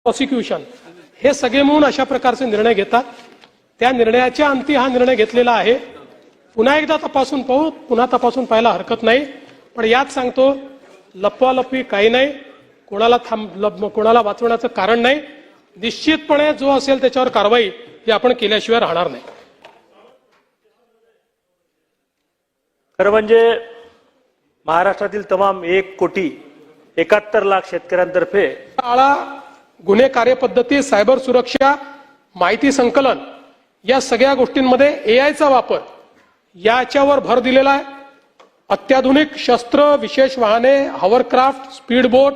Prosecution हे सगळे मिळून अशा प्रकारचे निर्णय घेतात। त्या निर्णयाच्या अंती हा निर्णय घेतलेला आहे। पुन्हा एकदा तपासून पाहू, पुन्हा तपासून पाहायला हरकत नाही, पण यात सांगतो लपवालपवी काही नाही, कोणाला वाचवण्याचं कारण नाही। निश्चितपणे जो असेल त्याच्यावर कारवाई ही आपण केल्याशिवाय राहणार नाही। खरं म्हणजे महाराष्ट्रातील तमाम 1,71,00,000 शेतकऱ्यांतर्फे शाळा, गुन्हे कार्यपद्धती, सायबर सुरक्षा, माहिती संकलन या सगळ्या गोष्टींमध्ये एआयचा वापर याच्यावर भर दिलेला आहे। अत्याधुनिक शस्त्र, विशेष वाहने, हॉवरक्राफ्ट, स्पीड बोट,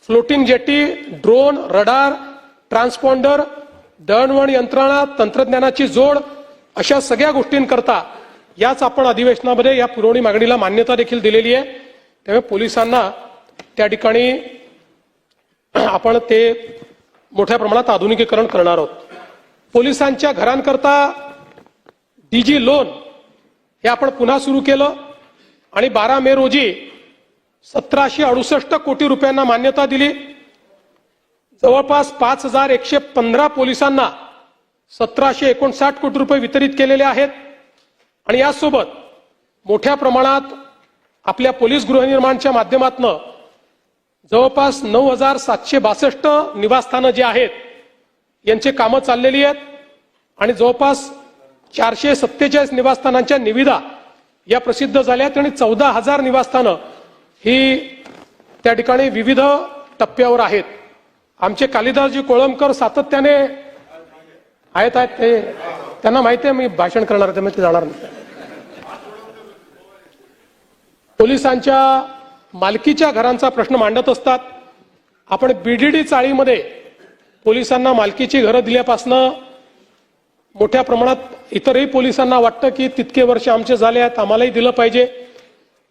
floating jetty, drone, radar, transponder, दळणवळण यंत्रणा, तंत्रज्ञानाची जोड अशा सगळ्या गोष्टींकरता याच आपण अधिवेशनामध्ये या पुरवणी मागणीला मान्यता देखील दिलेली आहे। त्यामुळे पोलिसांना त्या ठिकाणी आपण ते मोठ्या प्रमाणात आधुनिकीकरण करणार आहोत। पोलिसांच्या घरांकरता डीजी लोन हे आपण पुन्हा सुरू केलं आणि 12 मे रोजी 1768 कोटी रुपयांना मान्यता दिली। जवळपास 5115 पोलिसांना 1759 कोटी रुपये वितरित केलेले आहेत आणि यासोबत मोठ्या प्रमाणात आपल्या पोलीस गृहनिर्माणच्या माध्यमातून जवळपास 9762 निवासस्थानं जे आहेत यांचे कामं चाललेली आहेत आणि जवळपास 447 निवासस्थानांच्या निविदा या प्रसिद्ध झाल्यात आणि 14,000 निवासस्थानं ही त्या ठिकाणी विविध टप्प्यावर आहेत। आमचे कालिदासजी कोळंबकर सातत्याने आहेत ते त्यांना माहिती आहे मी भाषण करणार त्यामुळे ते जाणार नाही। पोलिसांच्या मालकीच्या घरांचा प्रश्न मांडत असतात। आपण बीडीडी चाळीमध्ये पोलिसांना मालकीची घरं दिल्यापासनं मोठ्या प्रमाणात इतरही पोलिसांना वाटतं की तितके वर्ष आमचे झाले आहेत, आम्हालाही दिलं पाहिजे।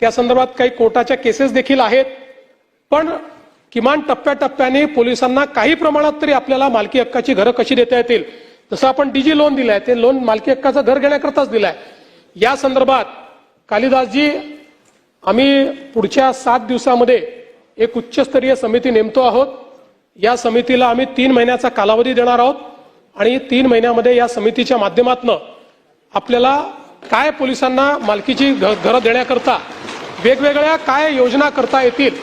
त्या संदर्भात काही कोर्टाच्या केसेस देखील आहेत, पण किमान टप्प्याटप्प्याने पोलिसांना काही प्रमाणात तरी आपल्याला मालकी हक्काची घरं कशी देता येतील, जसं आपण डीजी लोन दिलंय ते लोन मालकी हक्काचं घर घेण्याकरताच दिलंय। या संदर्भात कालिदासजी आम्ही पुढच्या 7 दिवसामध्ये एक उच्चस्तरीय समिती नेमतो आहोत। या समितीला आम्ही 3 महिन्याचा कालावधी देणार आहोत आणि 3 महिन्यामध्ये या समितीच्या माध्यमातून आपल्याला काय पोलिसांना मालकीची घरं देण्याकरता वेगवेगळ्या काय योजना करता येतील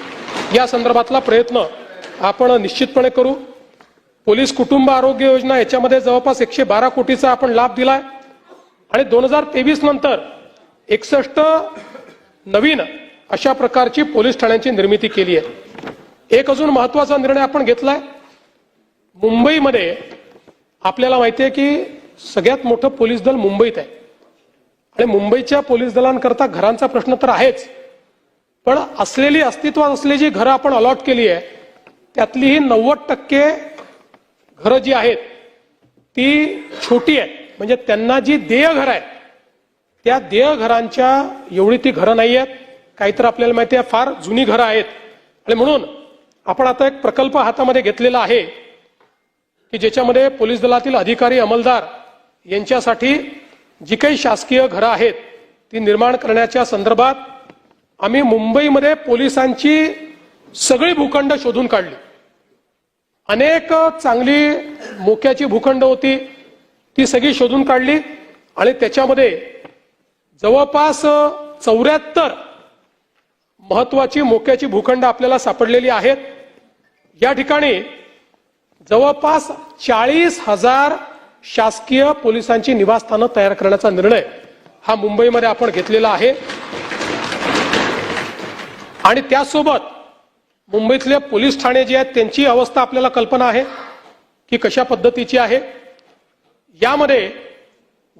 या संदर्भातला प्रयत्न आपण निश्चितपणे करू। पोलीस कुटुंब आरोग्य योजना याच्यामध्ये जवळपास 112 कोटीचा आपण लाभ दिलाय आणि 2023 नंतर 61 नवीन अशा प्रकारची पोलीस ठाण्यांची निर्मिती केली आहे। एक अजून महत्त्वाचा निर्णय आपण घेतलाय। मुंबईमध्ये आपल्याला माहिती आहे की सगळ्यात मोठं पोलीस दल मुंबईत आहे आणि मुंबईच्या पोलीस दलांकरता घरांचा प्रश्न तर आहेच, पण अस्तित्वात असलेली घरं आपण अलॉट केली आहे त्यातलीही 90% घरं जी आहेत ती छोटी आहेत, म्हणजे त्यांना जी देय घरं आहेत त्या देय घरांच्या एवढी ती घरं नाही आहेत, काहीतरी आपल्याला माहिती आहे फार जुनी घरं आहेत आणि म्हणून आपण आता एक प्रकल्प हातामध्ये घेतलेला आहे की ज्याच्यामध्ये पोलीस दलातील अधिकारी अंमलदार यांच्यासाठी जी काही शासकीय घरं आहेत ती निर्माण करण्याच्या संदर्भात आम्ही मुंबईमध्ये पोलिसांची सगळी भूखंड शोधून काढली। अनेक चांगली मोक्याची भूखंड होती ती सगळी शोधून काढली आणि त्याच्यामध्ये जवळपास 74 महत्वाची मोक्याची भूखंड आपल्याला सापडलेली आहेत। या ठिकाणी जवळपास 40,000 शासकीय पोलिसांची निवासस्थानं तयार करण्याचा निर्णय हा मुंबईमध्ये आपण घेतलेला आहे आणि त्यासोबत मुंबईतले पोलीस ठाणे जे आहेत त्यांची अवस्था आपल्याला कल्पना आहे की कशा पद्धतीची आहे। यामध्ये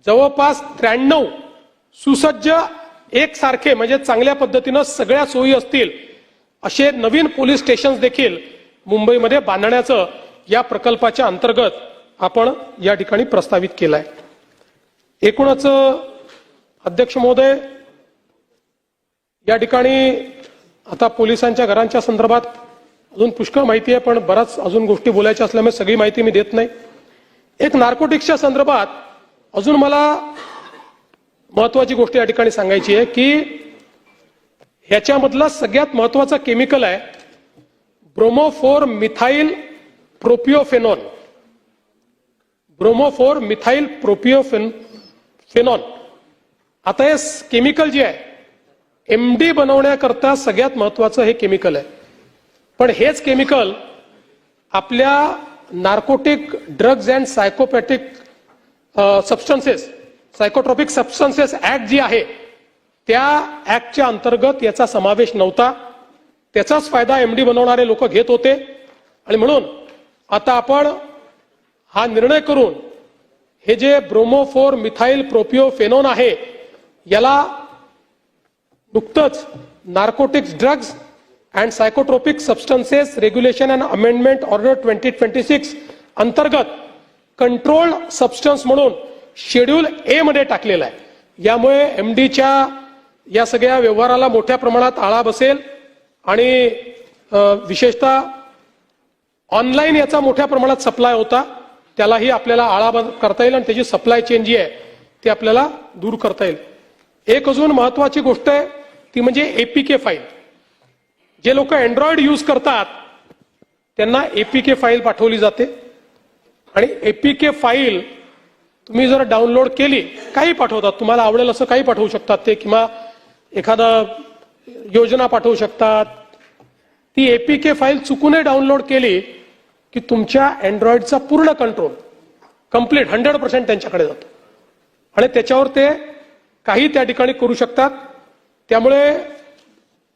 जवळपास 93 सुसज्ज एकसारखे म्हणजे चांगल्या पद्धतीनं सगळ्या सोयी असतील असे नवीन पोलीस स्टेशन्स देखील मुंबईमध्ये बांधण्याचं या प्रकल्पाच्या अंतर्गत आपण या ठिकाणी प्रस्तावित केलं आहे। एकूणच अध्यक्ष महोदय, या ठिकाणी आता पोलिसांच्या घरांच्या संदर्भात अजून पुष्कळ माहिती आहे, पण बराच अजून गोष्टी बोलायच्या असल्यामुळे सगळी माहिती मी देत नाही। एक नार्कोटिक्सच्या संदर्भात अजून मला महत्वाची गोष्ट या ठिकाणी सांगायची आहे की ह्याच्यामधला सगळ्यात महत्वाचा केमिकल आहे ब्रोमो 4 मिथाइल प्रोपिओफेनॉन, ब्रोमोफोर मिथाइल प्रोपिओफेनॉन. आता हे केमिकल जे आहे एमडी बनवण्याकरता सगळ्यात महत्वाचं हे केमिकल आहे. पण हेच केमिकल आपल्या narcotic drugs and psychopathic substances, psychotropic substances act जी आहे त्या ऍक्टच्या अंतर्गत याचा समावेश नव्हता. त्याचाच फायदा एमडी बनवणारे लोक घेत होते. आणि म्हणून आता आपण हा निर्णय करून हे जे ब्रोमोफोर मिथाइल प्रोपिओफेनॉन आहे याला नुकतंच narcotics drugs and psychotropic substances regulation and amendment order 2026 अंतर्गत कंट्रोल्ड सबस्टन्स म्हणून शेड्यूल ए मध्ये टाकलेला आहे. यामुळे एमडीच्या या सगळ्या व्यवहाराला मोठ्या प्रमाणात आळा बसेल आणि विशेषतः ऑनलाईन याचा मोठ्या प्रमाणात सप्लाय होता त्यालाही आपल्याला आळा करता येईल आणि त्याची सप्लाय चेन जी आहे ती आपल्याला दूर करता येईल. एक अजून महत्वाची गोष्ट आहे ती म्हणजे एपीके फाईल. जे लोक अँड्रॉइड यूज करतात त्यांना एपीके फाईल पाठवली जाते आणि एपीके फाईल तुम्ही जर डाउनलोड केली, काही पाठवतात, तुम्हाला आवडेल असं काही पाठवू शकतात ते, किंवा एखादा योजना पाठवू शकतात. ती एपीके फाईल चुकूनही डाउनलोड केली की तुमच्या अँड्रॉइडचा पूर्ण कंट्रोल कंप्लीट 100% त्यांच्याकडे जातो आणि त्याच्यावर ते काही त्या ठिकाणी करू शकतात. त्यामुळे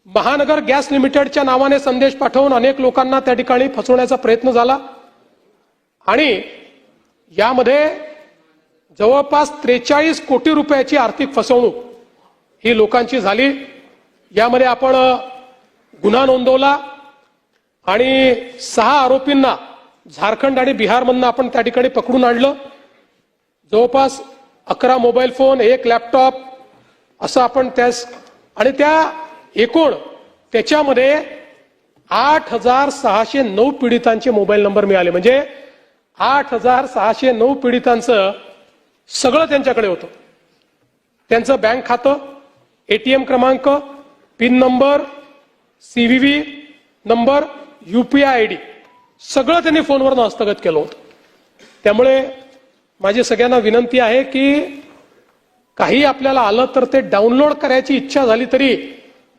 महानगर गॅस लिमिटेडच्या नावाने संदेश पाठवून अनेक लोकांना त्या ठिकाणी फसवण्याचा प्रयत्न झाला आणि यामध्ये जवळपास 43 कोटी रुपयाची आर्थिक फसवणूक ही लोकांची झाली. यामध्ये आपण गुन्हा नोंदवला आणि 6 आरोपींना झारखंड आणि बिहारमधून आपण त्या ठिकाणी पकडून आणलं. जवळपास 11 मोबाईल फोन, 1 लॅपटॉप असं आपण त्यास, आणि त्या एकूण त्याच्यामध्ये 8,609 पीडितांचे मोबाईल नंबर मिळाले. म्हणजे 8,609 पीडितांचं सगळं त्यांच्याकडे होतं. त्यांचं बँक खातं, एटीएम क्रमांक, pin number, CVV number, UPI ID सगळं त्यांनी फोनवरनं हस्तगत केलं होतं. त्यामुळे माझी सगळ्यांना विनंती आहे की काही आपल्याला आलं तर ते डाउनलोड करायची इच्छा झाली तरी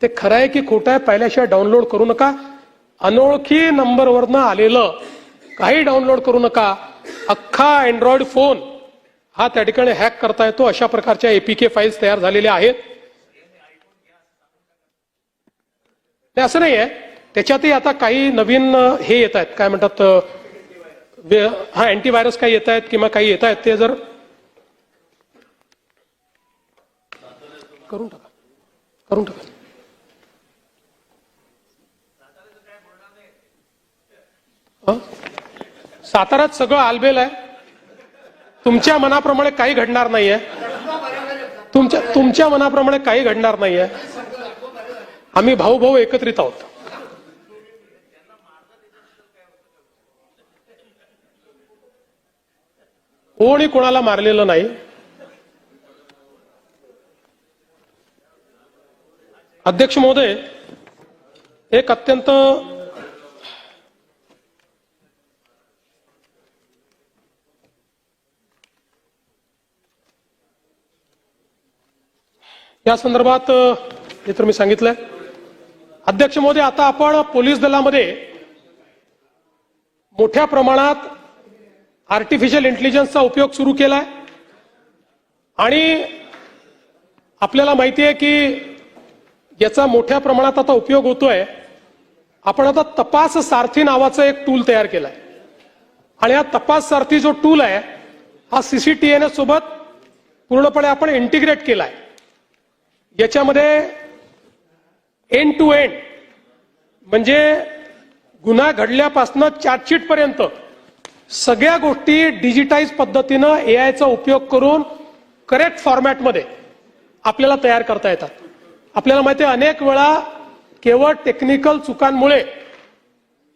ते खरं आहे की खोटं आहे पाहिल्याशिवाय डाउनलोड करू नका. अनोळखी नंबरवरनं आलेलं काही डाउनलोड करू नका. अख्खा अँड्रॉइड फोन हा त्या ठिकाणी हॅक करता येतो. अशा प्रकारच्या एपीके फाईल्स तयार झालेल्या आहेत. ते असं नाही आहे, त्याच्यातही आता काही नवीन हे येत आहेत, काय म्हणतात, हा अँटीव्हायरस काही येत आहेत किंवा काही येत आहेत, ते जर करून टाका. साताऱ्यात सगळं आलबेल आहे. तुमच्या मनाप्रमाणे काही घडणार नाहीये. तुमच्या मनाप्रमाणे काही घडणार नाहीये. आम्ही भाऊ एकत्रित आहोत. कोणी कोणाला मारलेलं नाही. अध्यक्ष महोदय, एक अत्यंत या संदर्भात हे तर मी सांगितलंय. अध्यक्ष महोदय, आता आपण पोलीस दलामध्ये मोठ्या प्रमाणात आर्टिफिशियल इंटेलिजन्सचा उपयोग सुरू केलाय आणि आपल्याला माहिती आहे की याचा मोठ्या प्रमाणात आता उपयोग होतोय. आपण आता तपास सारथी नावाचं एक टूल तयार केलाय आणि हा तपास सारथी जो टूल आहे हा सीसीटीएनएस सोबत पूर्णपणे आपण इंटिग्रेट केलाय. याच्यामध्ये एंड टू एंड म्हणजे गुन्हा घडल्यापासून चार्जशीट पर्यंत सगळ्या गोष्टी डिजिटाइज पद्धतीनं एआयचा उपयोग करून करेक्ट फॉर्मॅटमध्ये आपल्याला तयार करता येतात. आपल्याला माहिती आहे अनेक वेळा केवळ टेक्निकल चुकांमुळे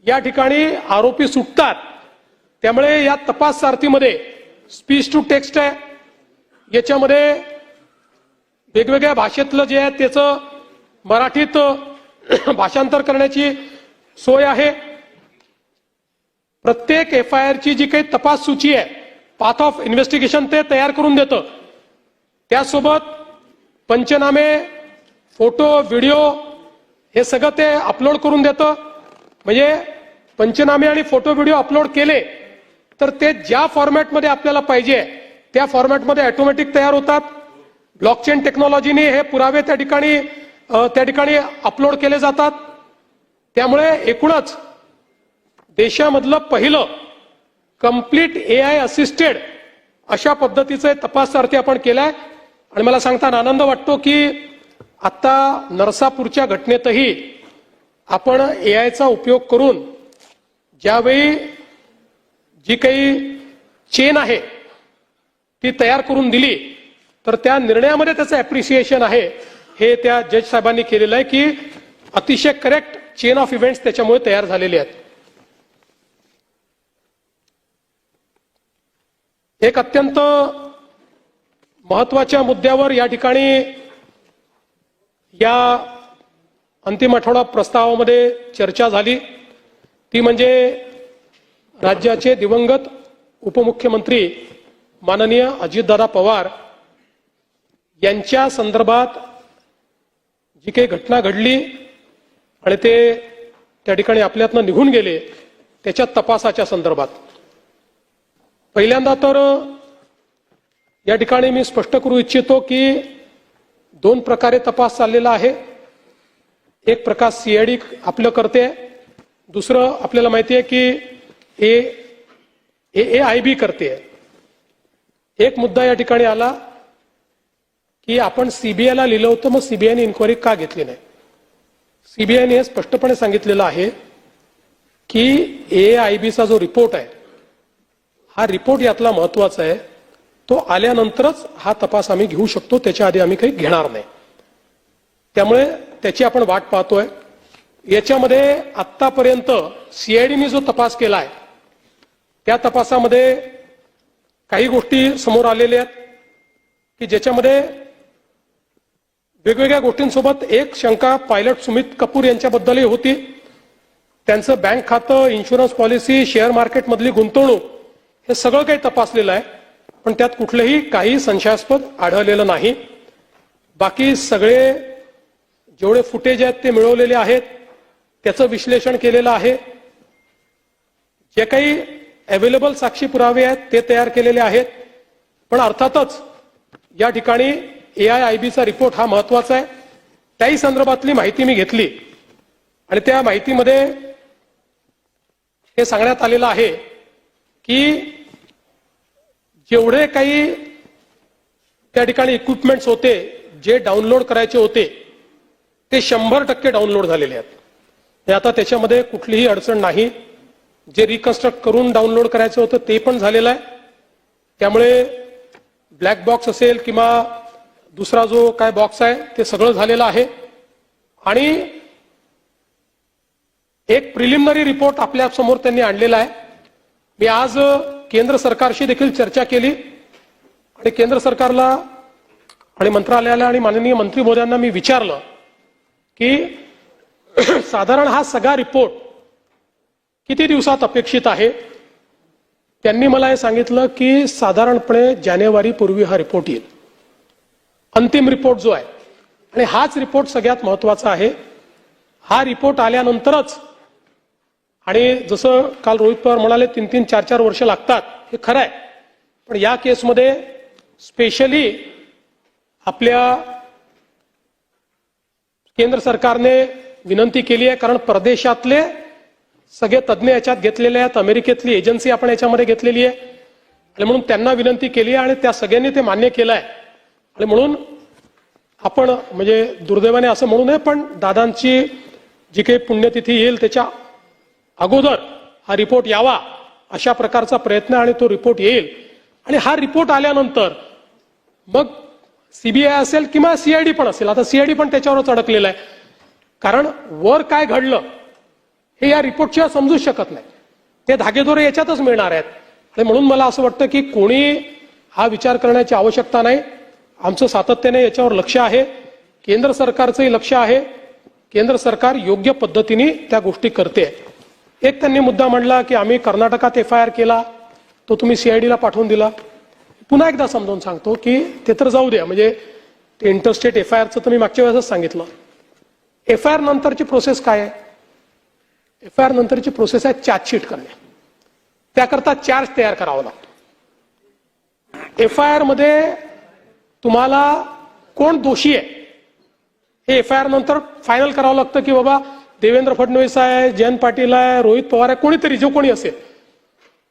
या ठिकाणी आरोपी सुटतात. त्यामुळे या तपास सारथीमध्ये स्पीच टू टेक्स्ट आहे, याच्यामध्ये वेगवेगळ्या भाषेतलं जे आहे त्याचं मराठीत भाषांतर करण्याची सोय आहे. प्रत्येक FIR ची जी काही तपास सूची आहे, पाथ ऑफ इन्व्हेस्टिगेशन ते तयार करून देतं. त्यासोबत पंचनामे, फोटो, व्हिडिओ हे सगळं ते अपलोड करून देतं. म्हणजे पंचनामे आणि फोटो व्हिडिओ अपलोड केले तर ते ज्या फॉर्मॅटमध्ये आपल्याला पाहिजे त्या फॉर्मॅटमध्ये ऑटोमॅटिक तयार होतात. ब्लॉकचेन टेक्नॉलॉजीने हे पुरावे त्या ठिकाणी अपलोड केले जातात. त्यामुळे एकूणच देशामधलं पहिलं कंप्लीट AI असिस्टेड अशा पद्धतीचे तपास सारथी आपण केलाय. आणि मला सांगताना आनंद वाटतो की आता नरसापूरच्या घटनेतही आपण AIचा उपयोग करून ज्यावेळी जी काही चेन आहे ती तयार करून दिली तर त्या निर्णयामध्ये त्याचं ऍप्रिसिएशन आहे. हे त्या जज साहेबांनी केलेलं आहे की अतिशय करेक्ट चेन ऑफ इव्हेंट्स त्याच्यामुळे तयार झालेले आहेत. एक अत्यंत महत्वाच्या मुद्द्यावर या ठिकाणी या अंतिम आठवडा प्रस्तावामध्ये चर्चा झाली. ती म्हणजे राज्याचे दिवंगत उपमुख्यमंत्री माननीय अजितदादा पवार यांच्या संदर्भात जी काही घटना घडली आणि ते त्या ठिकाणी आपल्यातनं निघून गेले त्याच्या तपासाच्या संदर्भात. पहिल्यांदा तर या ठिकाणी मी स्पष्ट करू इच्छितो की दोन प्रकारे तपास चाललेला आहे. एक प्रकार CID आपलं करते, दुसरं आपल्याला माहिती आहे की AIB करते. एक मुद्दा या ठिकाणी आला की आपण CBIला लिहिलं होतं, मग CBIने इन्क्वायरी का घेतली नाही. CBIने हे स्पष्टपणे सांगितलेलं आहे की AIBचा जो रिपोर्ट आहे हा रिपोर्ट यातला महत्वाचा आहे. तो आल्यानंतरच हा तपास आम्ही घेऊ शकतो, त्याच्या आधी आम्ही काही घेणार नाही. त्यामुळे त्याची आपण वाट पाहतोय. याच्यामध्ये आतापर्यंत CIDने जो तपास केलाय त्या तपासामध्ये काही गोष्टी समोर आलेल्या आहेत की ज्याच्यामध्ये वेगवेगळ्या गोष्टींसोबत एक शंका पायलट सुमित कपूर यांच्याबद्दलही होती. त्यांचं बँक खातं, इन्शुरन्स पॉलिसी, शेअर मार्केट मधली गुंतवणूक हे सगळं काही तपासलेलं आहे, पण त्यात कुठलंही काही संशयास्पद आढळलेलं नाही. बाकी सगळे जेवढे फुटेज आहेत ते मिळवलेले आहेत, त्याचं विश्लेषण केलेलं आहे. जे काही अवेलेबल साक्षी पुरावे आहेत ते तयार केलेले आहेत. पण अर्थातच या ठिकाणी AIIBचा रिपोर्ट हा महत्वाचा आहे. त्याही संदर्भातली माहिती मी घेतली आणि त्या माहितीमध्ये हे सांगण्यात आलेलं आहे की जेवढे काही त्या ठिकाणी इक्विपमेंट्स होते जे डाउनलोड करायचे होते ते 100% डाउनलोड झालेले आहेत. आता त्याच्यामध्ये कुठलीही अडचण नाही. जे रिकन्स्ट्रक्ट करून डाउनलोड करायचं होतं ते पण झालेलं आहे. त्यामुळे ब्लॅक बॉक्स असेल किंवा दुसरा जो काय बॉक्स आहे ते सगळं झालेलं आहे. आणि एक प्रिलिमिनरी रिपोर्ट आपल्या समोर त्यांनी आणलेला आहे. मी आज केंद्र सरकारशी देखील चर्चा केली आणि केंद्र सरकारला आणि मंत्रालयाला आणि माननीय मंत्री महोदयांना मी विचारलं की साधारण हा सगळा रिपोर्ट किती दिवसात अपेक्षित आहे. त्यांनी मला हे सांगितलं की साधारणपणे जानेवारीपूर्वी हा रिपोर्ट येईल, अंतिम रिपोर्ट जो आहे. आणि हाच रिपोर्ट सगळ्यात महत्वाचा आहे. हा रिपोर्ट आल्यानंतरच, आणि जसं काल रोहित पवार म्हणाले 3-3, 4-4 वर्ष लागतात, हे खरं आहे. पण या केसमध्ये स्पेशली आपल्या केंद्र सरकारने विनंती केली आहे, कारण परदेशातले सगळे तज्ज्ञ याच्यात घेतलेले आहेत, अमेरिकेतली एजन्सी आपण याच्यामध्ये घेतलेली आहे आणि म्हणून त्यांना विनंती केली आहे आणि त्या सगळ्यांनी ते मान्य केलं आहे. आणि म्हणून आपण म्हणजे दुर्दैवाने असं म्हणू नये, पण दादांची जी काही पुण्यतिथी येईल त्याच्या अगोदर हा रिपोर्ट यावा अशा प्रकारचा प्रयत्न, आणि तो रिपोर्ट येईल. आणि हा रिपोर्ट आल्यानंतर मग CBI असेल किंवा CID पण असेल, आता CID पण त्याच्यावरच अडकलेला आहे, कारण वर काय घडलं हे या रिपोर्टशिवाय समजू शकत नाही. ते धागेदोरे याच्यातच मिळणार आहेत. आणि म्हणून मला असं वाटतं की कोणी हा विचार करण्याची आवश्यकता नाही. आमचं सातत्याने याच्यावर लक्ष आहे, केंद्र सरकारचंही लक्ष आहे. केंद्र सरकार योग्य पद्धतीने त्या गोष्टी करते. एक त्यांनी मुद्दा मांडला की आम्ही कर्नाटकात FIR केला, तो तुम्ही CIDला पाठवून दिला. पुन्हा एकदा समजावून सांगतो की ते तर जाऊ द्या, म्हणजे ते इंटरस्टेट FIRचं तर मी मागच्या वेळेसच सांगितलं. FIR नंतरची प्रोसेस काय आहे? FIR नंतरची प्रोसेस आहे चार्जशीट करणे. त्याकरता चार्ज तयार करावा लागतो. FIR मध्ये तुम्हाला कोण दोषी आहे हे FIR नंतर फायनल करावं लागतं की बाबा देवेंद्र फडणवीस आहे, जयंत पाटील आहे, रोहित पवार आहे, कोणीतरी जो कोणी असेल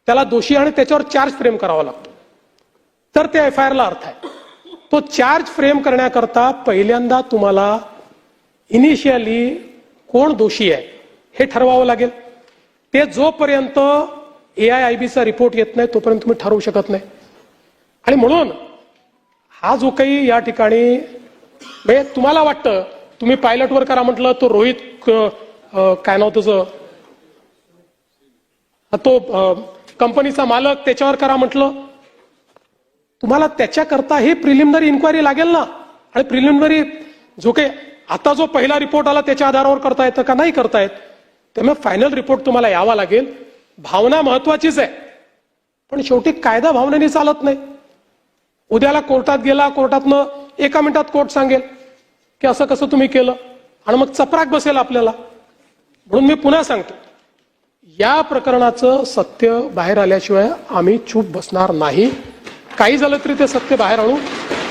त्याला दोषी आणि त्याच्यावर चार्ज फ्रेम करावा लागतो. तर त्या FIRला अर्थ आहे. तो चार्ज फ्रेम करण्याकरता पहिल्यांदा तुम्हाला इनिशियली कोण दोषी आहे हे ठरवावं लागेल. ते जोपर्यंत AIIBचा रिपोर्ट येत नाही तोपर्यंत तुम्ही ठरवू शकत नाही. आणि म्हणून हा जो काही या ठिकाणी म्हणजे तुम्हाला वाटतं तुम्ही पायलटवर करा म्हटलं, तो रोहित काय नाव तुझं, तो कंपनीचा मालक त्याच्यावर करा म्हटलं, तुम्हाला त्याच्याकरता ही प्रिलिमिनरी इन्क्वायरी लागेल ना. आणि प्रिलिमिनरी जो काही आता जो पहिला रिपोर्ट आला त्याच्या आधारावर करता येतं का? नाही करता येत. त्यामुळे फायनल रिपोर्ट तुम्हाला यावा लागेल. भावना महत्वाचीच आहे, पण शेवटी कायदा भावनेने चालत नाही. उद्याला कोर्टात गेला, कोर्टातनं 1 मिनिटात कोर्ट सांगेल की असं कसं तुम्ही केलं, आणि मग चपराक बसेल आपल्याला. म्हणून मी पुन्हा सांगतो, या प्रकरणाचं सत्य बाहेर आल्याशिवाय आम्ही चूप बसणार नाही. काही झालं तरी ते सत्य बाहेर आणू.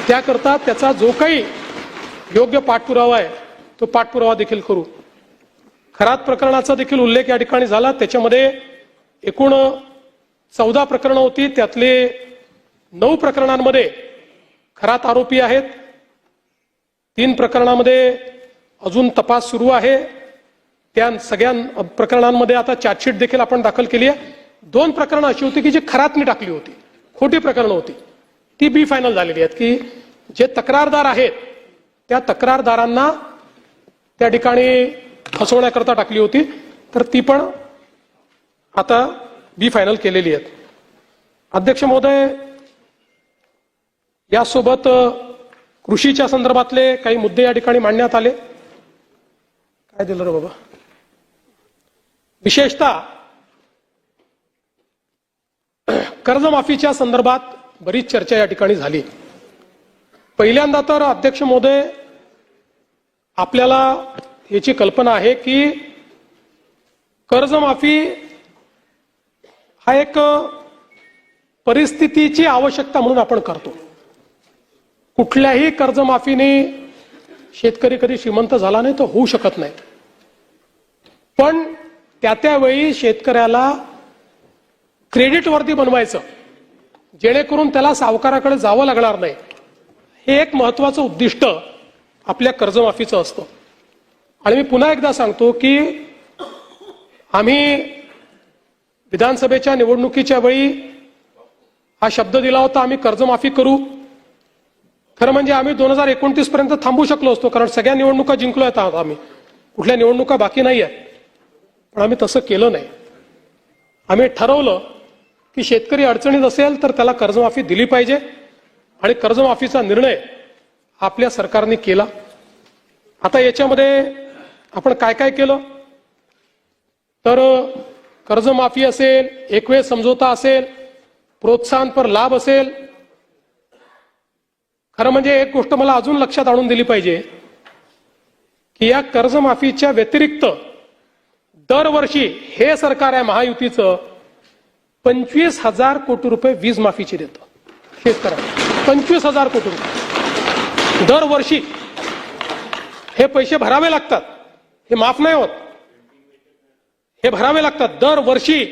त्याकरता त्याचा जो काही योग्य पाठपुरावा आहे तो पाठपुरावा देखील करू. खरात प्रकरणाचा देखील उल्लेख या ठिकाणी झाला. त्याच्यामध्ये एकूण 14 प्रकरणं होती. त्यातले 9 प्रकरणांमध्ये खरात आरोपी आहेत. 3 प्रकरणामध्ये अजून तपास सुरू आहे. त्या सगळ्या प्रकरणांमध्ये आता चार्जशीट देखील आपण दाखल केली आहे. 2 प्रकरणं अशी होती की जी खरातनी टाकली होती, खोटी प्रकरणं होती, ती बी फायनल झालेली आहेत. की जे तक्रारदार आहेत त्या तक्रारदारांना त्या ठिकाणी फसवण्याकरता टाकली होती, तर ती पण आता बी फायनल केलेली आहेत. अध्यक्ष महोदय, यासोबत कृषीच्या संदर्भातले काही मुद्दे या ठिकाणी मांडण्यात आले. काय दिलं रे बाबा? विशेषतः कर्जमाफीच्या संदर्भात बरीच चर्चा या ठिकाणी झाली. पहिल्यांदा तर अध्यक्ष महोदय, आपल्याला याची कल्पना आहे की कर्जमाफी हा एक परिस्थितीची आवश्यकता म्हणून आपण करतो. कुठल्याही कर्जमाफीने शेतकरी कधी श्रीमंत झाला नाही, तो होऊ शकत नाही. पण त्यावेळी शेतकऱ्याला क्रेडिटवरती बनवायचं, जेणेकरून त्याला सावकाराकडे जावं लागणार नाही, हे एक महत्वाचं उद्दिष्ट आपल्या कर्जमाफीचं असतं. आणि मी पुन्हा एकदा सांगतो की आम्ही विधानसभेच्या निवडणुकीच्या वेळी हा शब्द दिला होता, आम्ही कर्जमाफी करू. खरं म्हणजे आम्ही 2029 पर्यंत थांबू शकलो असतो, कारण सगळ्या निवडणुका जिंकलो आहेत आम्ही, कुठल्या निवडणुका बाकी नाही आहेत. पण आम्ही तसं केलं नाही. आम्ही ठरवलं की शेतकरी अडचणीत असेल तर त्याला कर्जमाफी दिली पाहिजे, आणि कर्जमाफीचा निर्णय आपल्या सरकारने केला. आता याच्यामध्ये आपण काय काय केलं तर कर्जमाफी असेल, एकवेळ समझोता असेल, प्रोत्साहनपर लाभ असेल. खरं म्हणजे एक गोष्ट मला अजून लक्षात आणून दिली पाहिजे की या कर्जमाफीच्या व्यतिरिक्त दरवर्षी हे सरकार आहे महायुतीचं 25,000 कोटी रुपये वीज माफीची देतं शेतकऱ्यांना. 25,000 कोटी रुपये दरवर्षी. हे पैसे भरावे लागतात, हे माफ नाही होत, हे भरावे लागतात दरवर्षी.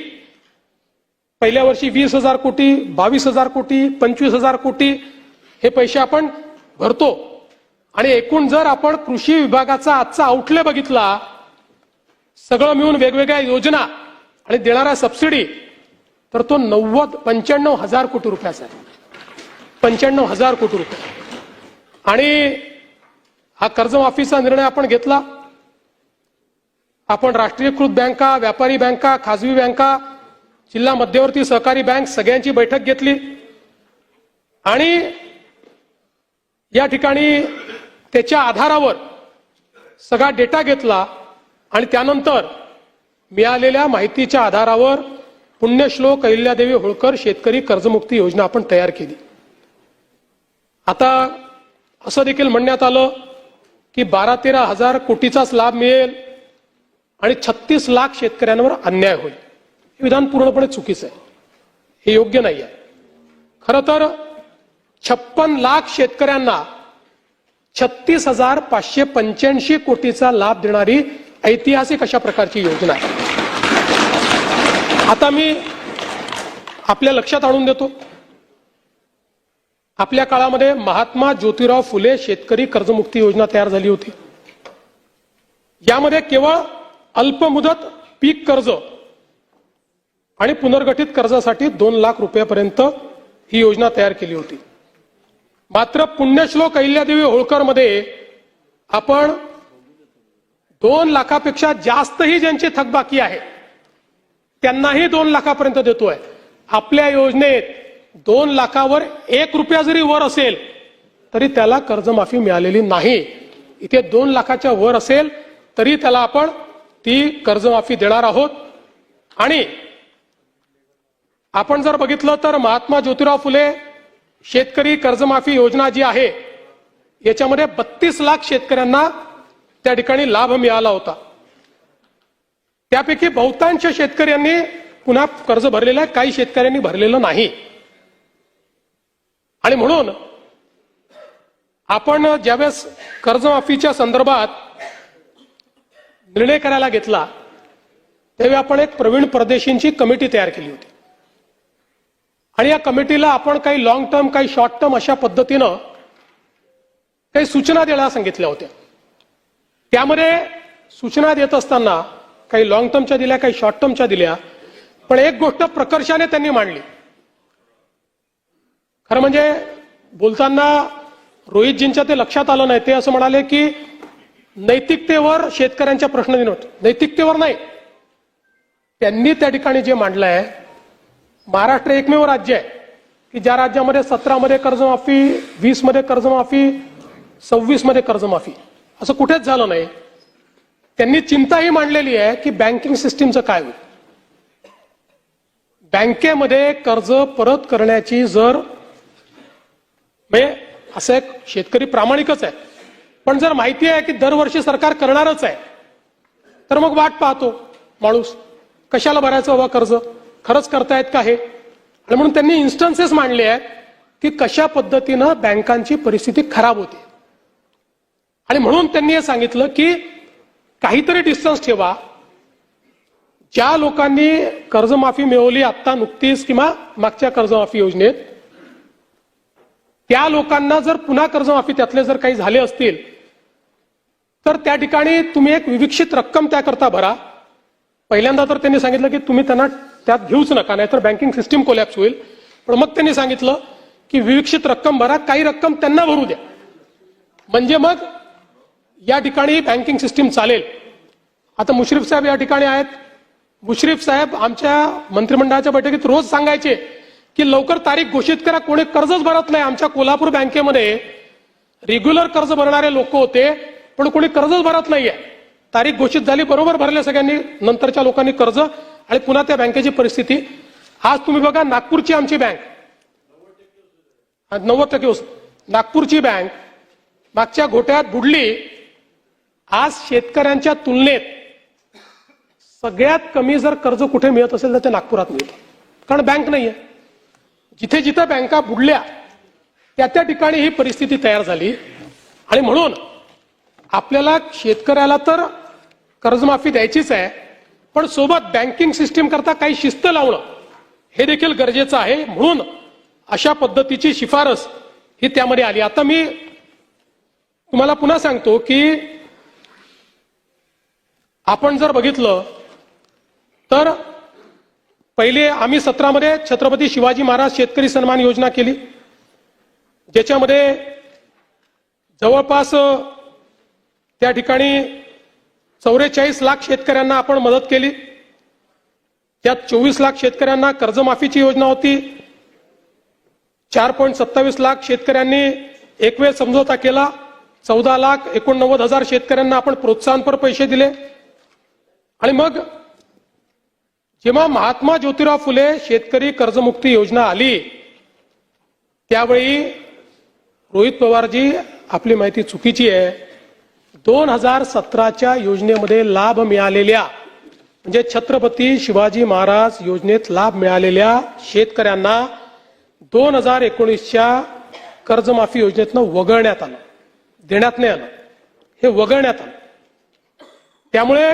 पहिल्या वर्षी 20,000 कोटी, 22,000 कोटी, 25,000 कोटी हे पैसे आपण भरतो. आणि एकूण जर आपण कृषी विभागाचा आजचा आउटले बघितला, सगळं मिळून वेगवेगळ्या योजना आणि देणाऱ्या सबसिडी, तर तो 95,000 कोटी रुपयाचा आहे. 95,000 कोटी रुपये. आणि हा कर्जमाफीचा निर्णय आपण घेतला. आपण राष्ट्रीयकृत बँका, व्यापारी बँका, खाजगी बँका, जिल्हा मध्यवर्ती सहकारी बँक सगळ्यांची बैठक घेतली आणि या ठिकाणी त्याच्या आधारावर सगळा डेटा घेतला. आणि त्यानंतर मिळालेल्या माहितीच्या आधारावर पुण्यश्लोक अहिल्यादेवी होळकर शेतकरी कर्जमुक्ती योजना आपण तयार केली. आता असं देखील म्हणण्यात आलं की 12-13 हजार कोटीचाच लाभ मिळेल आणि 36 लाख शेतकऱ्यांवर अन्याय होईल. हे विधान पूर्णपणे चुकीचं आहे. हे योग्य नाही आहे. खरं तर 56 लाख शेतकऱ्यांना 36,585 कोटीचा लाभ देणारी ऐतिहासिक अशा प्रकारची योजना आहे. आता मी आपल्या लक्षात आणून देतो, आपल्या काळामध्ये महात्मा ज्योतिराव फुले शेतकरी कर्जमुक्ती योजना तयार झाली होती. यामध्ये केवळ अल्पमुदत पीक कर्ज आणि पुनर्गठित कर्जासाठी 2 लाख रुपयापर्यंत ही योजना तयार केली होती. मात्र पुण्यश्लोक अहिल्यादेवी होळकर मध्ये आपण 2 लाखापेक्षा जास्तही ज्यांची थकबाकी आहे त्यांनाही 2 लाखापर्यंत देतोय. आपल्या योजनेत 2 लाखावर 1 रुपया जरी वर असेल तरी त्याला कर्जमाफी मिळालेली नाही. इथे 2 लाखाच्या वर असेल तरी त्याला आपण ती कर्जमाफी देणार आहोत. आणि आपण जर बघितलं तर महात्मा ज्योतिराव फुले शेतकरी कर्जमाफी योजना जी आहे याच्यामध्ये 32 लाख शेतकऱ्यांना त्या ठिकाणी लाभ मिळाला होता. त्यापैकी बहुतांश शेतकऱ्यांनी पुन्हा कर्ज भरलेलं आहे, काही शेतकऱ्यांनी भरलेलं नाही. आणि म्हणून आपण ज्यावेळेस कर्जमाफीच्या संदर्भात निर्णय करायला घेतला त्यावेळी आपण एक प्रवीण परदेशींची कमिटी तयार केली होती. आणि या कमिटीला आपण काही लॉंग टर्म काही शॉर्ट टर्म अशा पद्धतीनं काही सूचना द्यायला सांगितल्या होत्या. त्यामध्ये सूचना देत असताना काही लॉंग टर्मच्या दिल्या, काही शॉर्ट टर्मच्या दिल्या. पण एक गोष्ट प्रकर्षाने त्यांनी मांडली. खरं म्हणजे बोलताना रोहितजींच्या ते लक्षात आलं नाही. ते असं म्हणाले की नैतिकतेवर शेतकऱ्यांच्या प्रश्न निर्माण. नैतिकतेवर नाही, त्यांनी त्या ठिकाणी जे मांडलंय, महाराष्ट्र एकमेव राज्य आहे की ज्या राज्यामध्ये 17 मध्ये कर्जमाफी, 20 मध्ये कर्जमाफी, 26 मध्ये कर्जमाफी, असं कुठेच झालं नाही. त्यांनी चिंताही मांडलेली आहे की बँकिंग सिस्टीमचं काय होईल. बँकेमध्ये कर्ज परत करण्याची जर म्हणजे असं एक शेतकरी प्रामाणिकच आहे, पण जर माहिती आहे की दरवर्षी सरकार करणारच आहे तर मग वाट पाहतो माणूस, कशाला भरायचं बाबा कर्ज, खरंच करतायत का हे. आणि म्हणून त्यांनी इन्स्टन्सेस मांडले आहेत की कशा पद्धतीनं बँकांची परिस्थिती खराब होते. आणि म्हणून त्यांनी हे सांगितलं की काहीतरी डिस्टन्स ठेवा. ज्या लोकांनी कर्जमाफी मिळवली आता नुकतीच किंवा मागच्या कर्जमाफी योजनेत, त्या लोकांना जर पुन्हा कर्जमाफी त्यातले जर काही झाले असतील तर त्या ठिकाणी तुम्ही एक विविक्षित रक्कम त्याकरता भरा. पहिल्यांदा तर त्यांनी सांगितलं की तुम्ही त्यांना त्यात घेऊच नका, नाहीतर बँकिंग सिस्टीम कोलॅप्स होईल. पण मग त्यांनी सांगितलं की विविक्षित रक्कम भरा, काही रक्कम त्यांना भरू द्या, म्हणजे मग या ठिकाणी बँकिंग सिस्टीम चालेल. आता मुश्रीफ साहेब या ठिकाणी आहेत. मुश्रीफ साहेब आमच्या मंत्रिमंडळाच्या बैठकीत रोज सांगायचे की लवकर तारीख घोषित करा, कोणी कर्जच भरत नाही. आमच्या कोल्हापूर बँकेमध्ये रेग्युलर कर्ज भरणारे लोक होते पण कोणी कर्जच भरत नाहीये. तारीख घोषित झाली, बरोबर भरले सगळ्यांनी, नंतरच्या लोकांनी कर्ज, आणि पुन्हा त्या बँकेची परिस्थिती. आज तुम्ही बघा नागपूरची आमची बँक 90% नागपूरची बँक मागच्या घोटाळ्यात बुडली. आज शेतकऱ्यांच्या तुलनेत सगळ्यात कमी जर कर्ज कुठे मिळत असेल तर ते नागपुरात मिळतं, कारण बँक नाहीये. जिथे जिथे बँका बुडल्या त्या त्या ठिकाणी ही परिस्थिती तयार झाली. आणि म्हणून आपल्याला शेतकऱ्याला तर कर्जमाफी द्यायचीच आहे, पण सोबत बँकिंग सिस्टीम करता काही शिस्त लावणं हे देखील गरजेचं आहे. म्हणून अशा पद्धतीची शिफारस ही त्यामध्ये आली. आता मी तुम्हाला पुन्हा सांगतो की आपण जर बघितलं तर पहिले आम्ही 17 मध्ये छत्रपती शिवाजी महाराज शेतकरी सन्मान योजना केली, ज्याच्यामध्ये जवळपास त्या ठिकाणी 44 लाख शेतकऱ्यांना आपण मदत केली. त्यात 24 लाख शेतकऱ्यांना कर्जमाफीची योजना होती. 4.27 लाख शेतकऱ्यांनी एक वेळ समझोता केला. 14,89,000 शेतकऱ्यांना आपण प्रोत्साहनपर पैसे दिले. आणि मग जेव्हा महात्मा ज्योतिराव फुले शेतकरी कर्जमुक्ती योजना आली त्यावेळी रोहित पवारजी आपली माहिती चुकीची आहे. 2017च्या योजनेमध्ये लाभ मिळालेल्या म्हणजे छत्रपती शिवाजी महाराज योजनेत लाभ मिळालेल्या शेतकऱ्यांना 2019च्या कर्जमाफी योजनेतनं वगळण्यात आलं, देण्यात नाही आलं, हे वगळण्यात आलं. त्यामुळे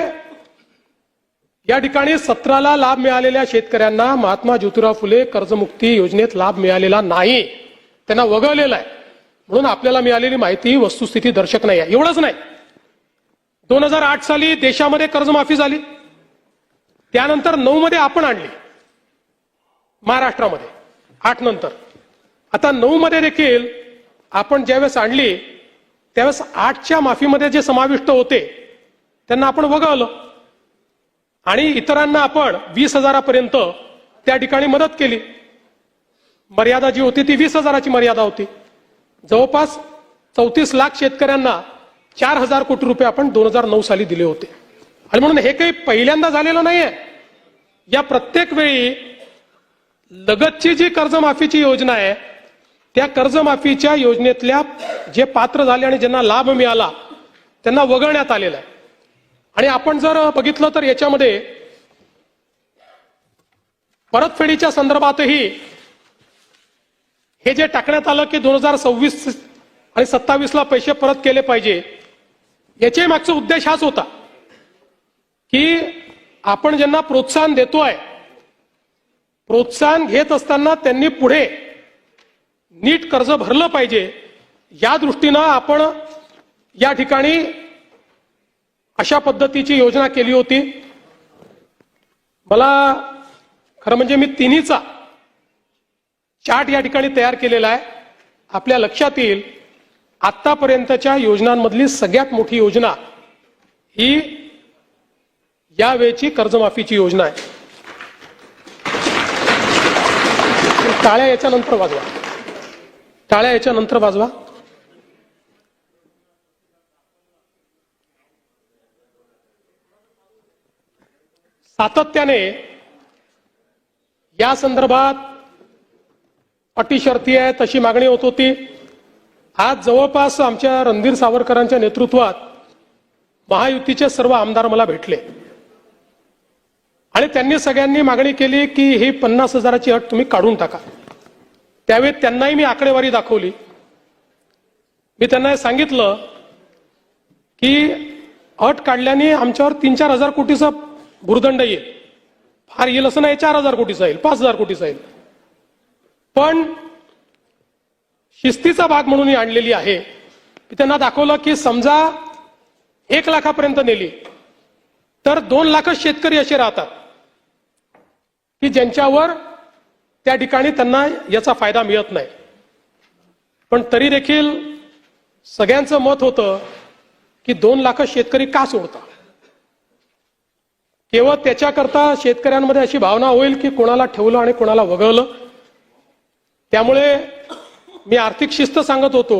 या ठिकाणी 17ला लाभ मिळालेल्या शेतकऱ्यांना महात्मा ज्योतिराव फुले कर्जमुक्ती योजनेत लाभ मिळालेला नाही, त्यांना वगळलेला आहे. म्हणून आपल्याला मिळालेली माहिती वस्तुस्थिती दर्शक नाही आहे. एवढंच नाही, 2008 साली देशामध्ये कर्जमाफी झाली, त्यानंतर 9 मध्ये आपण आणली महाराष्ट्रामध्ये, 8 नंतर. आता 9 मध्ये देखील आपण ज्यावेळेस आणली त्यावेळेस 8च्या माफीमध्ये जे समाविष्ट होते त्यांना आपण वगळलं आणि इतरांना आपण 20,000पर्यंत त्या ठिकाणी मदत केली. मर्यादा जी होती ती 20,000ची मर्यादा होती. जवळपास 34 लाख शेतकऱ्यांना 4,000 कोटी रुपये आपण 2009 साली दिले होते. आणि म्हणून हे काही पहिल्यांदा झालेलं नाहीये. या प्रत्येक वेळी लगतची जी कर्जमाफीची योजना आहे त्या कर्जमाफीच्या योजनेतल्या जे पात्र झाले आणि ज्यांना लाभ मिळाला त्यांना वगळण्यात आलेला आहे. आणि आपण जर बघितलं तर याच्यामध्ये परतफेडीच्या संदर्भातही हे जे टाकण्यात आलं की 2026 आणि 27ला पैसे परत केले पाहिजे, याच्या मागचा उद्देश हाच होता की आपण ज्यांना प्रोत्साहन देतोय, प्रोत्साहन घेत असताना त्यांनी पुढे नीट कर्ज भरलं पाहिजे, या दृष्टीनं आपण या ठिकाणी अशा पद्धतीची योजना केली होती. मला खरं म्हणजे मी तिन्हीचा चार्ट या ठिकाणी तयार केलेला आहे. आपल्या लक्षात येईल आतापर्यंतच्या योजनांमधली सगळ्यात मोठी योजना ही यावेळची कर्जमाफीची योजना आहे. टाळ्या याच्या नंतर वाजवा, टाळ्या याच्या नंतर वाजवा. सातत्याने या संदर्भात अटी शर्ती आहे तशी मागणी होत होती. आज जवळपास आमच्या रणधीर सावरकरांच्या नेतृत्वात महायुतीचे सर्व आमदार मला भेटले आणि त्यांनी सगळ्यांनी मागणी केली की ही 50,000ची अट तुम्ही काढून टाका. त्यावेळी त्यांनाही मी आकडेवारी दाखवली. मी त्यांना हे सांगितलं की अट काढल्याने आमच्यावर 3-4 हजार कोटीचा भुर्दंड येईल. फार येईल असं नाही, 4,000 कोटीचा येईल, 5,000 कोटीचा येईल. पण शिस्तीचा भाग म्हणून ही आणलेली आहे. मी त्यांना दाखवलं की समजा 1 लाखापर्यंत नेली तर 2 लाख शेतकरी असे राहतात की ज्यांच्यावर त्या ठिकाणी त्यांना याचा फायदा मिळत नाही. पण तरी देखील सगळ्यांचं मत होतं की 2 लाख शेतकरी का सोडता. केवळ त्याच्याकरता शेतकऱ्यांमध्ये अशी भावना होईल की कोणाला ठेवलं आणि कोणाला वगळलं. त्यामुळे मी आर्थिक शिस्त सांगत होतो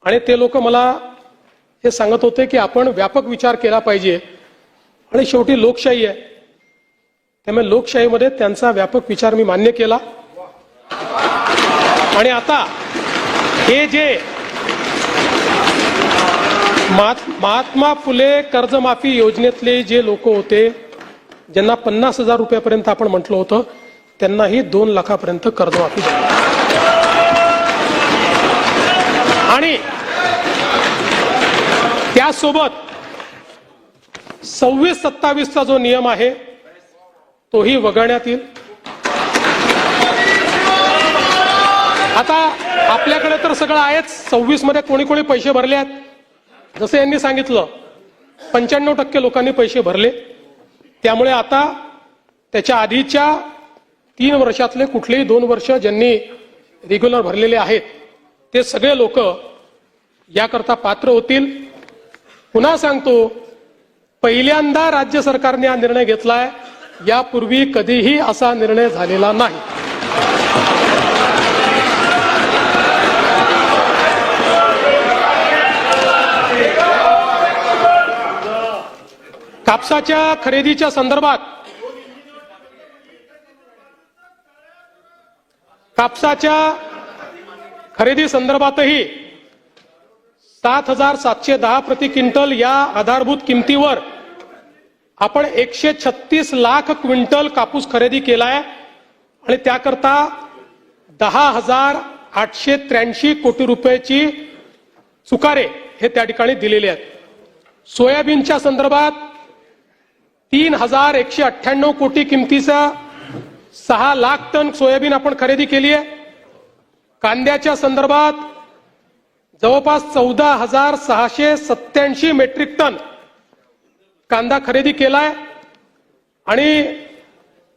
आणि ते लोक मला हे सांगत होते की आपण व्यापक विचार केला पाहिजे आणि शेवटी लोकशाही आहे, त्यामुळे लोकशाहीमध्ये त्यांचा व्यापक विचार मी मान्य केला. आणि आता हे जे महात्मा फुले कर्जमाफी योजनेतले जे लोक होते ज्यांना 50,000 रुपयापर्यंत आपण म्हटलं होतं त्यांनाही 2 लाखापर्यंत कर्जमाफी झाली. आणि त्यासोबत 26-27चा जो नियम आहे तोही वगळण्यात येईल. आता आपल्याकडे तर सगळं आहेच. 26 मध्ये कोणी कोणी पैसे भरले आहेत. जसं यांनी सांगितलं 95% लोकांनी पैसे भरले. त्यामुळे आता त्याच्या आधीच्या 3 वर्षातले कुठलेही 2 वर्ष ज्यांनी रेग्युलर भरलेले आहेत ते सगळे लोक याकरता पात्र होतील. पुन्हा सांगतो, पहिल्यांदा राज्य सरकारने हा निर्णय घेतलाय. यापूर्वी कधीही असा निर्णय झालेला नाही. कापसाच्या खरेदीच्या संदर्भात कापसाच्या खरेदी संदर्भातही 7,710 प्रति क्विंटल या आधारभूत किमतीवर आपण 136 लाख क्विंटल कापूस खरेदी केलाय आणि त्याकरता 10,883 कोटी रुपयाची चुकारे हे त्या ठिकाणी दिलेले आहेत. सोयाबीनच्या संदर्भात 3,198 कोटी किमतीचा 6 लाख टन सोयाबीन आपण खरेदी केली आहे. कांद्याच्या संदर्भात जवळपास 14,687 मेट्रिक टन कांदा खरेदी केलाय आणि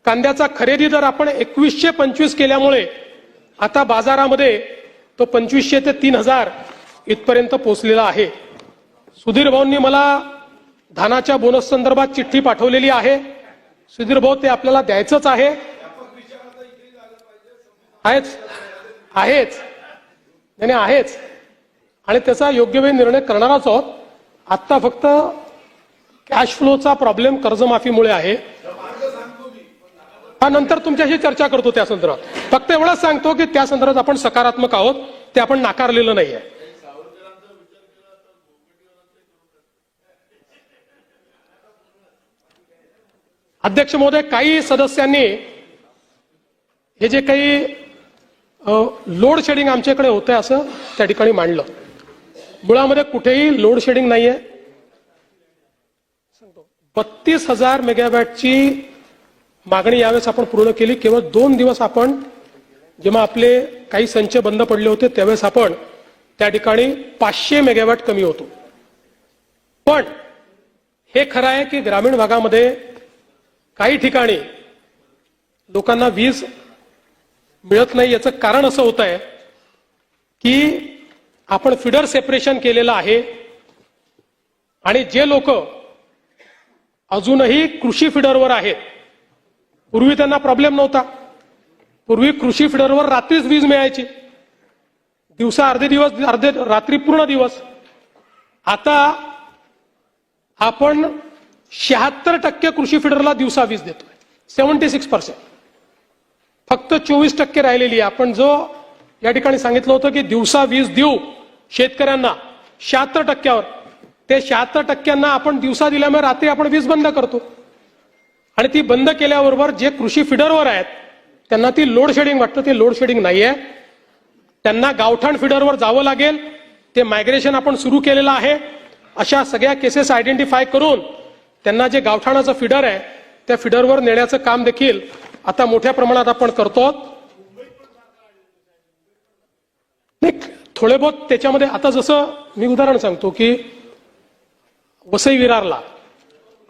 कांद्याचा खरेदी दर आपण 2125 केल्यामुळे आता बाजारामध्ये तो 2500 ते 3,000 इथपर्यंत पोहोचलेला आहे. सुधीर भाऊंनी मला धानाच्या बोनस संदर्भात चिठ्ठी पाठवलेली आहे. सुधीर भाऊ ते आपल्याला द्यायचंच आहे. आहेच आणि त्याचा योग्य वेळ निर्णय करणारच आहोत. आता फक्त कॅश फ्लोचा प्रॉब्लेम कर्जमाफीमुळे आहे. हा नंतर तुमच्याशी चर्चा करतो त्या संदर्भात. फक्त एवढंच सांगतो की त्या संदर्भात आपण सकारात्मक आहोत, ते आपण नाकारलेलं नाहीये. अध्यक्ष महोदय, काही सदस्यांनी हे जे काही लोड शेडिंग आमच्याकडे होतंय असं त्या ठिकाणी मांडलं. मुळामध्ये कुठेही लोड शेडिंग नाहीये. 32,000 मेगावॅटची मागणी यावेळेस आपण पूर्ण केली. केवळ 2 दिवस आपण जेव्हा आपले काही संच बंद पडले होते त्यावेळेस आपण त्या ठिकाणी 500 मेगावॅट कमी होतो. पण हे खरं आहे की ग्रामीण भागामध्ये काही ठिकाणी लोकांना वीज मिळत नाही. याचं कारण असं होत आहे की आपण फिडर सेपरेशन केलेलं आहे आणि जे लोक अजूनही कृषी फिडरवर आहेत, पूर्वी त्यांना प्रॉब्लेम नव्हता. पूर्वी कृषी फिडरवर रात्रीच वीज मिळायची, दिवसा अर्धे दिवस, अर्धे रात्री पूर्ण दिवस. आता आपण 76% कृषी फिडरला दिवसा वीज देतोय. 76%. फक्त 24% राहिलेली आहे. आपण जो या ठिकाणी सांगितलं होतं की दिवसा वीज देऊ शेतकऱ्यांना 76%वर, ते 76%ना आपण दिवसा दिल्यामुळे रात्री आपण वीज बंद करतो आणि ती बंद केल्याबरोबर जे कृषी फिडरवर आहेत त्यांना ती लोड शेडिंग वाटतं. ते लोड शेडिंग नाहीये. त्यांना गावठाण फिडरवर जावं लागेल. ते मायग्रेशन आपण सुरू केलेलं आहे. अशा सगळ्या केसेस आयडेंटिफाय करून त्यांना जे गावठाणाचं फिडर आहे त्या फिडरवर नेण्याचं काम देखील आता मोठ्या प्रमाणात आपण करतो. थोडे बहुत त्याच्यामध्ये आता जसं मी उदाहरण सांगतो की वसई विरारला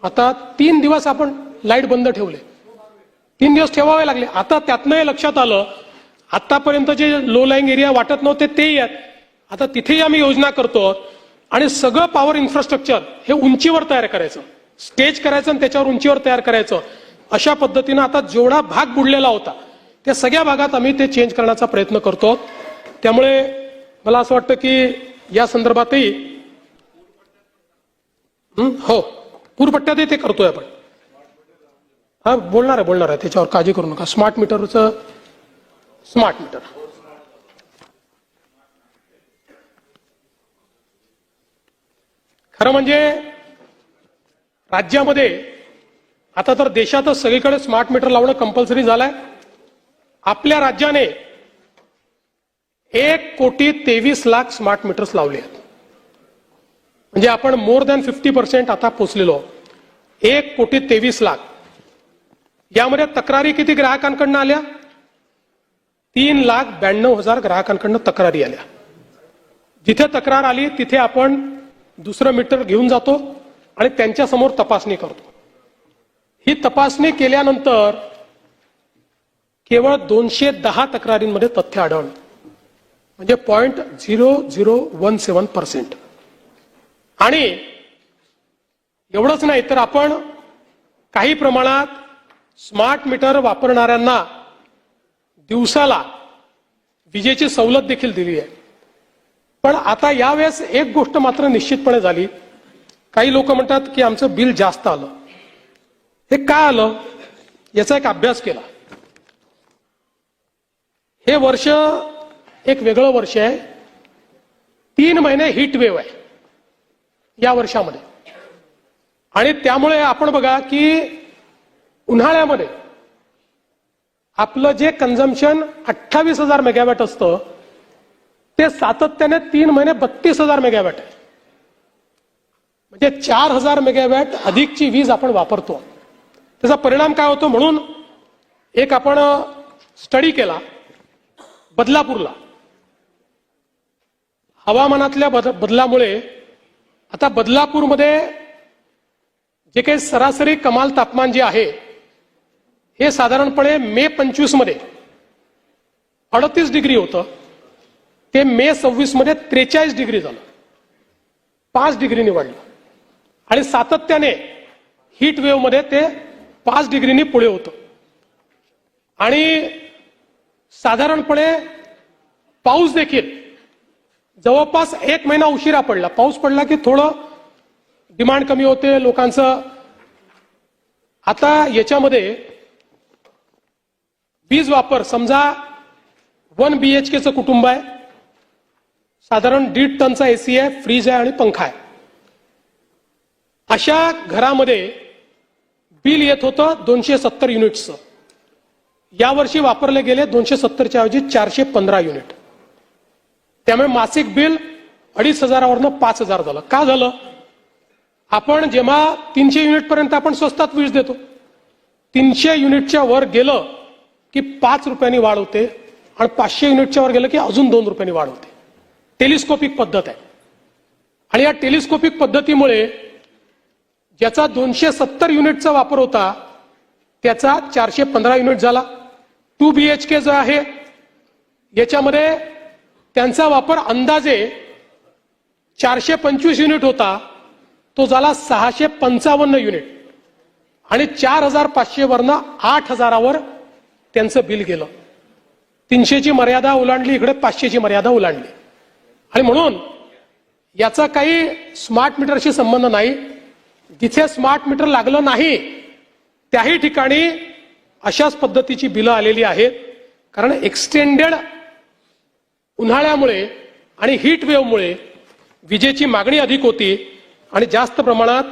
आता 3 दिवस आपण लाईट बंद ठेवले, 3 दिवस ठेवावे लागले. आता त्यातनं हे लक्षात आलं आतापर्यंत जे लो लाईंग एरिया वाटत नव्हते तेही आहेत. आता तिथेही आम्ही योजना करतो आणि सगळं पॉवर इन्फ्रास्ट्रक्चर हे उंचीवर तयार करायचं, स्टेज करायचं आणि त्याच्यावर उंचीवर तयार करायचं. अशा पद्धतीनं आता जेवढा भाग बुडलेला होता त्या सगळ्या भागात आम्ही ते चेंज करण्याचा प्रयत्न करतो. त्यामुळे मला असं वाटतं की या संदर्भातही हो पूरपट्ट्यातही ते करतोय आपण. हा बोलणार आहे त्याच्यावर काळजी करू नका. स्मार्ट मीटरचं स्मार्ट मीटर खरं म्हणजे राज्यामध्ये आता तर देशातच सगळीकडे स्मार्ट मीटर लावणं कंपल्सरी झालंय. आपल्या राज्याने 1,23,00,000 स्मार्ट मीटर्स लावले आहेत. म्हणजे आपण मोर दॅन 50% आता पोहोचलेलो. 1,23,00,000. यामध्ये तक्रारी किती ग्राहकांकडनं आल्या? 3,92,000 ग्राहकांकडनं तक्रारी आल्या. जिथे तक्रार आली तिथे आपण दुसरं मीटर घेऊन जातो आणि त्यांच्या समोर तपासणी करतो. ही तपासणी केल्यानंतर केवळ 210 तक्रारींमध्ये तथ्य आढळलं, म्हणजे 0.0017%. आणि एवढंच नाही तर आपण काही प्रमाणात स्मार्ट मीटर वापरणाऱ्यांना दिवसाला विजेची सवलत देखील दिली आहे. पण आता यावेळेस एक गोष्ट मात्र निश्चितपणे झाली. काही लोक म्हणतात की आमचं बिल जास्त आलं. हे का आलं याचा एक अभ्यास केला. हे वर्ष एक वेगळं वर्ष आहे. 3 महिने हीट वेव्ह आहे या वर्षामध्ये. आणि त्यामुळे आपण बघा की उन्हाळ्यामध्ये आपलं जे कन्झम्पशन 28,000 मेगावॅट असतं ते सातत्याने 3 महिने 32,000 मेगावॅट आहे. म्हणजे 4,000 मेगावॅट अधिकची वीज आपण वापरतो. त्याचा परिणाम काय होतो? म्हणून एक आपण स्टडी केला बदलापूरला. हवामानातल्या बदलामुळे आता बदलापूरमध्ये जे काही सरासरी कमाल तापमान जे आहे हे साधारणपणे मे 25 मध्ये 38 डिग्री होतं, ते मे 26 मध्ये 43 डिग्री झालं, 5 डिग्रीनी वाढलं. आणि सातत्याने हीट वेव्ह मध्ये ते 5 डिग्रीनी पुढे होतं. आणि साधारणपणे पाऊस देखील जवळपास 1 महिना उशिरा पडला. पाऊस पडला की थोडं डिमांड कमी होते लोकांचं. आता याच्यामध्ये वीज वापर समजा 1 BHKचं कुटुंब आहे, साधारण 1.5 टनचा एसी आहे, फ्रीज आहे आणि पंखा आहे. अशा घरामध्ये बिल येत होतं 270 युनिट्सचं. यावर्षी वापरले गेले 270च्या ऐवजी 415 युनिट. त्यामुळे मासिक बिल 2,500वरनं 5,000 झालं. का झालं? आपण जेव्हा 300 युनिट पर्यंत आपण स्वस्तात वीज देतो, 300 युनिटच्या वर गेलं की 5 रुपयांनी वाढ होते आणि 500 युनिटच्या वर गेलं की अजून 2 रुपयांनी वाढ होते. टेलिस्कोपिक पद्धत आहे. आणि या टेलिस्कोपिक पद्धतीमुळे ज्याचा 270 युनिटचा वापर होता त्याचा 415 युनिट झाला. 2 BHK जो आहे याच्यामध्ये त्यांचा वापर अंदाजे 425 युनिट होता, तो झाला 655 युनिट. आणि 4,500 वरनं 8,000वर त्यांचं बिल गेलं. 300ची मर्यादा ओलांडली, इकडे 500ची मर्यादा ओलांडली. आणि म्हणून याचा काही स्मार्ट मीटरशी संबंध नाही. जिथे स्मार्ट मीटर लागलं नाही त्याही ठिकाणी अशाच पद्धतीची बिलं आलेली आहेत. कारण एक्सटेंडेड उन्हाळ्यामुळे आणि हीट वेव्हमुळे विजेची मागणी अधिक होती आणि जास्त प्रमाणात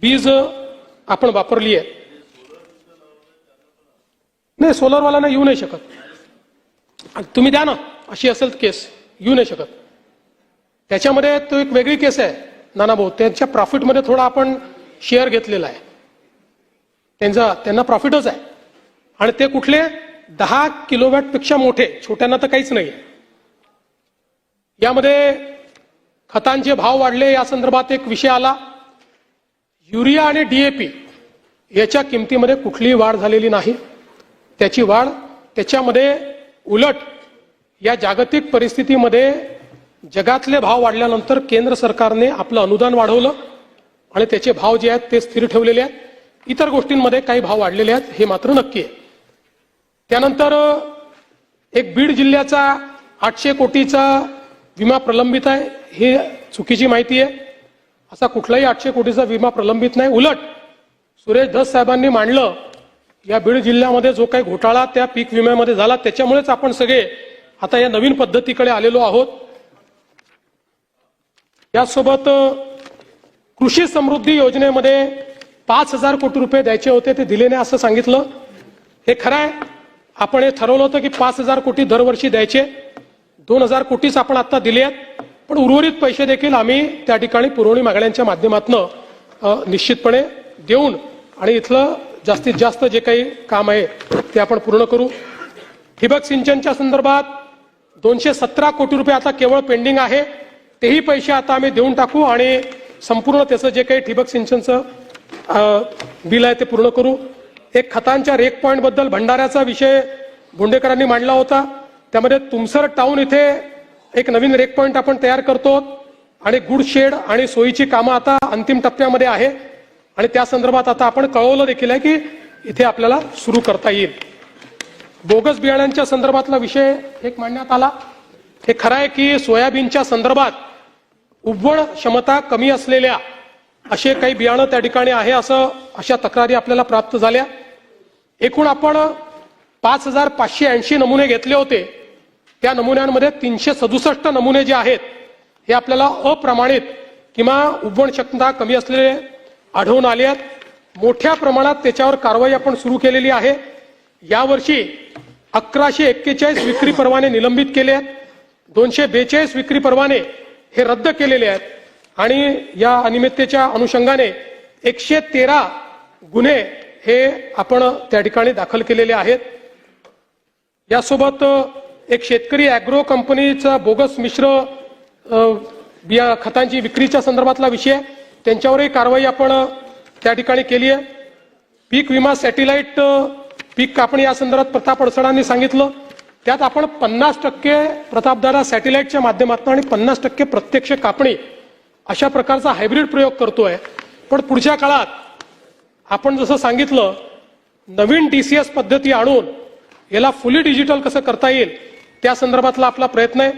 वीज आपण वापरली आहे. नाही, सोलरवाल्यांना येऊ नाही शकत. तुम्ही द्या ना, अशी असेल केस, येऊ नाही शकत. त्याच्यामध्ये तो एक वेगळी केस आहे नाना भाऊ. त्यांच्या प्रॉफिटमध्ये थोडा आपण शेअर घेतलेला आहे. त्यांना प्रॉफिटच आहे. आणि ते कुठले 10 किलोवॅट पेक्षा मोठे, छोट्यांना तर काहीच नाही. यामध्ये खतांचे भाव वाढले, या संदर्भात एक विषय आला. युरिया आणि DAP याच्या किमतीमध्ये कुठलीही वाढ झालेली नाही. त्याची वाढ त्याच्यामध्ये उलट या जागतिक परिस्थितीमध्ये जगातले भाव वाढल्यानंतर केंद्र सरकारने आपलं अनुदान वाढवलं आणि त्याचे भाव जे आहेत ते स्थिर ठेवलेले आहेत. इतर गोष्टींमध्ये काही भाव वाढलेले आहेत, हे मात्र नक्की आहे. त्यानंतर एक बीड जिल्ह्याचा 800 कोटीचा विमा प्रलंबित आहे, ही चुकीची माहिती आहे. असा कुठलाही 800 कोटीचा विमा प्रलंबित नाही. उलट सुरेश धस साहेबांनी मांडलं, या बीड जिल्ह्यामध्ये जो काही घोटाळा त्या पीक विम्यामध्ये झाला त्याच्यामुळेच आपण सगळे आता या नवीन पद्धतीकडे आलेलो आहोत. यासोबत कृषी समृद्धी योजनेमध्ये 5,000 कोटी रुपये द्यायचे होते, ते दिले नाही असं सांगितलं. हे खरं आहे. आपण हे ठरवलं होतं की 5,000 कोटी दरवर्षी द्यायचे. 2,000 कोटीच आपण आता दिले आहेत. पण उर्वरित पैसे देखील आम्ही त्या ठिकाणी पुरवणी मागण्यांच्या माध्यमातून निश्चितपणे देऊन आणि इथलं जास्तीत जास्त जे काही काम आहे ते आपण पूर्ण करू. ठिबक सिंचनच्या संदर्भात 217 कोटी रुपये आता केवळ पेंडिंग आहे. तेही पैसे आता आम्ही देऊन टाकू आणि संपूर्ण त्याचं जे काही ठिबक सिंचनचं बिल आहे ते पूर्ण करू. एक खतांच्या रेक पॉइंट बद्दल भंडाऱ्याचा विषय भोंडेकरांनी मांडला होता. त्यामध्ये तुमसर टाउन इथे एक नवीन रेक पॉइंट आपण तयार करतो आणि गुड शेड आणि सोयीची कामं आता अंतिम टप्प्यामध्ये आहे आणि त्या संदर्भात आता आपण कळवलं देखील आहे की इथे आपल्याला सुरू करता येईल. बोगस बियाण्यांच्या संदर्भातला विषय एक मांडण्यात आला. हे खरं आहे की सोयाबीनच्या संदर्भात उबवण क्षमता कमी असलेल्या असे काही बियाणं त्या ठिकाणी आहे, अशा तक्रारी आपल्याला प्राप्त झाल्या. एकूण आपण 5580 नमुने घेतले होते. त्या नमुन्यांमध्ये 367 नमुने जे आहेत हे आपल्याला अप्रमाणित किंवा उबवण क्षमता कमी असलेले आढळून आले आहेत. मोठ्या प्रमाणात त्याच्यावर कारवाई आपण सुरू केलेली आहे. यावर्षी 1141 विक्री परवाने निलंबित केले आहेत. 242 विक्री परवाने हे रद्द केलेले आहेत आणि या अनियमिततेच्या अनुषंगाने 113 गुन्हे हे आपण त्या ठिकाणी दाखल केलेले आहेत. यासोबत एक शेतकरी अॅग्रो कंपनीचा बोगस मिश्र बिया खतांची विक्रीच्या संदर्भातला विषय, त्यांच्यावरही कारवाई आपण त्या ठिकाणी केली आहे. पीक विमा सॅटेलाइट पीक कापणी या संदर्भात प्रताप अडसडांनी सांगितलं. त्यात आपण 50% प्रतापदारा सॅटेलाइटच्या माध्यमातून आणि 50% प्रत्यक्ष कापणी अशा प्रकारचा हायब्रिड प्रयोग करतोय. पण पुढच्या काळात आपण जसं सांगितलं नवीन DCS पद्धती आणून याला फुली डिजिटल कसं करता येईल त्या संदर्भातला आपला प्रयत्न आहे.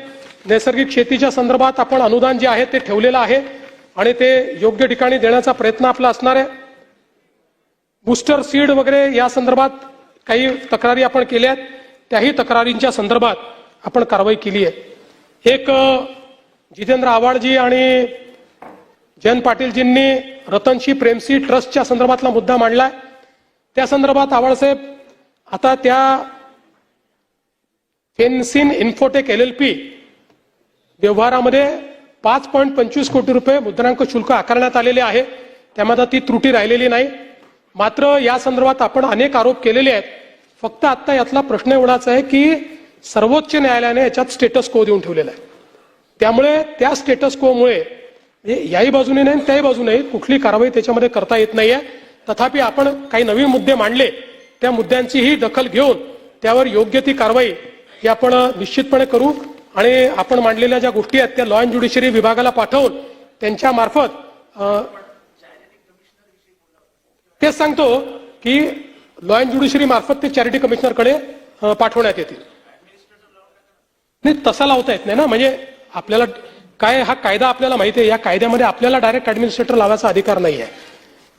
नैसर्गिक शेतीच्या संदर्भात आपण अनुदान जे आहे ते ठेवलेलं आहे आणि ते योग्य ठिकाणी देण्याचा प्रयत्न आपला असणार आहे. बूस्टर सीड वगैरे या संदर्भात काही तक्रारी आपण केल्या आहेत. त्याही तक्रारींच्या संदर्भात आपण कारवाई केली आहे. एक जितेंद्र आव्हाडजी आणि जयंत पाटीलजींनी रतनशी प्रेमशी ट्रस्टच्या संदर्भातला मुद्दा मांडलाय. त्या संदर्भात आव्हाडसाहेब आता त्या फेन्सिन इन्फोटेक LLP व्यवहारामध्ये 5.25 कोटी रुपये मुद्रांक शुल्क आकारण्यात आलेले आहे. त्यामध्ये ती त्रुटी राहिलेली नाही. मात्र या संदर्भात आपण अनेक आरोप केलेले आहेत. फक्त आता यातला प्रश्न एवढाच आहे की सर्वोच्च न्यायालयाने याच्यात स्टेटस को देऊन ठेवलेला आहे. त्यामुळे त्या स्टेटस कोमुळे याही बाजूने नाही त्याही बाजूने कुठली कारवाई त्याच्यामध्ये करता येत नाहीये. तथापि आपण काही नवीन मुद्दे मांडले, त्या मुद्द्यांचीही दखल घेऊन त्यावर योग्य ती कारवाई ही आपण निश्चितपणे करू आणि आपण मांडलेल्या ज्या गोष्टी आहेत त्या लॉ अँड ज्युडिशरी विभागाला पाठवून त्यांच्या मार्फत तेच सांगतो की लॉ अँड ज्युडिशरी मार्फत ते चॅरिटी कमिशनरकडे पाठवण्यात येतील. नाही तसा लावता येत नाही ना, म्हणजे आपल्याला काय हा कायदा आपल्याला माहिती आहे. या कायद्यामध्ये आपल्याला डायरेक्ट ऍडमिनिस्ट्रेटर लावायचा अधिकार नाही आहे.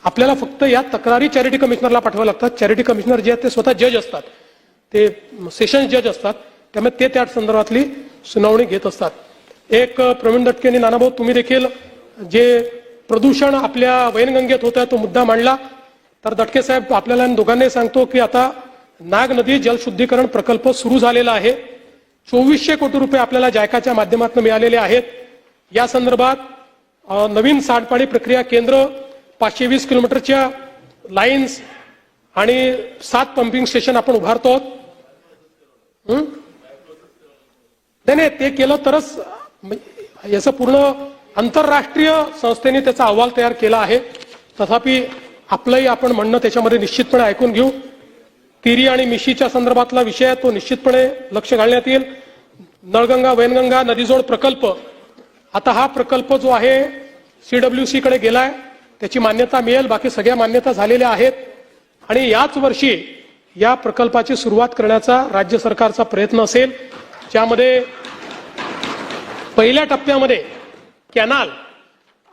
आपल्याला फक्त या तक्रारी चॅरिटी कमिशनरला पाठवाव्या लागतात. चॅरिटी कमिशनर जे आहेत ते स्वतः जज असतात, ते सेशन्स जज असतात. त्यामुळे ते त्या संदर्भातली सुनावणी घेत असतात. एक प्रवीण दटके आणि नानाभाऊ तुम्ही देखील जे प्रदूषण आपल्या वैनगंगेत होत आहे तो मुद्दा मांडला. तर दटके साहेब आपल्याला दोघांनाही सांगतो की आता नाग नदी जलशुद्धीकरण प्रकल्प सुरू झालेला आहे. 2400 कोटी रुपये आपल्याला जायकाच्या माध्यमातून मिळालेले आहेत. या संदर्भात नवीन सांडपाणी प्रक्रिया केंद्र, 520 किलोमीटरच्या लाईन्स आणि 7 पंपिंग स्टेशन आपण उभारतो. नाही ते केलं तरच याचं पूर्ण आंतरराष्ट्रीय संस्थेने त्याचा अहवाल तयार केला आहे. तथापि आपलंही आपण म्हणणं त्याच्यामध्ये निश्चितपणे ऐकून घेऊ. तिरी आणि मिशीच्या संदर्भातला विषय आहे तो निश्चितपणे लक्ष घालण्यात येईल. नळगंगा वैनगंगा नदीजोड प्रकल्प, आता हा प्रकल्प जो आहे CWC कडे गेलाय, त्याची मान्यता मिळेल. बाकी सगळ्या मान्यता झालेल्या आहेत आणि याच वर्षी या प्रकल्पाची सुरुवात करण्याचा राज्य सरकारचा प्रयत्न असेल, ज्यामध्ये पहिल्या टप्प्यामध्ये कॅनाल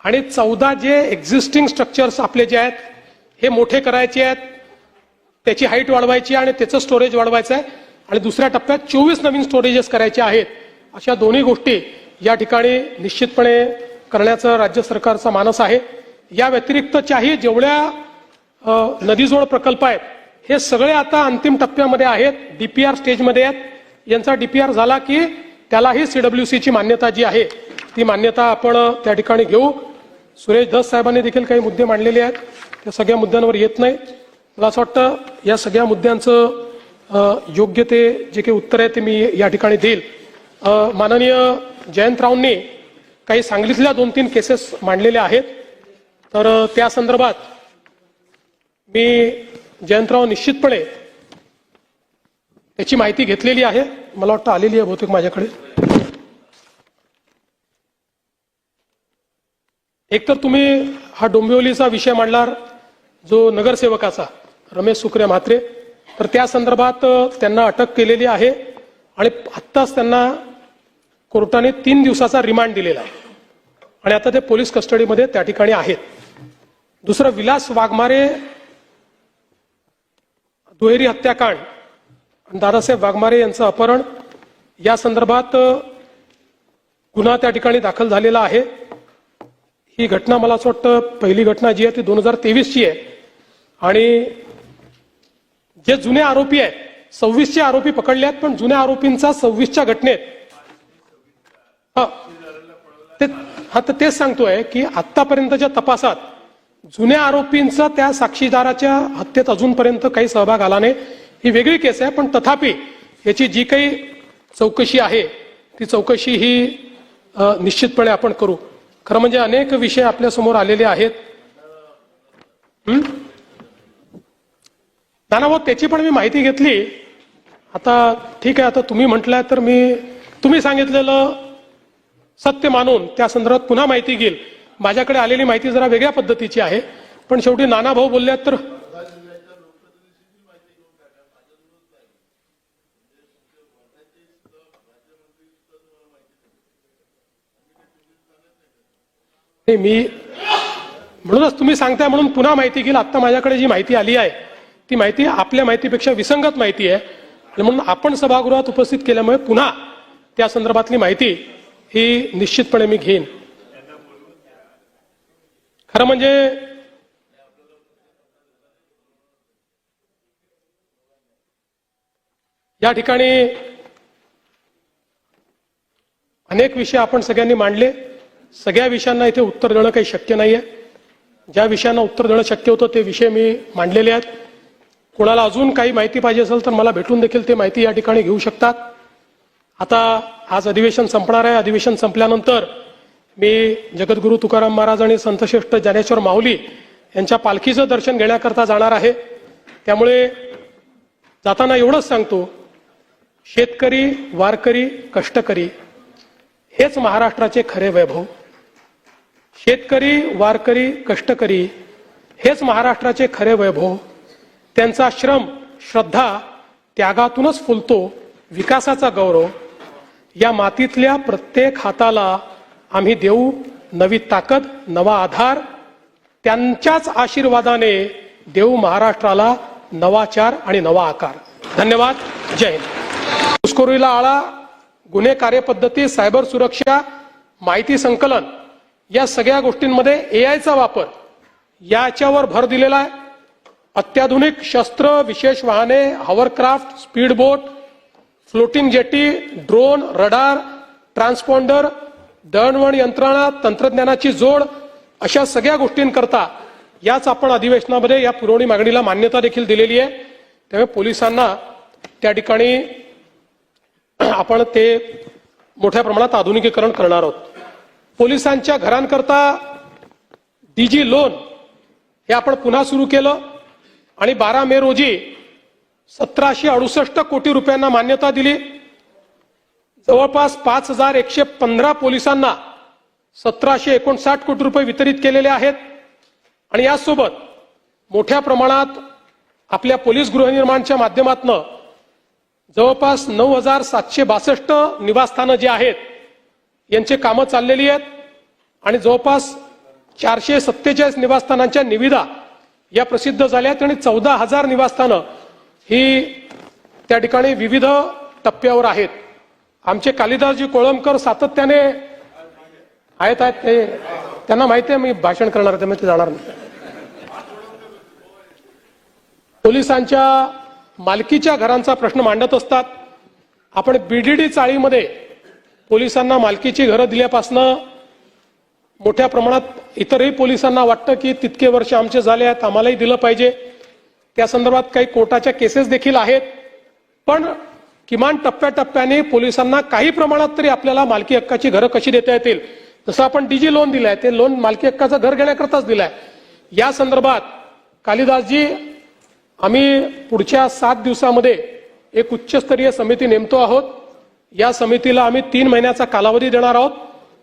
आणि 14 जे एक्झिस्टिंग स्ट्रक्चर्स आपले जे आहेत हे मोठे करायचे आहेत, त्याची हाईट वाढवायची आणि त्याचं स्टोरेज वाढवायचं आहे आणि दुसऱ्या टप्प्यात 24 नवीन स्टोरेजेस करायचे आहेत. अशा दोन्ही गोष्टी या ठिकाणी निश्चितपणे करण्याचं राज्य सरकारचा मानस आहे. या व्यतिरिक्तच्याही जेवढ्या नदीजोड प्रकल्प आहेत हे सगळे आता अंतिम टप्प्यामध्ये आहेत, DPR स्टेजमध्ये आहेत. यांचा DPR झाला की त्यालाही CWC ची मान्यता जी आहे ती मान्यता आपण त्या ठिकाणी घेऊ. सुरेश धस साहेबांनी देखील काही मुद्दे मांडलेले आहेत, त्या सगळ्या मुद्द्यांवर येत नाही. मला असं वाटतं या सगळ्या मुद्द्यांचं योग्य ते जे काही उत्तर आहे ते मी या ठिकाणी देईल. माननीय जयंतरावांनी काही सांगलीतल्या 2-3 केसेस मांडलेल्या आहेत, तर त्या संदर्भात मी जयंतराव निश्चितपणे त्याची माहिती घेतलेली आहे. मला वाटतं आलेली आहे बहुतेक माझ्याकडे. एकतर तुम्ही हा डोंबिवलीचा विषय मांडला जो नगरसेवकाचा रमेश सुकरे म्हात्रे, तर त्या संदर्भात त्यांना अटक केलेली आहे आणि आत्ताच त्यांना कोर्टाने 3 दिवसाचा रिमांड दिलेला आहे आणि आता ते पोलीस कस्टडीमध्ये त्या ठिकाणी आहेत. दुसरं विलास वाघमारे दुहेरी हत्याकांड दादासाहेब वाघमारे यांचं अपहरण या संदर्भात गुन्हा त्या ठिकाणी दाखल झालेला आहे। ही घटना मला असं वाटतं पहिली घटना जी आहे ती 2023 ची आहे आणि जे जुने आरोपी आहेत 26चे आरोपी पकडले आहेत, पण जुन्या आरोपींचा 26च्या घटनेत तर तेच सांगतोय की आतापर्यंतच्या तपासात जुन्या आरोपींचा त्या साक्षीदाराच्या हत्येत अजूनपर्यंत काही सहभाग आला नाही। ही वेगळी केस आहे, पण तथापि याची जी काही चौकशी आहे ती चौकशी ही निश्चितपणे आपण करू। खरं म्हणजे अनेक विषय आपल्या समोर आलेले आहेत। नानाभाऊ त्याची पण मी माहिती घेतली। आता ठीक आहे, आता तुम्ही म्हटलंय तर मी तुम्ही सांगितलेलं सत्य मानून त्या संदर्भात पुन्हा माहिती घेईल। माझ्याकडे आलेली माहिती जरा वेगळ्या पद्धतीची आहे, पण शेवटी नानाभाऊ बोलल्यात तर मी म्हणूनच तुम्ही सांगताय म्हणून पुन्हा माहिती घेईल। आता माझ्याकडे जी माहिती आली आहे ती माहिती आपल्या माहितीपेक्षा विसंगत माहिती आहे आणि म्हणून आपण सभागृहात उपस्थित केल्यामुळे पुन्हा त्या संदर्भातली माहिती ही निश्चितपणे मी घेईन। खरं म्हणजे या ठिकाणी अनेक विषय आपण सगळ्यांनी मांडले। सगळ्या विषयांना इथे उत्तर देणं काही शक्य नाहीये। ज्या विषयांना उत्तर देणं शक्य होतं ते विषय मी मांडलेले आहेत। कोणाला अजून काही माहिती पाहिजे असेल तर मला भेटून देखील ते माहिती या ठिकाणी घेऊ शकतात। आता आज अधिवेशन संपणार आहे। अधिवेशन संपल्यानंतर मी जगद्गुरू तुकाराम महाराज आणि संतश्रेष्ठ ज्ञानेश्वर माऊली यांच्या पालखीचं दर्शन घेण्याकरता जाणार आहे। त्यामुळे जाताना एवढंच सांगतो, शेतकरी, वारकरी, कष्टकरी हेच महाराष्ट्राचे खरे वैभव। शेतकरी, वारकरी, कष्टकरी हेच महाराष्ट्राचे खरे वैभव। त्यांचा श्रम, श्रद्धा, त्यागातूनच फुलतो विकासाचा गौरव। या मातीतल्या प्रत्येक हाताला आम्ही देऊ नवी ताकद, नवा आधार। त्यांच्याच आशीर्वादाने देऊ महाराष्ट्राला नवाचार आणि नवा आकार। धन्यवाद। जय हिंद। घुसखोरीला आळा, गुन्हे कार्यपद्धती, सायबर सुरक्षा, माहिती संकलन या सगळ्या गोष्टींमध्ये एआयचा वापर याच्यावर भर दिलेला आहे। अत्याधुनिक शस्त्र, विशेष वाहने, hovercraft, speedboat, floating jetty, drone, radar, transponder, दळणवळण यंत्रणा, तंत्रज्ञानाची जोड अशा सगळ्या गोष्टींकरता याच आपण अधिवेशनामध्ये या पुरवणी मागणीला मान्यता देखील दिलेली आहे। त्यामुळे पोलिसांना त्या ठिकाणी आपण ते मोठ्या प्रमाणात आधुनिकीकरण करणार आहोत। पोलिसांच्या घरांकरता डीजी लोन हे आपण पुन्हा सुरू केलं आणि 12 मे रोजी 1768 कोटी रुपयांना मान्यता दिली। जवळपास 5115 पोलिसांना 1759 कोटी रुपये वितरित केलेले आहेत आणि यासोबत मोठ्या प्रमाणात आपल्या पोलीस गृहनिर्माणच्या माध्यमातून जवळपास 9762 निवासस्थानं जी आहेत यांचे कामं चाललेली आहेत आणि जवळपास 447 निवासस्थानांच्या निविदा या प्रसिद्ध झाल्या आहेत आणि 14,000 निवासस्थानं ही त्या ठिकाणी विविध टप्प्यावर आहेत। आमचे कालिदासजी कोळंबकर सातत्याने आहेत ते त्यांना माहिती आहे मी भाषण करणार आहे त्यामुळे ते जाणार नाही। पोलिसांच्या मालकीच्या घरांचा प्रश्न मांडत असतात। आपण बीडीडी चाळीमध्ये पोलिसांना मालकीची घरं दिल्यापासनं मोठ्या प्रमाणात इतरही पोलिसांना वाटतं की तितके वर्ष आमचे झाले आहेत, आम्हालाही दिलं पाहिजे। त्या संदर्भात काही कोर्टाच्या केसेस देखील आहेत, पण किमान टप्प्याटप्प्याने पोलिसांना काही प्रमाणात तरी आपल्याला मालकी हक्काची घरं कशी देता येतील, जसं आपण डीजी लोन दिलंय ते लोन मालकी हक्काचं घर घेण्याकरताच दिलंय। या संदर्भात कालिदासजी आम्ही पुढच्या 7 दिवसामध्ये एक उच्चस्तरीय समिती नेमतो आहोत। या समितीला आम्ही 3 महिन्याचा कालावधी देणार आहोत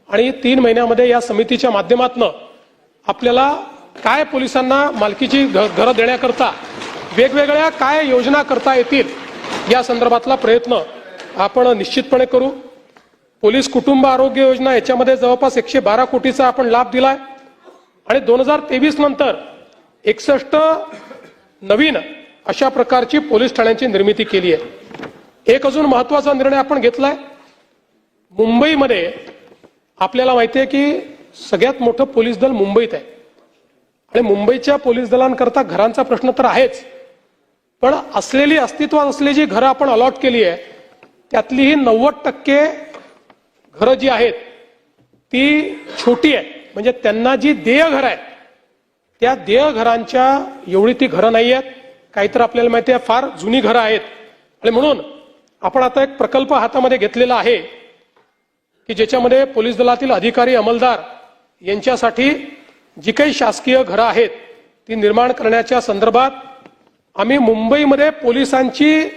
आणि 3 महिन्यामध्ये या समितीच्या माध्यमातून आपल्याला काय पोलिसांना मालकीची घरं देण्याकरता वेगवेगळ्या काय योजना करता येतील या संदर्भातला प्रयत्न आपण निश्चितपणे करू। पोलीस कुटुंब आरोग्य योजना याच्यामध्ये जवळपास 112 कोटीचा आपण लाभ दिलाय आणि 2023 नंतर 61 नवीन अशा प्रकारची पोलीस ठाण्यांची निर्मिती केली आहे। एक अजून महत्वाचा निर्णय आपण घेतलाय. मुंबईमध्ये आपल्याला माहिती आहे की सगळ्यात मोठं पोलीस दल मुंबईत आहे आणि मुंबईच्या पोलीस दलांकरता घरांचा प्रश्न तर आहेच, पण असलेली अस्तित्वात असलेली जी घरं आपण अलॉट केली आहे त्यातली ही 90% घरं जी आहेत ती छोटी आहे. म्हणजे त्यांना जी देय घरं आहेत त्या देय घरांच्या एवढी ती घरं नाही आहेत. काहीतर आपल्याला माहिती आहे फार जुनी घरं आहेत आणि म्हणून आपण आता एक प्रकल्प हातामध्ये घेतलेला आहे की ज्याच्यामध्ये पोलीस दलातील अधिकारी अंमलदार यांच्यासाठी जी काही शासकीय घरं आहेत ती निर्माण करण्याच्या संदर्भात आम्ही मुंबईमध्ये पोलिसांची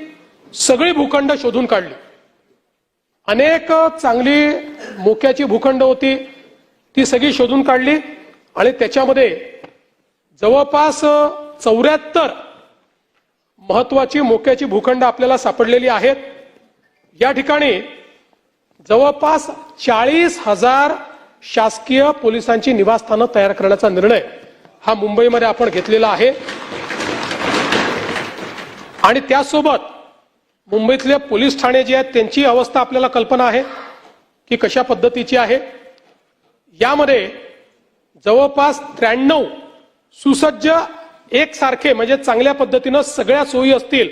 सगळी भूखंड शोधून काढली. अनेक चांगली मोक्याची भूखंड होती ती सगळी शोधून काढली आणि त्याच्यामध्ये जवळपास 74 महत्वाची मोक्याची भूखंड आपल्याला सापडलेली आहेत. या ठिकाणी जवळपास 40,000 शासकीय पोलिसांची निवासस्थानं तयार करण्याचा निर्णय हा मुंबईमध्ये आपण घेतलेला आहे. आणि त्यासोबत मुंबईतले पोलीस ठाणे जे आहेत त्यांची अवस्था आपल्याला कल्पना आहे की कशा पद्धतीची आहे. यामध्ये जवळपास 93 सुसज्ज एकसारखे म्हणजे चांगल्या पद्धतीनं सगळ्या सोयी असतील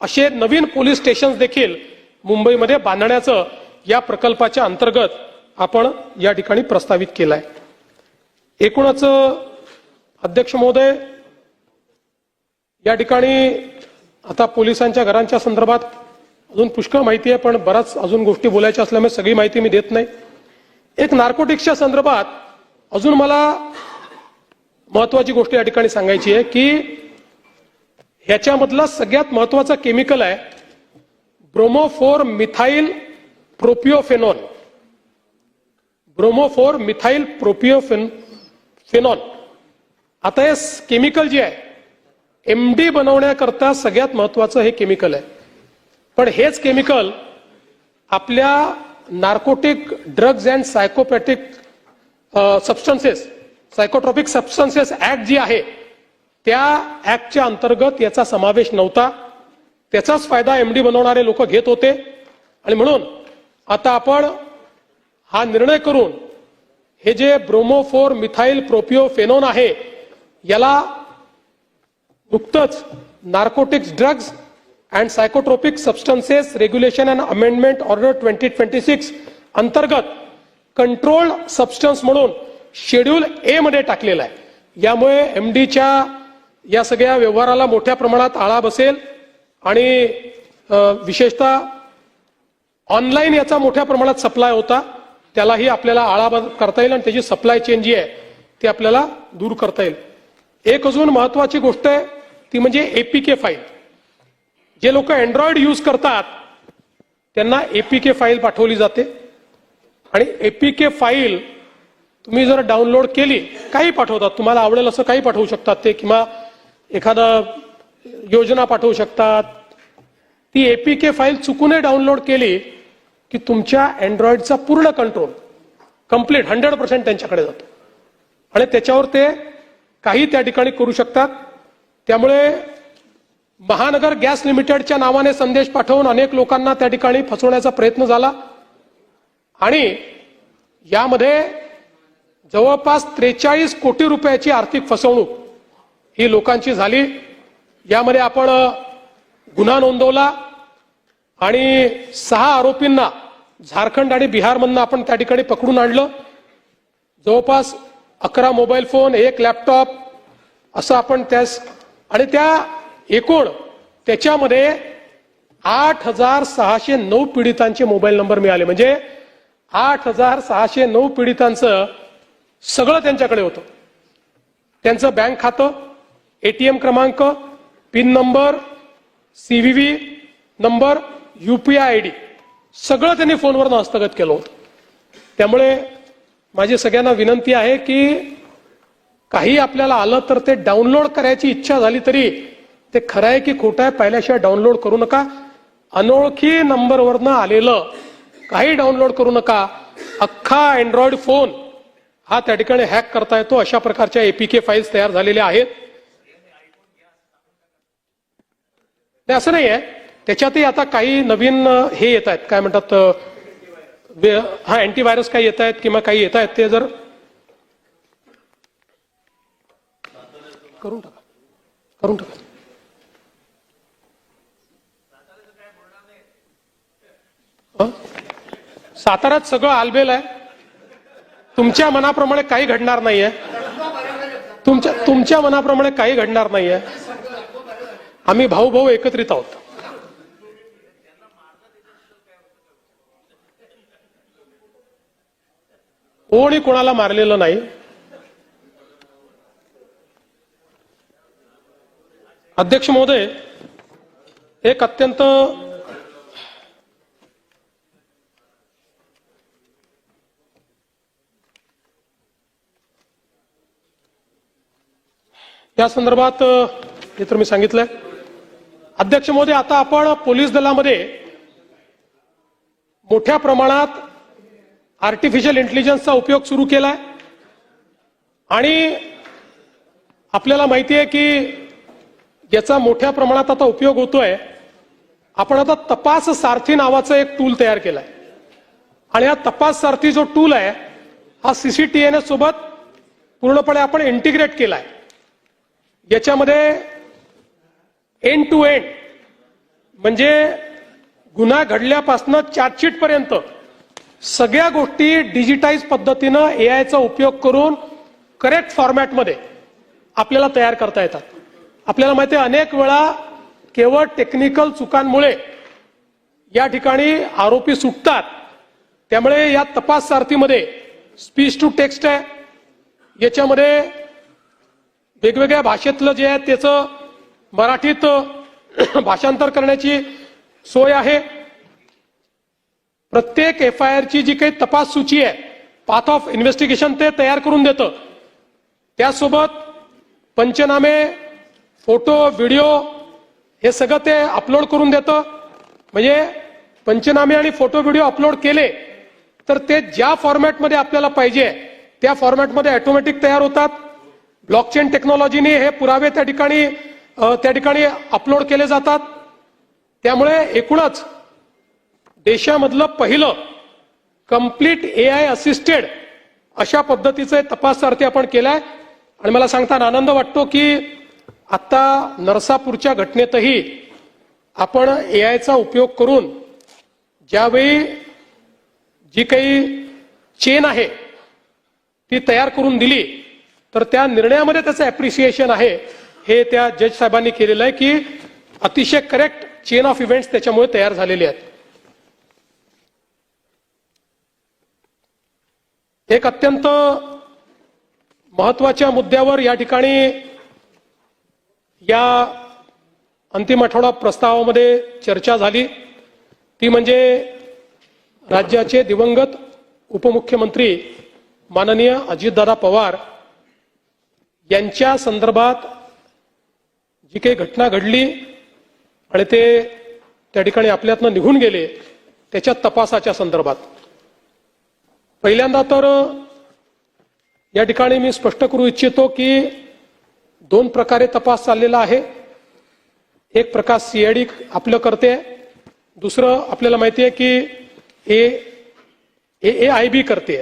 असे नवीन पोलीस स्टेशन देखील मुंबईमध्ये बांधण्याचं या प्रकल्पाच्या अंतर्गत आपण या ठिकाणी प्रस्तावित केलंय. एकूणच अध्यक्ष महोदय, या ठिकाणी आता पोलिसांच्या घरांच्या संदर्भात अजून पुष्कळ माहिती आहे, पण बराच अजून गोष्टी बोलायच्या असल्यामुळे सगळी माहिती मी देत नाही. एक नार्कोटिक्सच्या संदर्भात अजून मला महत्वाची गोष्ट या ठिकाणी सांगायची आहे की ह्याच्यामधला सगळ्यात महत्वाचा केमिकल आहे ब्रोमोफोर मिथाइल प्रोपिओफेनॉल. ब्रोमोफोर मिथाइल प्रोपिओफेनॉल. आता हे केमिकल जे आहे MD बनवण्याकरता सगळ्यात महत्वाचं हे केमिकल आहे, पण हेच केमिकल आपल्या narcotic drugs and psychopathic substances psychotropic substances act जी आहे त्या ऍक्टच्या अंतर्गत याचा समावेश नव्हता. त्याचाच फायदा MD बनवणारे लोक घेत होते आणि म्हणून आता आपण हा निर्णय करून हे जे ब्रोमोफोर मिथाइल प्रोपिओफेनॉन आहे याला नुकतंच narcotics drugs and psychotropic substances regulation and amendment order 2026 अंतर्गत कंट्रोल्ड सबस्टन्स म्हणून शेड्यूल A मध्ये टाकलेला आहे. यामुळे MDच्या या सगळ्या व्यवहाराला मोठ्या प्रमाणात आळा बसेल आणि विशेषतः ऑनलाईन याचा मोठ्या प्रमाणात सप्लाय होता त्यालाही आपल्याला आळा करता येईल आणि त्याची सप्लाय चेन जी आहे ती आपल्याला दूर करता येईल. एक अजून महत्वाची गोष्ट आहे ती म्हणजे APK फाईल. जे लोक अँड्रॉइड यूज करतात त्यांना APK फाईल पाठवली जाते आणि APK फाईल तुम्ही जर डाउनलोड केली, काही पाठवतात, तुम्हाला आवडेल असं काही पाठवू शकतात ते, किंवा एखादा योजना पाठवू शकतात. ती APK फाईल चुकूनही डाउनलोड केली की तुमच्या अँड्रॉइडचा पूर्ण कंट्रोल कंप्लीट 100% त्यांच्याकडे जातो आणि त्याच्यावर ते काही त्या ठिकाणी करू शकतात. त्यामुळे महानगर गॅस लिमिटेडच्या नावाने संदेश पाठवून अनेक लोकांना त्या ठिकाणी फसवण्याचा प्रयत्न झाला आणि यामध्ये जवळपास 43 कोटी रुपयाची आर्थिक फसवणूक ही लोकांची झाली. यामध्ये आपण गुन्हा नोंदवला आणि 6 आरोपींना झारखंड आणि बिहारमधून आपण त्या ठिकाणी पकडून आणलं. जवळपास 11 मोबाईल फोन, 1 लॅपटॉप असं आपण त्यास आणि त्या एकूण त्याच्यामध्ये 8,609 पीडितांचे मोबाईल नंबर मिळाले. म्हणजे 8,609 पीडितांचं सगळं त्यांच्याकडे होतं. त्यांचं बँक खातं, ATM क्रमांक, pin number, CVV number, UPI ID सगळं त्यांनी फोनवर हस्तगत केलं होतं. त्यामुळे माझी सगळ्यांना विनंती आहे की काही आपल्याला आलं तर ते डाउनलोड करायची इच्छा झाली तरी ते खरं आहे की खोटं आहे पाहिल्याशिवाय डाउनलोड करू नका. अनोळखी नंबरवरनं आलेलं काही डाउनलोड करू नका. अख्खा अँड्रॉइड फोन हा त्या ठिकाणी हॅक करता येतो. अशा प्रकारच्या APK फाईल्स तयार झालेल्या आहेत. असं नाही आहे, त्याच्यातही आता काही नवीन हे येत आहेत, काय म्हणतात, हा अँटीव्हायरस काही येत आहेत किंवा काही येत आहेत, ते जर करून टाका. साताऱ्यात सगळं आलबेल आहे. तुमच्या मनाप्रमाणे काही घडणार नाहीये. तुमच्या मनाप्रमाणे काही घडणार नाहीये. आम्ही भाऊ भाऊ एकत्रित आहोत. कोणी कोणाला मारलेलं नाही. अध्यक्ष महोदय, एक अत्यंत या संदर्भात हे तर मी सांगितलंय. अध्यक्ष महोदय, आता आपण पोलीस दलामध्ये मोठ्या प्रमाणात आर्टिफिशियल इंटेलिजन्सचा उपयोग सुरू केलाय आणि आपल्याला माहिती आहे की याचा मोठ्या प्रमाणात आता उपयोग होतोय. आपण आता तपास सारथी नावाचं एक टूल तयार केलाय आणि हा तपास सारथी जो टूल आहे हा CCTNS सोबत पूर्णपणे आपण इंटिग्रेट केलाय. याच्यामध्ये एंड टू एंड म्हणजे गुन्हा घडल्यापासून चार्जशीट पर्यंत सगळ्या गोष्टी डिजिटाइज पद्धतीनं AIचा उपयोग करून करेक्ट फॉर्मॅटमध्ये आपल्याला तयार करता येतात. आपल्याला माहिती आहे अनेक वेळा केवळ टेक्निकल चुकांमुळे या ठिकाणी आरोपी सुटतात. त्यामुळे या तपास सारथीमध्ये स्पीच टू टेक्स्ट आहे, याच्यामध्ये वेगवेगळ्या भाषेतलं जे आहे त्याचं मराठीत भाषांतर करण्याची सोय आहे. प्रत्येक FIR ची जी काही तपास सूची आहे, पाथ ऑफ इन्व्हेस्टिगेशन ते तयार करून देतं. त्यासोबत पंचनामे, फोटो, व्हिडिओ हे सगळं ते अपलोड करून देतं. म्हणजे पंचनामे आणि फोटो व्हिडिओ अपलोड केले तर ते ज्या फॉर्मॅटमध्ये आपल्याला पाहिजे त्या फॉर्मॅटमध्ये ऑटोमॅटिक तयार होतात. ब्लॉकचेन टेक्नॉलॉजीने हे पुरावे त्या ठिकाणी अपलोड केले जातात. त्यामुळे एकूणच देशामधलं पहिलं कंप्लीट AI असिस्टेड अशा पद्धतीचे तपास सारथी आपण केलाय. आणि मला सांगताना आनंद वाटतो की आता नरसापूरच्या घटनेतही आपण AIचा उपयोग करून ज्यावेळी जी काही चेन आहे ती तयार करून दिली तर त्या निर्णयामध्ये त्याचं ऍप्रिसिएशन आहे. हे त्या जज साहेबांनी केलेलं आहे की अतिशय करेक्ट चेन ऑफ इव्हेंट्स त्याच्यामुळे तयार झालेले आहेत. एक अत्यंत महत्वाच्या मुद्द्यावर या ठिकाणी या अंतिम आठवडा प्रस्तावामध्ये चर्चा झाली, ती म्हणजे राज्याचे दिवंगत उपमुख्यमंत्री माननीय अजितदादा पवार यांच्या संदर्भात जी काही घटना घडली आणि ते त्या ठिकाणी आपल्यातनं निघून गेले त्याच्या तपासाच्या संदर्भात. पहिल्यांदा तर या ठिकाणी मी स्पष्ट करू इच्छितो की दोन प्रकारे तपास चाललेला आहे. एक प्रकार CID आपलं करते, दुसरं आपल्याला माहिती आहे की AIB करते.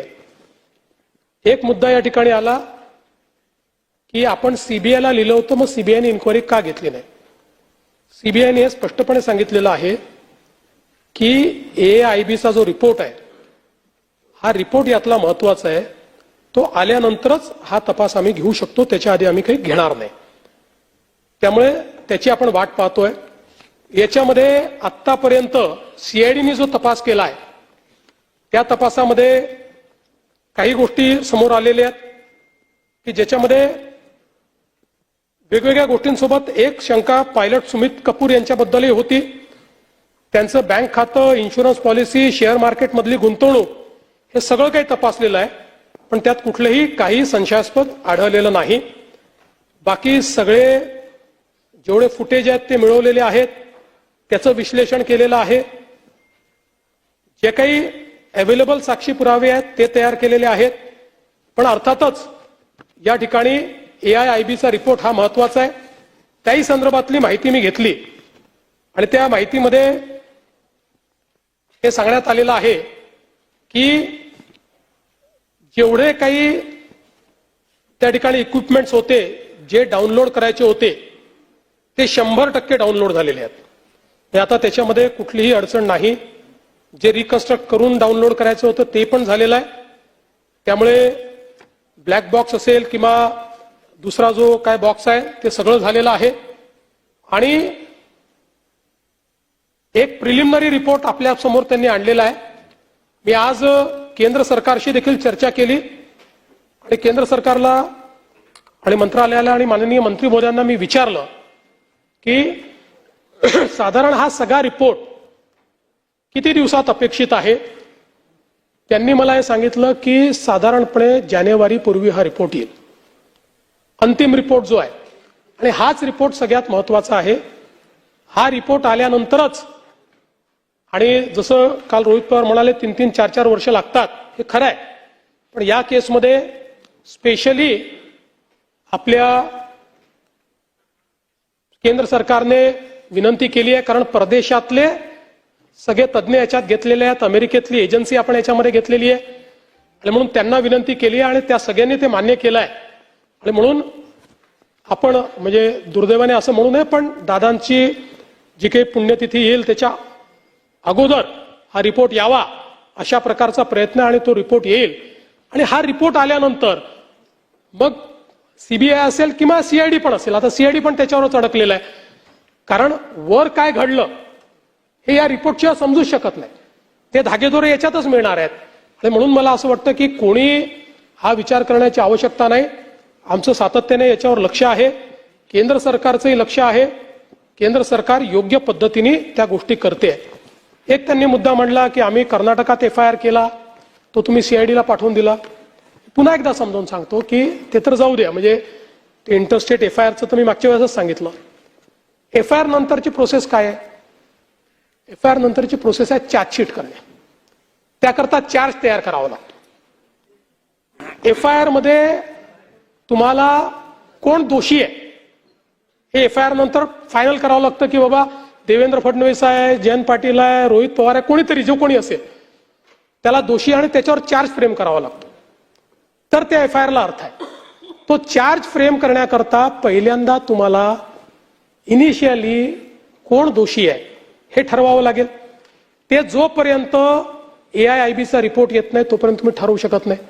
एक मुद्दा या ठिकाणी आला की आपण CBIला लिहिलं होतं, मग CBIने इन्क्वायरी का घेतली नाही. CBIने हे स्पष्टपणे सांगितलेलं आहे की AIBचा जो रिपोर्ट आहे हा रिपोर्ट यातला महत्वाचा आहे. तो आल्यानंतरच हा तपास आम्ही घेऊ शकतो, त्याच्या आधी आम्ही काही घेणार नाही. त्यामुळे त्याची आपण वाट पाहतोय. याच्यामध्ये आतापर्यंत CIDने जो तपास केलाय त्या तपासामध्ये काही गोष्टी समोर आलेल्या आहेत की ज्याच्यामध्ये वेगवेगळ्या गोष्टींसोबत एक शंका पायलट सुमित कपूर यांच्याबद्दलही होती. त्यांचं बँक खातं, इन्शुरन्स पॉलिसी, शेअर मार्केट मधली गुंतवणूक हे सगळं काही तपासलेलं आहे, पण त्यात कुठलंही काही संशयास्पद आढळलेलं नाही. बाकी सगळे जेवढे फुटेज आहेत ते मिळवलेले आहेत, त्याचं विश्लेषण केलेलं आहे. जे काही अवेलेबल साक्षी पुरावे आहेत ते तयार केलेले आहेत. पण अर्थातच या ठिकाणी AIIBचा रिपोर्ट हा महत्वाचा आहे. त्याही संदर्भातली माहिती मी घेतली. आणि त्या माहितीमध्ये हे सांगण्यात आलेलं आहे की जेवढे काही त्या ठिकाणी इक्विपमेंट्स होते जे डाउनलोड करायचे होते ते 100% डाउनलोड झालेले आहेत. हे आता त्याच्यामध्ये कुठलीही अडचण नाही. जे रिकन्स्ट्रक्ट करून डाउनलोड करायचं होतं ते पण झालेलं आहे. त्यामुळे ब्लॅक बॉक्स असेल किंवा दुसरा जो काय बॉक्स आहे ते सगळं झालेलं आहे. आणि एक प्रिलिमिनरी रिपोर्ट आपल्या समोर त्यांनी आणलेला आहे. मी आज केंद्र सरकारशी देखील चर्चा केली आणि केंद्र सरकारला आणि मंत्रालयाला आणि माननीय मंत्री महोदयांना मी विचारलं की साधारण हा सगळा रिपोर्ट किती दिवसात अपेक्षित आहे. त्यांनी मला हे सांगितलं की साधारणपणे जानेवारीपूर्वी हा रिपोर्ट येईल, अंतिम रिपोर्ट जो आहे. आणि हाच रिपोर्ट सगळ्यात महत्वाचा आहे. हा रिपोर्ट आल्यानंतरच, आणि जसं काल रोहित पवार म्हणाले 3-3, 4-4 वर्ष लागतात, हे खरं आहे. पण या केसमध्ये स्पेशली आपल्या केंद्र सरकारने विनंती केली आहे, कारण परदेशातले सगळे तज्ज्ञ याच्यात घेतलेले आहेत, अमेरिकेतली एजन्सी आपण याच्यामध्ये घेतलेली आहे, आणि म्हणून त्यांना विनंती केली आहे आणि त्या सगळ्यांनी ते मान्य केलं आहे. आणि म्हणून आपण म्हणजे दुर्दैवाने असं म्हणू नये, पण दादांची जी काही पुण्यतिथी येईल त्याच्या अगोदर हा रिपोर्ट यावा अशा प्रकारचा प्रयत्न, आणि तो रिपोर्ट येईल. आणि हा रिपोर्ट आल्यानंतर मग सीबीआय असेल किंवा सीआयडी पण असेल, आता सीआयडी पण त्याच्यावरच अडकलेलं आहे, कारण वर काय घडलं हे या रिपोर्टशिवाय समजूच शकत नाही. ते धागेदोरे याच्यातच मिळणार आहेत. आणि म्हणून मला असं वाटतं की कोणी हा विचार करण्याची आवश्यकता नाही. आमचं सातत्याने याच्यावर लक्ष आहे, केंद्र सरकारचंही लक्ष आहे. केंद्र सरकार योग्य पद्धतीने त्या गोष्टी करते. एक त्यांनी मुद्दा मांडला की आम्ही कर्नाटकात FIR केला, तो तुम्ही सीआयडीला पाठवून दिला. पुन्हा एकदा समजावून सांगतो की ते तर जाऊ द्या, म्हणजे ते इंटरस्टेट FIRचं तर मी मागच्या वेळेसच सांगितलं. FIR नंतरची प्रोसेस काय आहे? FIR नंतरची प्रोसेस आहे चार्जशीट करणे. त्याकरता चार्ज तयार करावा लागतो. FIR मध्ये तुम्हाला कोण दोषी आहे हे FIR नंतर फायनल करावं लागतं, की बाबा देवेंद्र फडणवीस आहे, जयंत पाटील आहे, रोहित पवार आहे, कोणीतरी जो कोणी असेल त्याला दोषी, आणि त्याच्यावर चार्ज फ्रेम करावा लागतो. तर त्या FIR ला अर्थ आहे. तो चार्ज फ्रेम करण्याकरता पहिल्यांदा तुम्हाला इनिशियली कोण दोषी आहे हे ठरवावं लागेल. ते जोपर्यंत AIIBचा रिपोर्ट येत नाही तोपर्यंत तुम्ही ठरवू शकत नाही.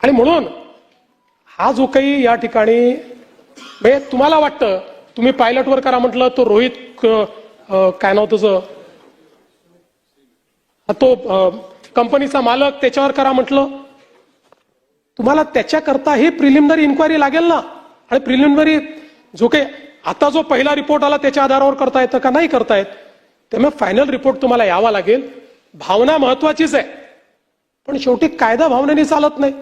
आणि म्हणून हा जो काही या ठिकाणी म्हणजे तुम्हाला वाटतं तुम्ही पायलटवर करा म्हटलं, तो रोहित काय नाव तुझं, तो कंपनीचा मालक त्याच्यावर करा म्हटलं, तुम्हाला त्याच्याकरता ही प्रिलिमिनरी इन्क्वायरी लागेल ना. आणि प्रिलिमिनरी जो काही आता जो पहिला रिपोर्ट आला त्याच्या आधारावर करता येतं का? नाही करता येत. त्यामुळे फायनल रिपोर्ट तुम्हाला यावा लागेल. भावना महत्वाचीच आहे, पण शेवटी कायदा भावनेने चालत नाही.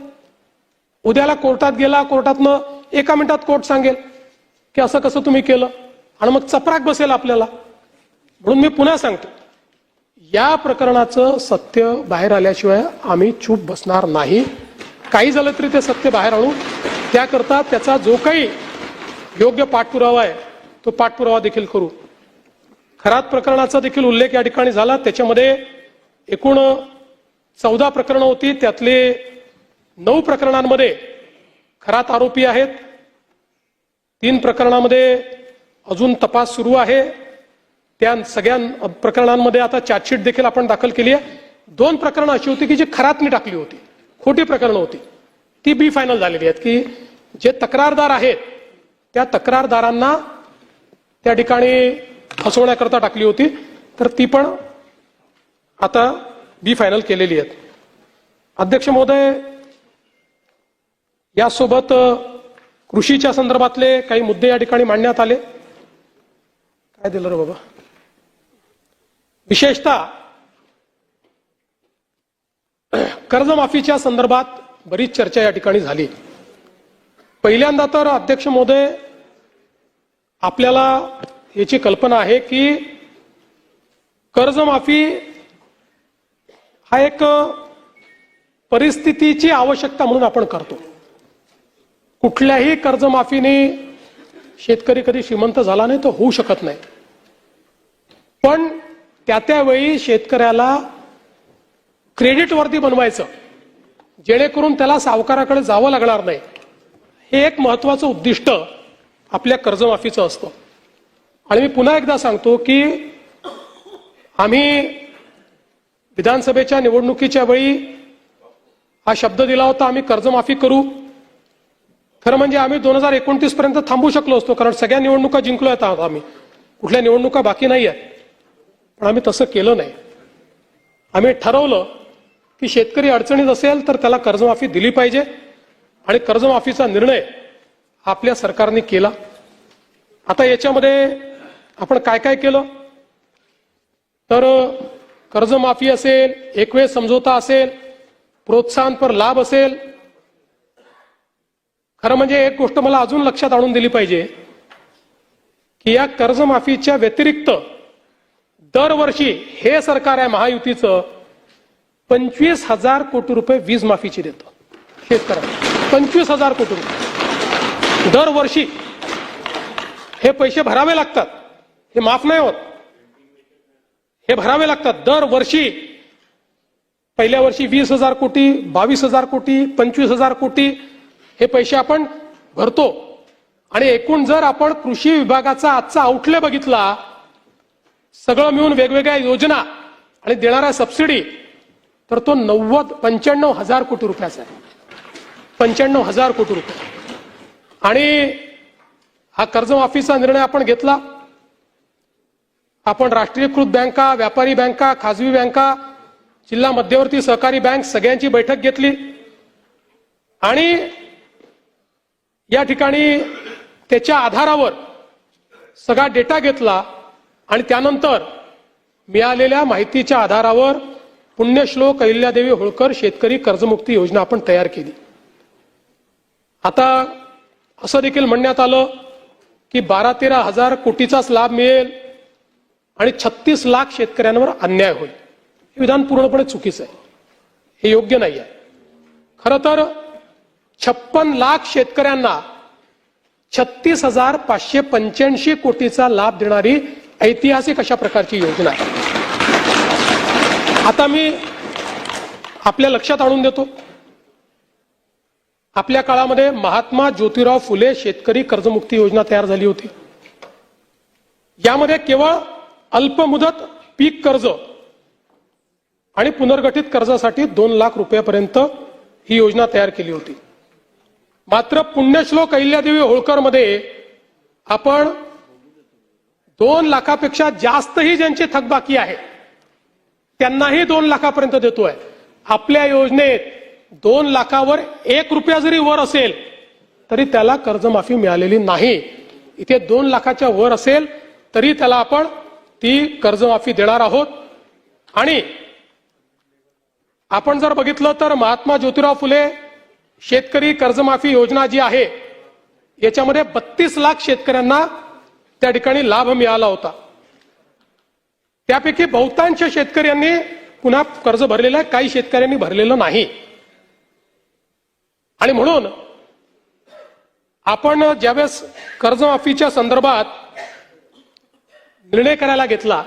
उद्याला कोर्टात गेला, कोर्टातनं 1 मिनिटात कोर्ट सांगेल की असं कसं तुम्ही केलं, आणि मग चपराक बसेल आपल्याला. म्हणून मी पुन्हा सांगतो, या प्रकरणाचं सत्य बाहेर आल्याशिवाय आम्ही चूप बसणार नाही. काही झालं तरी ते सत्य बाहेर आणू. त्याकरता त्याचा जो काही योग्य पाठपुरावा आहे तो पाठपुरावा देखील करू. खरात प्रकरणाचा देखील उल्लेख या ठिकाणी झाला. त्याच्यामध्ये एकूण 14 प्रकरणं होती. त्यातले 9 प्रकरणांमध्ये खरात आरोपी आहेत. 3 प्रकरणामध्ये अजून तपास सुरू आहे. त्या सगळ्या प्रकरणांमध्ये आता चार्जशीट देखील आपण दाखल केली आहे. 2 प्रकरणं अशी होती की जी खरातनी टाकली होती, खोटी प्रकरणं होती, ती बी फायनल झालेली आहेत. की जे तक्रारदार आहेत त्या तक्रारदारांना त्या ठिकाणी फसवण्याकरता टाकली होती, तर ती पण आता बी फायनल केलेली आहेत. अध्यक्ष महोदय, यासोबत कृषीच्या संदर्भातले काही मुद्दे या ठिकाणी मांडण्यात आले. काय दिलं रे बाबा? विशेषतः कर्जमाफीच्या संदर्भात बरीच चर्चा या ठिकाणी झाली. पहिल्यांदा तर अध्यक्ष महोदय, आपल्याला याची कल्पना आहे की कर्जमाफी हा एक परिस्थितीची आवश्यकता म्हणून आपण करतो. कुठल्याही कर्जमाफीने शेतकरी कधी श्रीमंत झाला नाही, तर होऊ शकत नाही. पण त्यावेळी शेतकऱ्याला क्रेडिटवरती बनवायचं, जेणेकरून त्याला सावकाराकडे जावं लागणार नाही, हे एक महत्वाचं उद्दिष्ट आपल्या कर्जमाफीचं असतं. आणि मी पुन्हा एकदा सांगतो की आम्ही विधानसभेच्या निवडणुकीच्या वेळी हा शब्द दिला होता, आम्ही कर्जमाफी करू. खरं म्हणजे आम्ही 2029 पर्यंत थांबू शकलो असतो, कारण सगळ्या निवडणुका जिंकलो आहेत आम्ही, कुठल्या निवडणुका बाकी नाही आहेत. पण आम्ही तसं केलं नाही. आम्ही ठरवलं की शेतकरी अडचणीत असेल तर त्याला कर्जमाफी दिली पाहिजे, आणि कर्जमाफीचा निर्णय आपल्या सरकारने केला. आता याच्यामध्ये आपण काय काय केलं तर कर्जमाफी असेल, एकवेळ समझोता असेल, प्रोत्साहनपर लाभ असेल. खरं म्हणजे एक गोष्ट मला अजून लक्षात आणून दिली पाहिजे की या कर्जमाफीच्या व्यतिरिक्त दरवर्षी हे सरकार आहे महायुतीचं 25,000 कोटी रुपये वीज माफीची देतं शेतकऱ्यांना. 25,000 कोटी रुपये दरवर्षी. हे पैसे भरावे लागतात, हे माफ नाही होत, हे भरावे लागतात दरवर्षी. पहिल्या वर्षी 20,000 कोटी, 22,000 कोटी, 25,000 कोटी हे पैसे आपण भरतो. आणि एकूण जर आपण कृषी विभागाचा आजचा आउटले बघितला, सगळं मिळून वेगवेगळ्या योजना आणि देणाऱ्या सबसिडी, तर तो 95,000 कोटी रुपयाचा आहे. 95,000 कोटी रुपये. आणि हा कर्जमाफीचा निर्णय आपण घेतला. आपण राष्ट्रीयकृत बँका, व्यापारी बँका, खाजगी बँका, जिल्हा मध्यवर्ती सहकारी बँक सगळ्यांची बैठक घेतली आणि या ठिकाणी त्याच्या आधारावर सगळा डेटा घेतला आणि त्यानंतर मिळालेल्या माहितीच्या आधारावर पुण्यश्लोक अहिल्यादेवी होळकर शेतकरी कर्जमुक्ती योजना आपण तयार केली. आता असं देखील म्हणण्यात आलं की 12-13 हजार कोटीचाच लाभ मिळेल आणि 36 लाख शेतकऱ्यांवर अन्याय होईल. हे विधान पूर्णपणे चुकीचं आहे, हे योग्य नाही आहे. खरं तर 56 लाख शेतकऱ्यांना 36,585 कोटीचा लाभ देणारी ऐतिहासिक अशा प्रकारची योजना आहे. आता मी आपल्या लक्षात आणून देतो, आपल्या काळामध्ये महात्मा ज्योतिराव फुले शेतकरी कर्जमुक्ती योजना तयार झाली होती. यामध्ये केवळ अल्पमुदत पीक कर्ज आणि पुनर्गठित कर्जासाठी 2 लाख रुपयापर्यंत ही योजना तयार केली होती. मात्र पुण्यश्लोक अहिल्यादेवी होळकर मध्ये आपण 2 लाखापेक्षा जास्तही ज्यांची थकबाकी आहे त्यांनाही 2 लाखापर्यंत देतोय. आपल्या योजनेत 2 लाखावर 1 रुपया जरी वर असेल तरी त्याला कर्जमाफी मिळालेली नाही. इथे 2 लाखाच्या वर असेल तरी त्याला आपण ती कर्जमाफी देणार आहोत. आणि आपण जर बघितलं तर महात्मा ज्योतिराव फुले शेतकरी कर्जमाफी योजना जी आहे याच्यामध्ये 32 लाख शेतकऱ्यांना त्या ठिकाणी लाभ मिळाला होता. त्यापैकी बहुतांश शेतकऱ्यांनी पुन्हा कर्ज भरलेलं आहे, काही शेतकऱ्यांनी भरलेलं नाही. आणि म्हणून आपण ज्यावेळेस कर्जमाफीच्या संदर्भात निर्णय करायला घेतला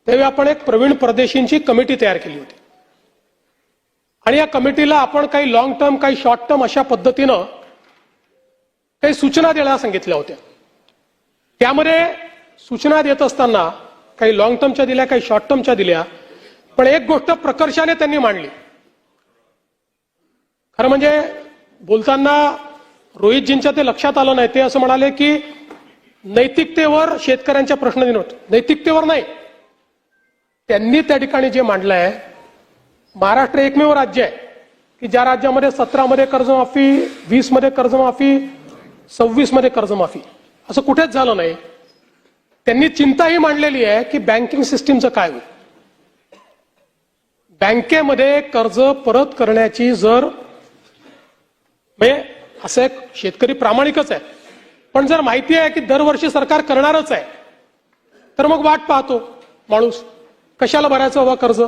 त्यावेळी आपण एक प्रवीण परदेशींची कमिटी तयार केली होती. आणि या कमिटीला आपण काही लॉंग टर्म, काही शॉर्ट टर्म अशा पद्धतीनं काही सूचना द्यायला सांगितल्या होत्या. त्यामध्ये सूचना देत असताना काही लॉंग टर्मच्या दिल्या, काही शॉर्ट टर्मच्या दिल्या. पण एक गोष्ट प्रकर्षाने त्यांनी मांडली. खरं म्हणजे बोलताना रोहितजींच्या ते लक्षात आलं नाही. ते असं म्हणाले की नैतिकतेवर शेतकऱ्यांच्या प्रश्न दिनोट. नैतिकतेवर नाही, त्यांनी त्या ठिकाणी जे मांडलं आहे, महाराष्ट्र एकमेव राज्य आहे की ज्या राज्यामध्ये 17 मध्ये कर्जमाफी, 20 मध्ये कर्जमाफी, 26 मध्ये कर्जमाफी, असं कुठेच झालं नाही. त्यांनी चिंताही मांडलेली आहे की बँकिंग सिस्टीमचं काय होईल. बँकेमध्ये कर्ज परत करण्याची जर म्हणजे असं एक शेतकरी प्रामाणिकच आहे, पण जर माहिती आहे की दरवर्षी सरकार करणारच आहे तर मग वाट पाहतो माणूस, कशाला भरायचं हवं कर्ज,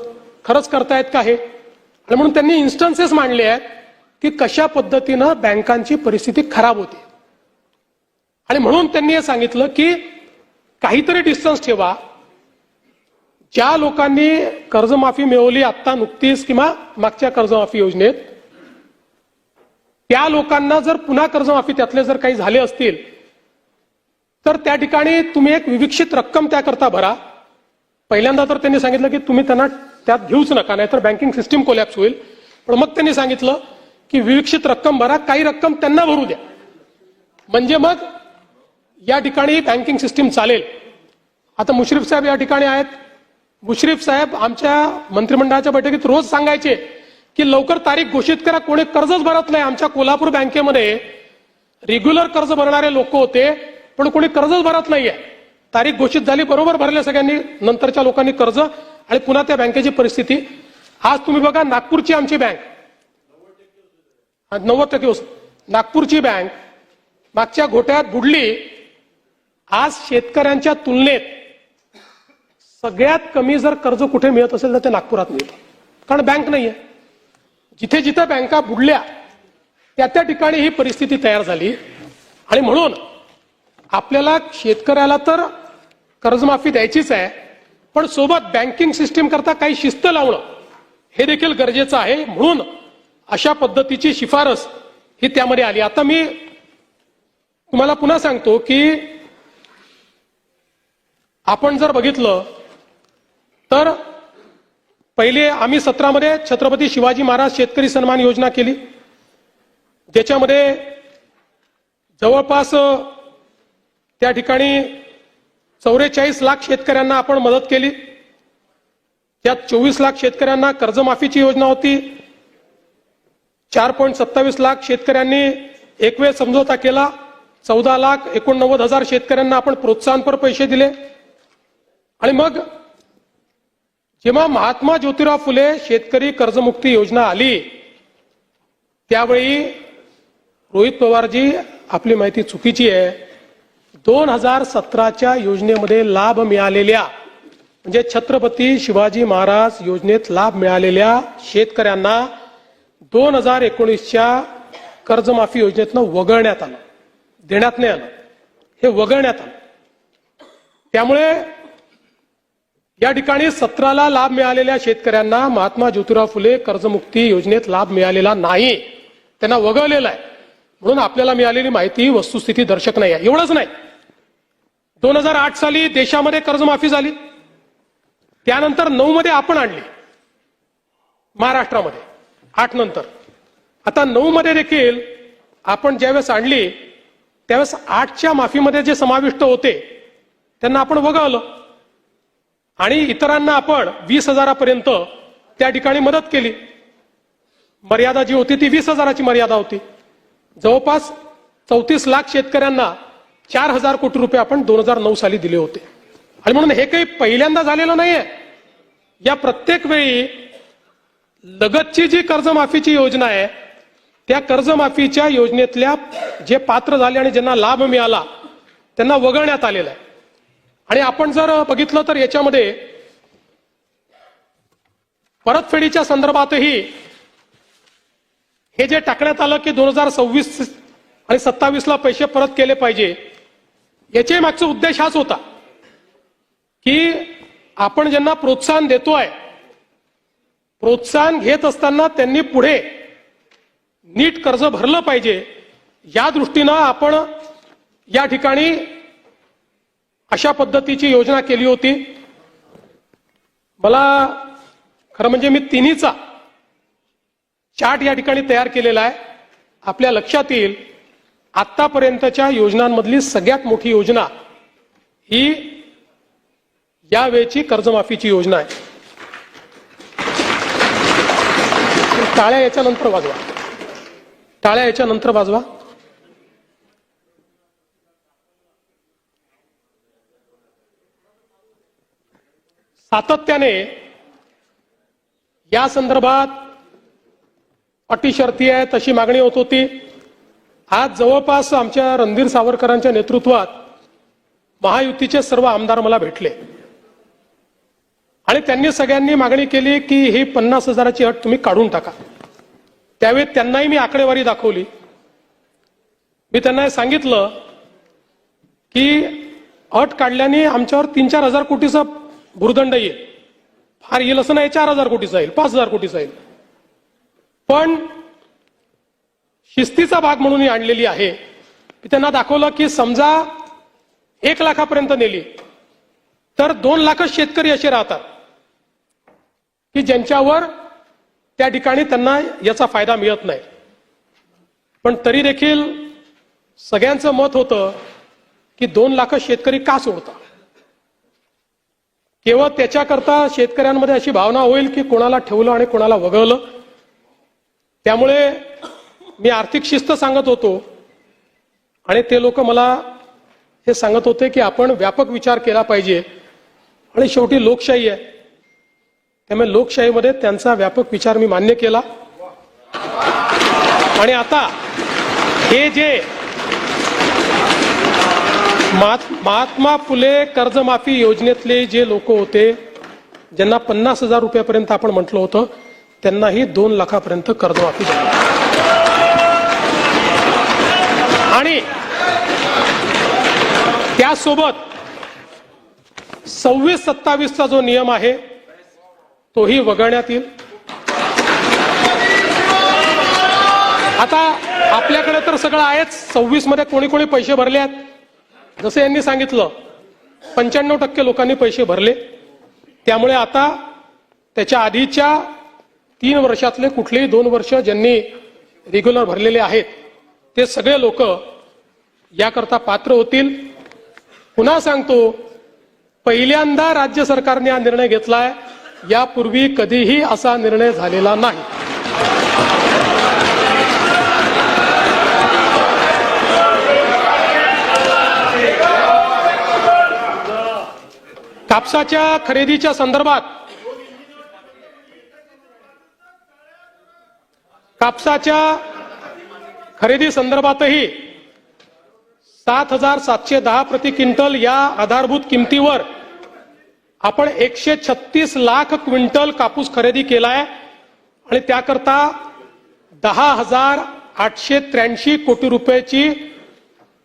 खरंच करतायत का हे. आणि म्हणून त्यांनी इन्स्टन्सेस मांडले आहेत की कशा पद्धतीनं बँकांची परिस्थिती खराब होते. आणि म्हणून त्यांनी हे सांगितलं की काहीतरी डिस्टन्स ठेवा, ज्या लोकांनी कर्जमाफी मिळवली आता नुकतीच किंवा मागच्या कर्जमाफी योजनेत, त्या लोकांना जर पुन्हा कर्जमाफी त्यातले जर काही झाले असतील तर त्या ठिकाणी तुम्ही एक विविक्षित रक्कम त्याकरता भरा. पहिल्यांदा तर त्यांनी सांगितलं की तुम्ही त्यांना त्यात घेऊच नका, नाहीतर बँकिंग सिस्टीम कोलॅप्स होईल. पण मग त्यांनी सांगितलं की विविक्षित रक्कम भरा, काही रक्कम त्यांना भरू द्या, म्हणजे मग या ठिकाणी बँकिंग सिस्टीम चालेल. आता मुश्रीफ साहेब या ठिकाणी आहेत. मुश्रीफ साहेब आमच्या मंत्रिमंडळाच्या बैठकीत रोज सांगायचे की लवकर तारीख घोषित करा, कोणी कर्जच भरत नाही. आमच्या कोल्हापूर बँकेमध्ये रेग्युलर कर्ज भरणारे लोक होते, पण कोणी कर्जच भरत नाहीये. तारीख घोषित झाली, बरोबर भरले सगळ्यांनी, नंतरच्या लोकांनी कर्ज, आणि पुन्हा त्या बँकेची परिस्थिती. आज तुम्ही बघा, नागपूरची आमची बँक 90% नागपूरची बँक मागच्या घोटाळ्यात बुडली. आज शेतकऱ्यांच्या तुलनेत सगळ्यात कमी जर कर्ज कुठे मिळत असेल तर ते नागपुरात मिळतं, कारण बँक नाहीये. जिथे जिथे बँका बुडल्या त्या त्या ठिकाणी ही परिस्थिती तयार झाली. आणि म्हणून आपल्याला शेतकऱ्याला तर कर्जमाफी द्यायचीच आहे, पण सोबत बँकिंग सिस्टीम करता काही शिस्त लावणं हे देखील गरजेचं आहे. म्हणून अशा पद्धतीची शिफारस ही त्यामध्ये आली. आता मी तुम्हाला पुन्हा सांगतो की आपण जर बघितलं तर पहिले आम्ही 17 मध्ये छत्रपती शिवाजी महाराज शेतकरी सन्मान योजना केली, ज्याच्यामध्ये जवळपास त्या ठिकाणी 44 लाख शेतकऱ्यांना आपण मदत केली. त्यात 24 लाख शेतकऱ्यांना कर्जमाफीची योजना होती. 4.27 लाख शेतकऱ्यांनी एक वेळ समझोता केला. 14,89,000 शेतकऱ्यांना आपण प्रोत्साहनपर पैसे दिले. आणि मग जेव्हा महात्मा ज्योतिराव फुले शेतकरी कर्जमुक्ती योजना आली त्यावेळी रोहित पवारजी, आपली माहिती चुकीची आहे. 2017च्या योजनेमध्ये लाभ मिळालेल्या, म्हणजे छत्रपती शिवाजी महाराज योजनेत लाभ मिळालेल्या शेतकऱ्यांना 2019च्या कर्जमाफी योजनेतनं वगळण्यात आलं, देण्यात नाही आलं, हे वगळण्यात आलं. त्यामुळे या ठिकाणी 17ला लाभ मिळालेल्या शेतकऱ्यांना महात्मा ज्योतिराव फुले कर्जमुक्ती योजनेत लाभ मिळालेला नाही, त्यांना वगळलेला आहे. म्हणून आपल्याला मिळालेली माहिती वस्तुस्थिती दर्शक नाही आहे. एवढंच नाही, 2008 साली देशामध्ये कर्जमाफी झाली, त्यानंतर 9 मध्ये आपण आणली महाराष्ट्रामध्ये, 8 नंतर. आता 9 मध्ये देखील आपण ज्यावेळेस आणली त्यावेळेस 8च्या माफीमध्ये जे समाविष्ट होते त्यांना आपण वगळलं आणि इतरांना आपण 20,000पर्यंत त्या ठिकाणी मदत केली. मर्यादा जी होती ती 20,000ची मर्यादा होती. जवळपास 34 लाख शेतकऱ्यांना 4,000 कोटी रुपये आपण 2009 साली दिले होते. आणि म्हणून हे काही पहिल्यांदा झालेलं नाहीये. या प्रत्येक वेळी लगतची जी कर्जमाफीची योजना आहे त्या कर्जमाफीच्या योजनेतल्या जे पात्र झाले आणि ज्यांना लाभ मिळाला त्यांना वगळण्यात आलेलं आहे. आणि आपण जर बघितलं तर याच्यामध्ये परतफेडीच्या संदर्भातही हे जे टाकण्यात आलं की 2026 आणि 27ला पैसे परत केले पाहिजे, याच्या मागचा उद्देश हाच होता की आपण ज्यांना प्रोत्साहन देतोय, प्रोत्साहन घेत असताना त्यांनी पुढे नीट कर्ज भरलं पाहिजे, या दृष्टीनं आपण या ठिकाणी अशा पद्धतीची योजना केली होती. मला खरं म्हणजे मी तिन्हीचा चार्ट या ठिकाणी तयार केलेला आहे. आपल्या लक्षात येईल आतापर्यंतच्या योजनांमधली सगळ्यात मोठी योजना ही यावेळची कर्जमाफीची योजना आहे. टाळ्या याच्यानंतर वाजवा, टाळ्या याच्यानंतर वाजवा. सातत्याने या संदर्भात अटी शर्ती आहे तशी मागणी होत होती. आज जवळपास आमच्या रणधीर सावरकरांच्या नेतृत्वात महायुतीचे सर्व आमदार मला भेटले आणि त्यांनी सगळ्यांनी मागणी केली की ही 50,000ची अट तुम्ही काढून टाका. त्यावेळी त्यांनाही मी आकडेवारी दाखवली. मी त्यांना सांगितलं की अट काढल्याने आमच्यावर 3-4 हजार कोटीचा भुर्दंड येईल. फार येईल असं नाही, 4,000 कोटीचा येईल, 5,000 कोटीचा येईल, पण शिस्तीचा भाग म्हणून ही आणलेली आहे. मी त्यांना दाखवलं की समजा 1 लाखापर्यंत नेली तर 2 लाखच शेतकरी असे राहतात की ज्यांच्यावर त्या ठिकाणी त्यांना याचा फायदा मिळत नाही. पण तरी देखील सगळ्यांचं मत होतं की 2 लाख शेतकरी का सोडता. केवळ त्याच्याकरता शेतकऱ्यांमध्ये अशी भावना होईल की कोणाला ठेवलं आणि कोणाला वगळलं. त्यामुळे मी आर्थिक शिस्त सांगत होतो आणि ते लोक मला हे सांगत होते की आपण व्यापक विचार केला पाहिजे आणि शेवटी लोकशाही आहे, त्यामुळे लोकशाहीमध्ये त्यांचा व्यापक विचार मी मान्य केला. आणि आता हे जे महात्मा फुले कर्जमाफी योजनेतले जे लोक होते ज्यांना 50,000 रुपयापर्यंत आपण म्हटलं होतं त्यांनाही 2 लाखापर्यंत कर्जमाफी झाली. आणि त्यासोबत 26-27चा जो नियम आहे तोही वगळण्यात येईल. आता आपल्याकडे तर सगळं आहेच. 26 मध्ये कोणी कोणी पैसे भरले आहेत, जसं यांनी सांगितलं 95% लोकांनी पैसे भरले. त्यामुळे आता त्याच्या आधीच्या 3 वर्षातले कुठलेही 2 वर्ष ज्यांनी रेग्युलर भरलेले आहेत ते सगळे लोक याकरता पात्र होतील. पुन्हा सांगतो, पहिल्यांदा राज्य सरकारने हा निर्णय घेतलाय, यापूर्वी कधीही असा निर्णय झालेला नाही. कापसाच्या खरेदीच्या संदर्भात खरेदी संदर्भातही 7,710 प्रति क्विंटल या आधारभूत किमतीवर आपण 136 लाख क्विंटल कापूस खरेदी केलाय आणि त्याकरता 10,883 कोटी रुपयाची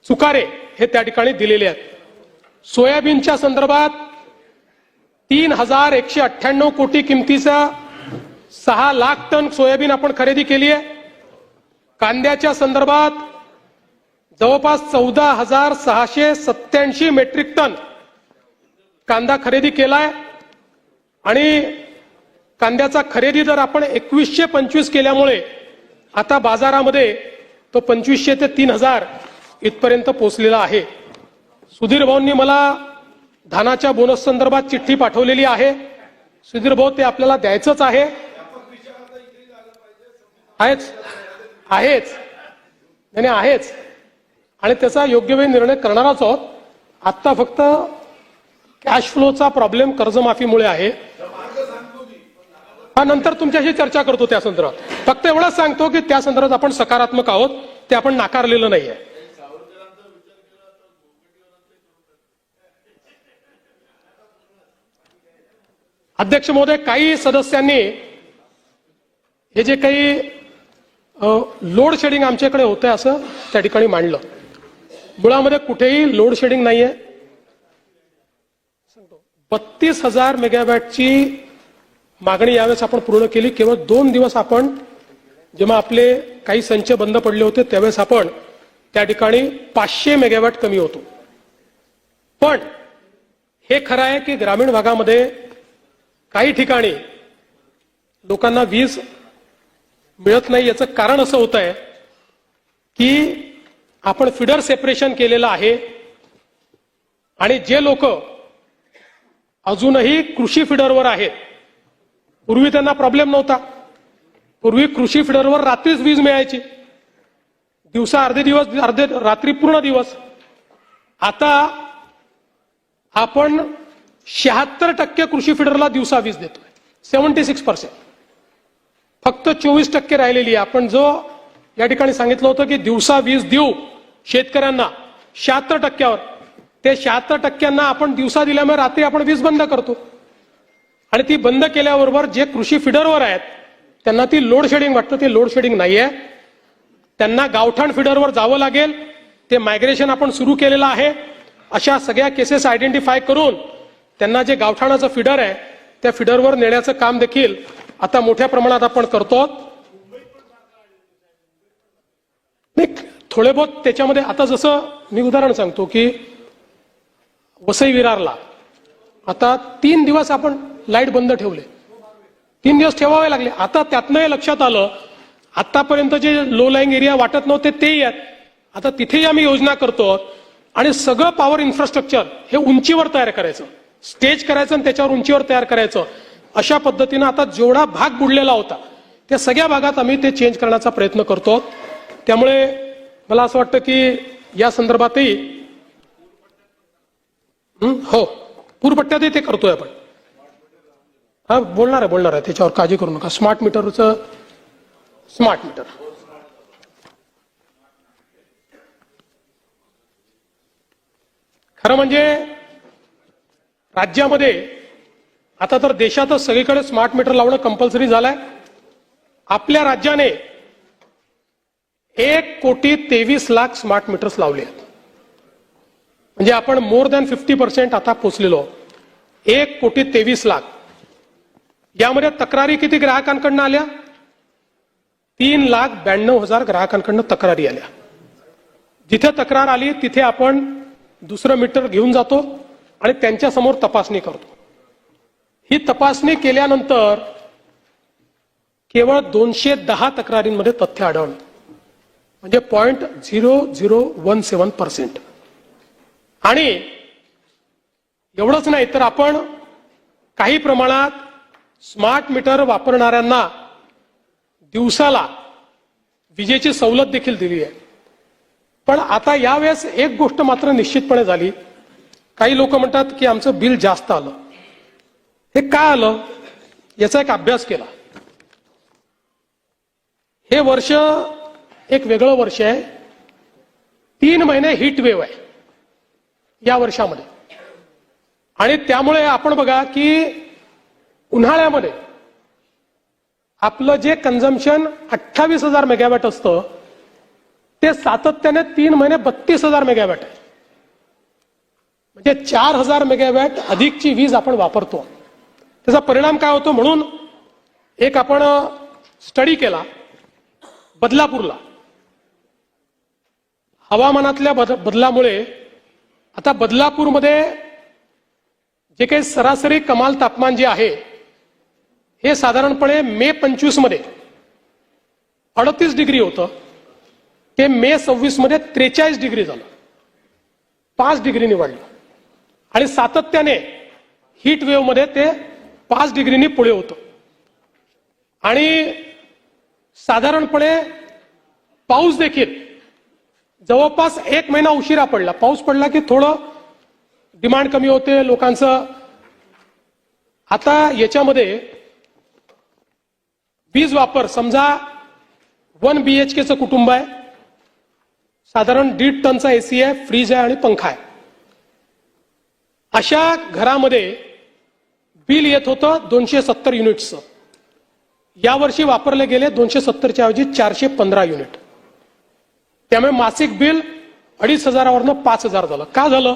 चुकारे हे त्या ठिकाणी दिलेले आहेत. सोयाबीनच्या संदर्भात 3,198 कोटी किमतीचा 6 लाख टन सोयाबीन आपण खरेदी केली आहे. कांद्याच्या संदर्भात जवळपास 14,687 मेट्रिक टन कांदा खरेदी केलाय आणि कांद्याचा खरेदी दर आपण 2125 केल्यामुळे आता बाजारामध्ये तो 2500 ते 3,000 इथपर्यंत पोहोचलेला आहे. सुधीर भाऊंनी मला धानाच्या बोनस संदर्भात चिठ्ठी पाठवलेली आहे. सुधीर भाऊ, ते आपल्याला द्यायचंच आहे. आहेच आणि त्याचा योग्य वेळी निर्णय करणारच आहोत. आता फक्त कॅश फ्लोचा प्रॉब्लेम कर्जमाफीमुळे आहे. हा, नंतर तुमच्याशी चर्चा करतो त्या संदर्भात. फक्त एवढंच सांगतो की त्या संदर्भात आपण सकारात्मक आहोत, ते आपण नाकारलेलं नाहीये. अध्यक्ष महोदय, काही सदस्यांनी हे जे काही लोड शेडिंग आमच्याकडे होतंय असं त्या ठिकाणी मांडलं. मुळामध्ये कुठेही लोड शेडिंग नाहीये. 32,000 मेगावॅटची मागणी यावेळेस आपण पूर्ण केली. केवळ 2 दिवस आपण जेव्हा आपले काही संच बंद पडले होते त्यावेळेस आपण त्या ठिकाणी 500 मेगावॅट कमी होतो. पण हे खरं आहे की ग्रामीण भागामध्ये काही ठिकाणी लोकांना वीज मिळत नाही. याचं कारण असं होत आहे की आपण फिडर सेपरेशन केलेलं आहे आणि जे लोक अजूनही कृषी फिडरवर आहेत, पूर्वी त्यांना प्रॉब्लेम नव्हता. पूर्वी कृषी फिडरवर रात्रीच वीज मिळायची, दिवसा अर्धे दिवस, अर्धे रात्री पूर्ण दिवस. आता आपण 76% कृषी फिडरला दिवसा वीज देतोय, 76%. फक्त 24% राहिलेली आहे. आपण जो या ठिकाणी सांगितलं होतं की दिवसा वीज देऊ शेतकऱ्यांना 76%वर, ते 76%ना आपण दिवसा दिल्यामुळे रात्री आपण वीज बंद करतो. आणि ती बंद केल्याबरोबर जे कृषी फिडरवर आहेत त्यांना ती लोड शेडिंग वाटतं. ते लोड शेडिंग नाहीये. त्यांना गावठाण फिडरवर जावं लागेल. ते मायग्रेशन आपण सुरू केलेलं आहे. अशा सगळ्या केसेस आयडेंटिफाय करून त्यांना जे गावठाणाचं फिडर आहे त्या फिडरवर नेण्याचं काम देखील आता मोठ्या प्रमाणात आपण करतो. नाही, थोडे बहुत त्याच्यामध्ये आता जसं मी उदाहरण सांगतो की वसई विरारला आता 3 दिवस आपण लाईट बंद ठेवले, 3 दिवस ठेवावे लागले. आता त्यातनं हे लक्षात आलं आतापर्यंत जे लो लाईंग एरिया वाटत नव्हते तेही आहेत, आता तिथेही आम्ही योजना करतो आणि सगळं पॉवर इन्फ्रास्ट्रक्चर हे उंचीवर तयार करायचं, स्टेज करायचं आणि त्याच्यावर उंचीवर तयार करायचं. अशा पद्धतीनं आता जेवढा भाग बुडलेला होता त्या सगळ्या भागात आम्ही ते चेंज करण्याचा प्रयत्न करतो. त्यामुळे मला असं वाटतं की या संदर्भातही हो पूरपट्ट्यातही ते करतोय आपण. हा बोलणार आहे त्याच्यावर काळजी करू नका. स्मार्ट मीटरचं स्मार्ट मीटर खरं म्हणजे राज्यामध्ये आता तर देशातच सगळीकडे स्मार्ट मीटर लावणं कंपल्सरी झालंय. आपल्या राज्याने 1,23,00,000 स्मार्ट मीटर्स लावले आहेत. म्हणजे आपण मोर दॅन 50% आता पोहोचलेलो. 1,23,00,000. यामध्ये तक्रारी किती ग्राहकांकडनं आल्या? 3,92,000 ग्राहकांकडनं तक्रारी आल्या. जिथे तक्रार आली तिथे आपण दुसरं मीटर घेऊन जातो आणि त्यांच्या समोर तपासणी करतो. ही तपासणी केल्यानंतर केवळ 210 तक्रारींमध्ये तथ्य आढळलं, म्हणजे 0.0017%. आणि एवढंच नाही तर आपण काही प्रमाणात स्मार्ट मीटर वापरणाऱ्यांना दिवसाला विजेची सवलत देखील दिली आहे. पण आता यावेळेस एक गोष्ट मात्र निश्चितपणे झाली. काही लोक म्हणतात की आमचं बिल जास्त आलं. हे का आलं याचा एक अभ्यास केला. हे वर्ष एक वेगळं वर्ष आहे. 3 महिने हीट वेव्ह आहे या वर्षामध्ये. आणि त्यामुळे आपण बघा की उन्हाळ्यामध्ये आपलं जे कन्झम्पशन 28,000 मेगावॅट असतं ते सातत्याने 3 महिने 32,000 मेगावॅट आहे. म्हणजे 4,000 मेगावॅट अधिकची वीज आपण वापरतो. त्याचा परिणाम काय होतो म्हणून एक आपण स्टडी केला बदलापूरला. हवामानातल्या बदलामुळे आता बदलापूरमध्ये जे काही सरासरी कमाल तापमान जे आहे हे साधारणपणे मे 25 मध्ये 38 डिग्री होतं, ते मे 26 मध्ये 43 डिग्री झालं, 5 डिग्रीनी वाढलं. आणि सातत्याने हीट वेव्ह मध्ये ते 5 डिग्रीनी पुढे होतं. आणि साधारणपणे पाऊस देखील जवळपास 1 महिना उशिरा पडला. पाऊस पडला की थोडं डिमांड कमी होते लोकांचं. आता याच्यामध्ये वीज वापर समजा 1 BHKचं कुटुंब आहे, साधारण 1.5 टनचा एसी आहे, फ्रीज आहे आणि पंखा आहे. अशा घरामध्ये बिल येत होतं 270 युनिट्सचं. यावर्षी वापरले गेले 270च्या ऐवजी 415 युनिट. त्यामुळे मासिक बिल 2,500 वरनं 5,000 झालं. का झालं?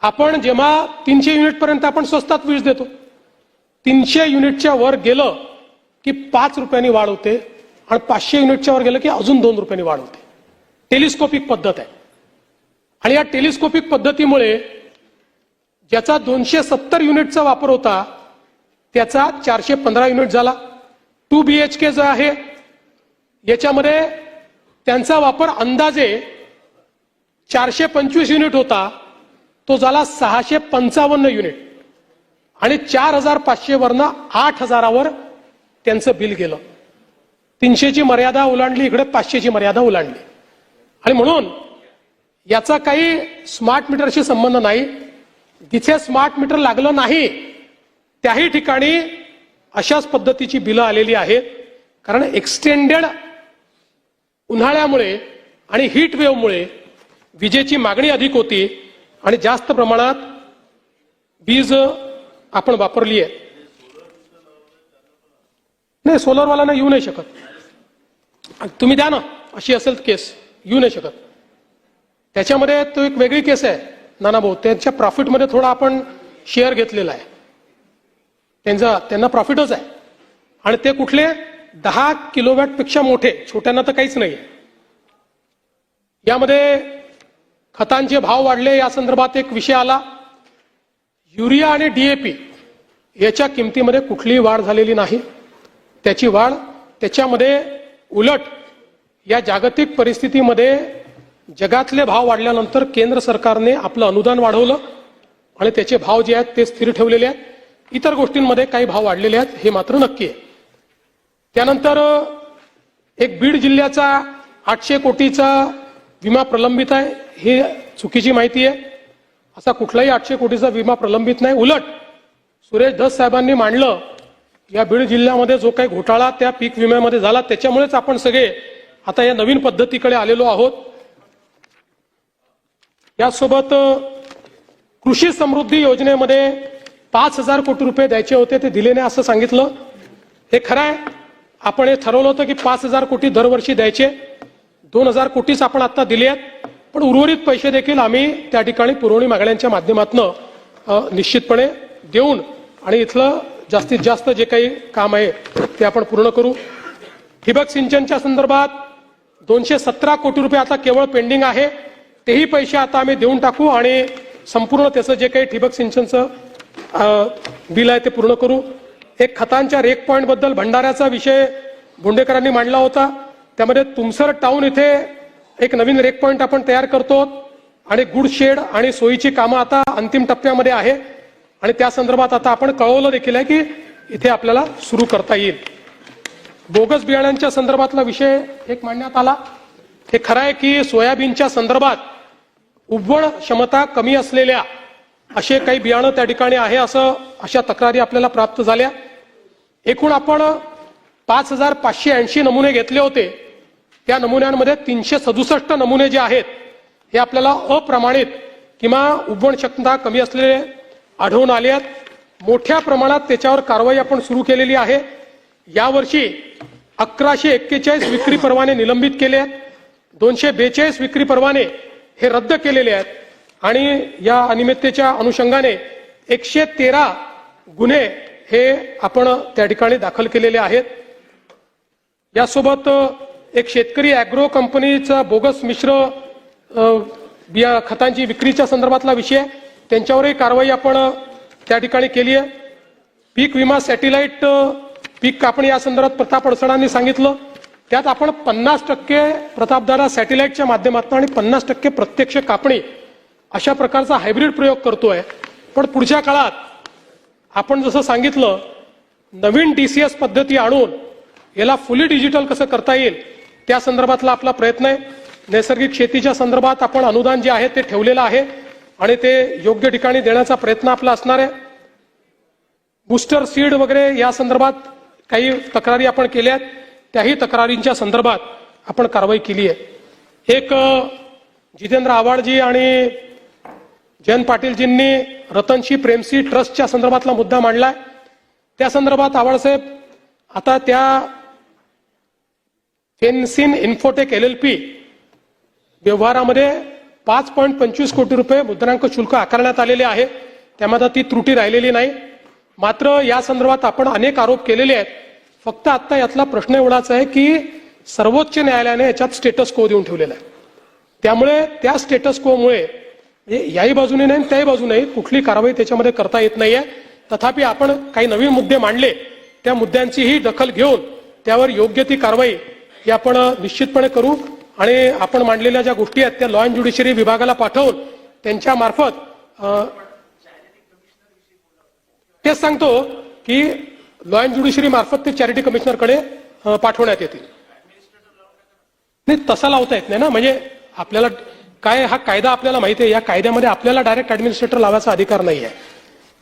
आपण जेव्हा 300 युनिट पर्यंत आपण स्वस्तात वीज देतो, 300 युनिटच्या वर गेलं की 5 रुपयांनी वाढ होते आणि 500 युनिटच्या वर गेलं की अजून 2 रुपयांनी वाढ होते. टेलिस्कोपिक पद्धत आहे. आणि या टेलिस्कोपिक पद्धतीमुळे ज्याचा 270 युनिटचा वापर होता त्याचा 415 युनिट झाला. 2 BHK जो आहे याच्यामध्ये त्यांचा वापर अंदाजे 425 युनिट होता, तो झाला 655 युनिट. आणि 4,500 वरनं 8,000वर त्यांचं बिल गेलं. 300ची मर्यादा ओलांडली, इकडे 500ची मर्यादा ओलांडली. आणि म्हणून याचा काही स्मार्ट मीटरशी संबंध नाही. जिथे स्मार्ट मीटर लागलं नाही त्याही ठिकाणी अशाच पद्धतीची बिलं आलेली आहेत. कारण एक्सटेंडेड उन्हाळ्यामुळे आणि हीट वेव्हमुळे विजेची मागणी अधिक होती आणि जास्त प्रमाणात वीज आपण वापरली आहे. नाही, सोलरवाल्यांना येऊ नाही शकत. तुम्ही द्या ना, अशी असेल केस येऊ नाही शकत. त्याच्यामध्ये तो एक वेगळी केस आहे नाना भाऊ. त्यांच्या प्रॉफिटमध्ये थोडा आपण शेअर घेतलेला आहे. त्यांना प्रॉफिटच आहे. आणि ते कुठले 10 किलोवॅट पेक्षा मोठे, छोट्यांना तर काहीच नाही. यामध्ये खतांचे भाव वाढले, या संदर्भात एक विषय आला. युरिया आणि डीएपी याच्या किमतीमध्ये कुठलीही वाढ झालेली नाही. त्याची वाढ त्याच्यामध्ये उलट या जागतिक परिस्थितीमध्ये जगातले भाव वाढल्यानंतर केंद्र सरकारने आपलं अनुदान वाढवलं आणि त्याचे भाव जे आहेत ते स्थिर ठेवलेले आहेत. इतर गोष्टींमध्ये काही भाव वाढलेले आहेत, हे मात्र नक्की आहे. त्यानंतर एक बीड जिल्ह्याचा 800 कोटीचा विमा प्रलंबित आहे, ही चुकीची माहिती आहे. असा कुठलाही 800 कोटीचा विमा प्रलंबित नाही. उलट सुरेश धस साहेबांनी मांडलं, या बीड जिल्ह्यामध्ये जो काही घोटाळा त्या पीक विम्यामध्ये झाला त्याच्यामुळेच आपण सगळे आता या नवीन पद्धतीकडे आलेलो आहोत. यासोबत कृषी समृद्धी योजनेमध्ये 5,000 कोटी रुपये द्यायचे होते, ते दिले नाही असं सांगितलं. हे खरं आहे. आपण हे ठरवलं होतं की 5,000 कोटी दरवर्षी द्यायचे. 2,000 कोटीच आपण आता दिले आहेत, पण उर्वरित पैसे देखील आम्ही त्या ठिकाणी पुरवणी मागण्यांच्या माध्यमातून निश्चितपणे देऊन आणि इथलं जास्तीत जास्त जे काही काम आहे ते आपण पूर्ण करू. ठिबक सिंचनच्या संदर्भात 217 कोटी रुपये आता केवळ पेंडिंग आहे. तेही पैसे आता आम्ही देऊन टाकू आणि संपूर्ण त्याचं जे काही ठिबक सिंचनचं बिल आहे ते पूर्ण करू. एक खतांच्या रेक पॉइंट बद्दल भंडाऱ्याचा विषय भोंडेकरांनी मांडला होता. त्यामध्ये तुमसर टाउन इथे एक नवीन रेक पॉइंट आपण तयार करतो आणि गुड शेड आणि सोयीची कामं आता अंतिम टप्प्यामध्ये आहे आणि त्या संदर्भात आता आपण कळवलं देखील आहे की इथे आपल्याला सुरू करता येईल. बोगस बियाण्यांच्या संदर्भातला विषय एक मांडण्यात आला. हे खरं आहे की सोयाबीनच्या संदर्भात उगवण क्षमता कमी असलेल्या असे काही बियाणं त्या ठिकाणी आहे, अशा तक्रारी आपल्याला प्राप्त झाल्या. एकूण आपण 5,580 नमुने घेतले होते. त्या नमुन्यांमध्ये 367 नमुने जे आहेत हे आपल्याला अप्रमाणित किंवा उगवण क्षमता कमी असलेले आढळून आले आहेत. मोठ्या प्रमाणात त्याच्यावर कारवाई आपण सुरू केलेली आहे. यावर्षी 1141 विक्री परवाने निलंबित केले आहेत. 242 विक्री परवाने हे रद्द केलेले आहेत आणि या अनियमिततेच्या अनुषंगाने 113 गुन्हे हे आपण त्या ठिकाणी दाखल केलेले आहेत. यासोबत एक शेतकरी अॅग्रो कंपनीचा बोगस मिश्र बिया खतांची विक्रीच्या संदर्भातला विषय, त्यांच्यावरही कारवाई आपण त्या ठिकाणी केली आहे. पीक विमा सॅटेलाइट पीक कापणी या संदर्भात प्रताप अडसणांनी सांगितलं. त्यात आपण 50% प्रतापदारा सॅटेलाइटच्या माध्यमातून आणि 50% प्रत्यक्ष कापणी अशा प्रकारचा हायब्रिड प्रयोग करतोय. पण पुढच्या काळात आपण जसं सांगितलं नवीन DCS पद्धती आणून याला फुली डिजिटल कसं करता येईल त्या संदर्भातला आपला प्रयत्न आहे. नैसर्गिक शेतीच्या संदर्भात आपण अनुदान जे आहे ते ठेवलेलं आहे आणि ते योग्य ठिकाणी देण्याचा प्रयत्न आपला असणार आहे. बूस्टर सीड वगैरे या संदर्भात काही तक्रारी आपण केल्या आहेत, त्याही तक्रारींच्या संदर्भात आपण कारवाई केली आहे. एक जितेंद्र आव्हाडजी आणि जयंत पाटीलजींनी रतनशी प्रेमसी ट्रस्टच्या संदर्भातला मुद्दा मांडलाय. त्या संदर्भात आव्हाडसाहेब आता त्या फेन्सिन इन्फोटेक LLP व्यवहारामध्ये 5.25 कोटी रुपये मुद्रांक शुल्क आकारण्यात आलेले आहे. त्यामध्ये ती त्रुटी राहिलेली नाही. मात्र या संदर्भात आपण अनेक आरोप केलेले आहेत. फक्त आता यातला प्रश्न एवढाच आहे की सर्वोच्च न्यायालयाने याच्यात स्टेटस को देऊन ठेवलेला आहे. त्यामुळे त्या स्टेटस कोमुळे याही बाजूने नाही त्याही बाजूने कुठली कारवाई त्याच्यामध्ये करता येत नाहीये. तथापि आपण काही नवीन मुद्दे मांडले, त्या मुद्द्यांचीही दखल घेऊन त्यावर योग्य ती कारवाई ही आपण निश्चितपणे करू आणि आपण मांडलेल्या ज्या गोष्टी आहेत त्या लॉ अँड ज्युडिशरी विभागाला पाठवून त्यांच्या मार्फत तेच सांगतो की लॉ अँड ज्युडिशरी मार्फत ते चॅरिटी कमिशनरकडे पाठवण्यात येतील. नाही तसा लावता येत नाही ना, म्हणजे आपल्याला काय हा कायदा आपल्याला माहिती आहे. या कायद्यामध्ये आपल्याला डायरेक्ट ऍडमिनिस्ट्रेटर लावायचा अधिकार नाही आहे.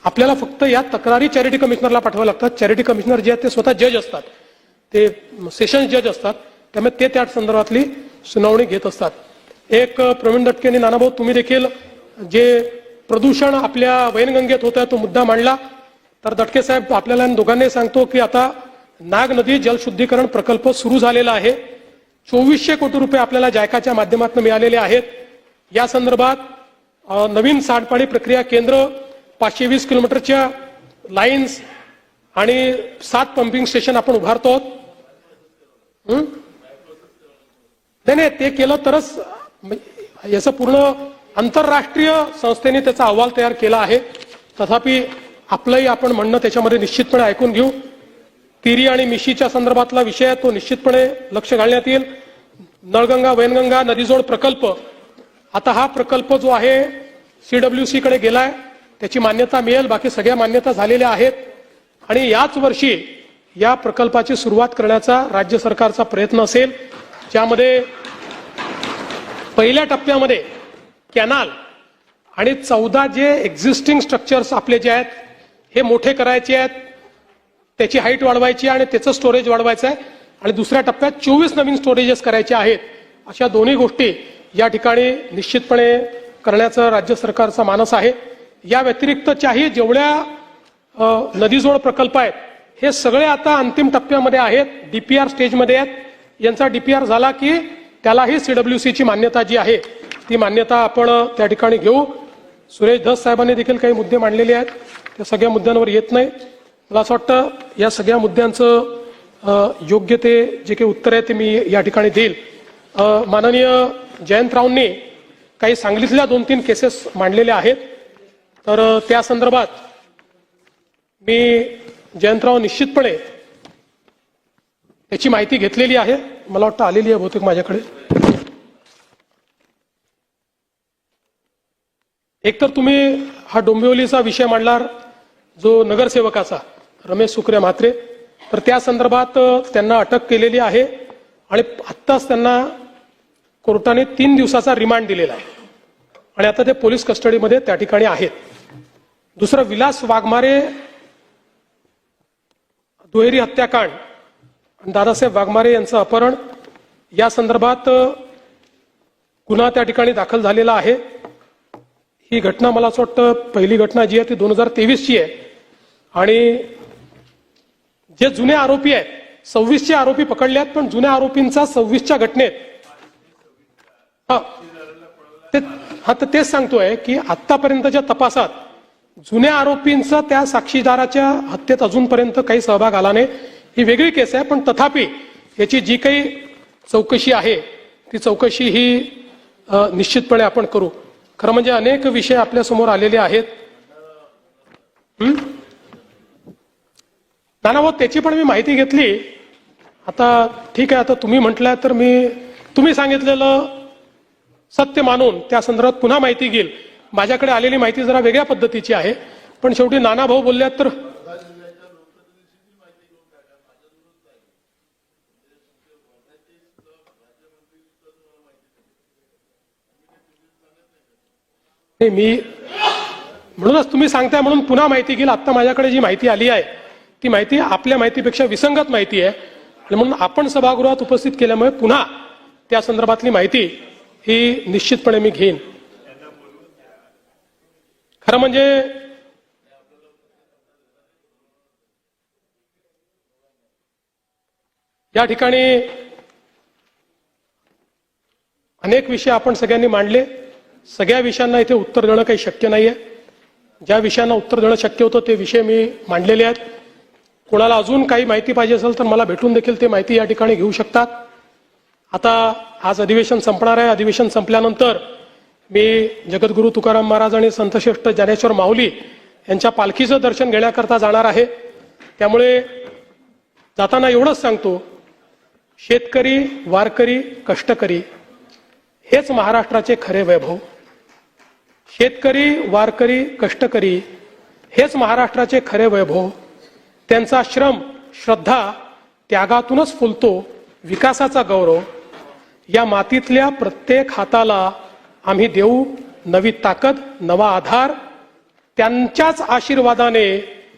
आपल्याला फक्त या तक्रारी चॅरिटी कमिशनरला पाठवाव्या लागतात. चॅरिटी कमिशनर जे आहेत ते स्वतः जज असतात, ते सेशन्स जज असतात, त्यामुळे ते त्या संदर्भातली सुनावणी घेत असतात. एक प्रवीण दटके आणि नानाभाऊ तुम्ही देखील जे प्रदूषण आपल्या वैनगंगेत होतं तो मुद्दा मांडला. तर दटके साहेब आपल्याला दोघांनी सांगतो की आता नाग नदी जलशुद्धीकरण प्रकल्प सुरू झालेला आहे. 2400 कोटी रुपये आपल्याला जायकाच्या माध्यमातून मिळालेले आहेत. या संदर्भात नवीन सांडपाणी प्रक्रिया केंद्र, 520 किलोमीटरच्या लाईन्स आणि 7 पंपिंग स्टेशन आपण उभारतो. नाही, ते केलं तरच याचं पूर्ण आंतरराष्ट्रीय संस्थेने त्याचा अहवाल तयार केला आहे. तथापि आपलंही आपण म्हणणं त्याच्यामध्ये निश्चितपणे ऐकून घेऊ. तिरी आणि मिशीच्या संदर्भातला विषय आहे, तो निश्चितपणे लक्ष घालण्यात येईल. नळगंगा वैनगंगा नदीजोड प्रकल्प, आता हा प्रकल्प जो आहे CWC कडे गेलाय, त्याची मान्यता मिळेल. बाकी सगळ्या मान्यता झालेल्या आहेत आणि याच वर्षी या प्रकल्पाची सुरुवात करण्याचा राज्य सरकारचा प्रयत्न असेल, ज्यामध्ये पहिल्या टप्प्यामध्ये कॅनाल आणि 14 जे एक्झिस्टिंग स्ट्रक्चर्स आपले जे आहेत हे मोठे करायचे आहेत, त्याची हाईट वाढवायची आणि त्याचं स्टोरेज वाढवायचं आहे आणि दुसऱ्या टप्प्यात 24 नवीन स्टोरेजेस करायचे आहेत. अशा दोन्ही गोष्टी या ठिकाणी निश्चितपणे करण्याचा राज्य सरकारचा मानस आहे. या व्यतिरिक्तच्याही जेवढ्या नदीजोड प्रकल्प आहेत हे सगळे आता अंतिम टप्प्यामध्ये आहेत, DPR स्टेजमध्ये आहेत. यांचा DPR झाला की त्यालाही CWC ची मान्यता जी आहे ती मान्यता आपण त्या ठिकाणी घेऊ. सुरेश धस साहेबांनी देखील काही मुद्दे मांडलेले आहेत, त्या सगळ्या मुद्द्यांवर येत नाही. मला असं वाटतं या सगळ्या मुद्द्यांचं योग्य ते जे काही उत्तर आहे ते मी या ठिकाणी देईल. माननीय जयंतरावांनी काही सांगलीतल्या 2-3 केसेस मांडलेल्या आहेत, तर त्या संदर्भात मी जयंतराव निश्चितपणे त्याची माहिती घेतलेली आहे. मला वाटतं आलेली आहे बहुतेक माझ्याकडे. एकतर तुम्ही हा डोंबिवलीचा विषय मांडला जो नगरसेवकाचा रमेश सुक्रे म्हात्रे, तर त्या संदर्भात त्यांना अटक केलेली आहे आणि आत्ताच त्यांना कोर्टाने 3 दिवसाचा रिमांड दिलेला आहे आणि आता ते पोलीस कस्टडीमध्ये त्या ठिकाणी आहेत. दुसरं, विलास वाघमारे दुहेरी हत्याकांड आणि दादासाहेब वाघमारे यांचं अपहरण, या संदर्भात गुन्हा त्या ठिकाणी दाखल झालेला आहे. ही घटना मला असं वाटतं पहिली घटना जी आहे ती 2023ची आहे आणि जे जुने आरोपी आहेत 26चे आरोपी पकडले आहेत, पण जुन्या आरोपींचा 26च्या घटनेत तर तेच सांगतोय की आतापर्यंतच्या तपासात जुन्या आरोपींचा त्या साक्षीदाराच्या हत्येत अजूनपर्यंत काही सहभाग आला नाही. ही वेगळी केस आहे, पण तथापि याची जी काही चौकशी आहे ती चौकशी ही निश्चितपणे आपण करू. खरं म्हणजे अनेक विषय आपल्या समोर आलेले आहेत. नाना भाऊ, त्याची पण मी माहिती घेतली. आता ठीक आहे, आता तुम्ही म्हटलं तर तुम्ही सांगितलेलं सत्य मानून त्या संदर्भात पुन्हा माहिती घेईल. माझ्याकडे आलेली माहिती जरा वेगळ्या पद्धतीची आहे, पण शेवटी नाना भाऊ बोलल्यात तर मी म्हणूनच तुम्ही सांगताय म्हणून पुन्हा माहिती घेईल. आता माझ्याकडे जी माहिती आली आहे ती माहिती आपल्या माहितीपेक्षा विसंगत माहिती आहे आणि म्हणून आपण सभागृहात उपस्थित केल्यामुळे पुन्हा त्या संदर्भातली माहिती ही निश्चितपणे मी घेईन. खरं म्हणजे या ठिकाणी अनेक विषय आपण सगळ्यांनी मांडले. सगळ्या विषयांना इथे उत्तर देणं काही शक्य नाहीये. ज्या विषयांना उत्तर देणं शक्य होतं ते विषय मी मांडलेले आहेत. कोणाला अजून काही माहिती पाहिजे असेल तर मला भेटून देखील ते माहिती या ठिकाणी घेऊ शकतात. आता आज अधिवेशन संपणार आहे. अधिवेशन संपल्यानंतर मी जगद्गुरू तुकाराम महाराज आणि संतश्रेष्ठ ज्ञानेश्वर माऊली यांच्या पालखीचं दर्शन घेण्याकरता जाणार आहे. त्यामुळे जाताना एवढंच सांगतो, शेतकरी, वारकरी, कष्टकरी हेच महाराष्ट्राचे खरे वैभव. शेतकरी, वारकरी, कष्टकरी हेच महाराष्ट्राचे खरे वैभव. त्यांचा श्रम, श्रद्धा, त्यागातूनच फुलतो विकासाचा गौरव. या मातीतल्या प्रत्येक हाताला आम्ही देऊ नवी ताकद, नवा आधार. त्यांच्याच आशीर्वादाने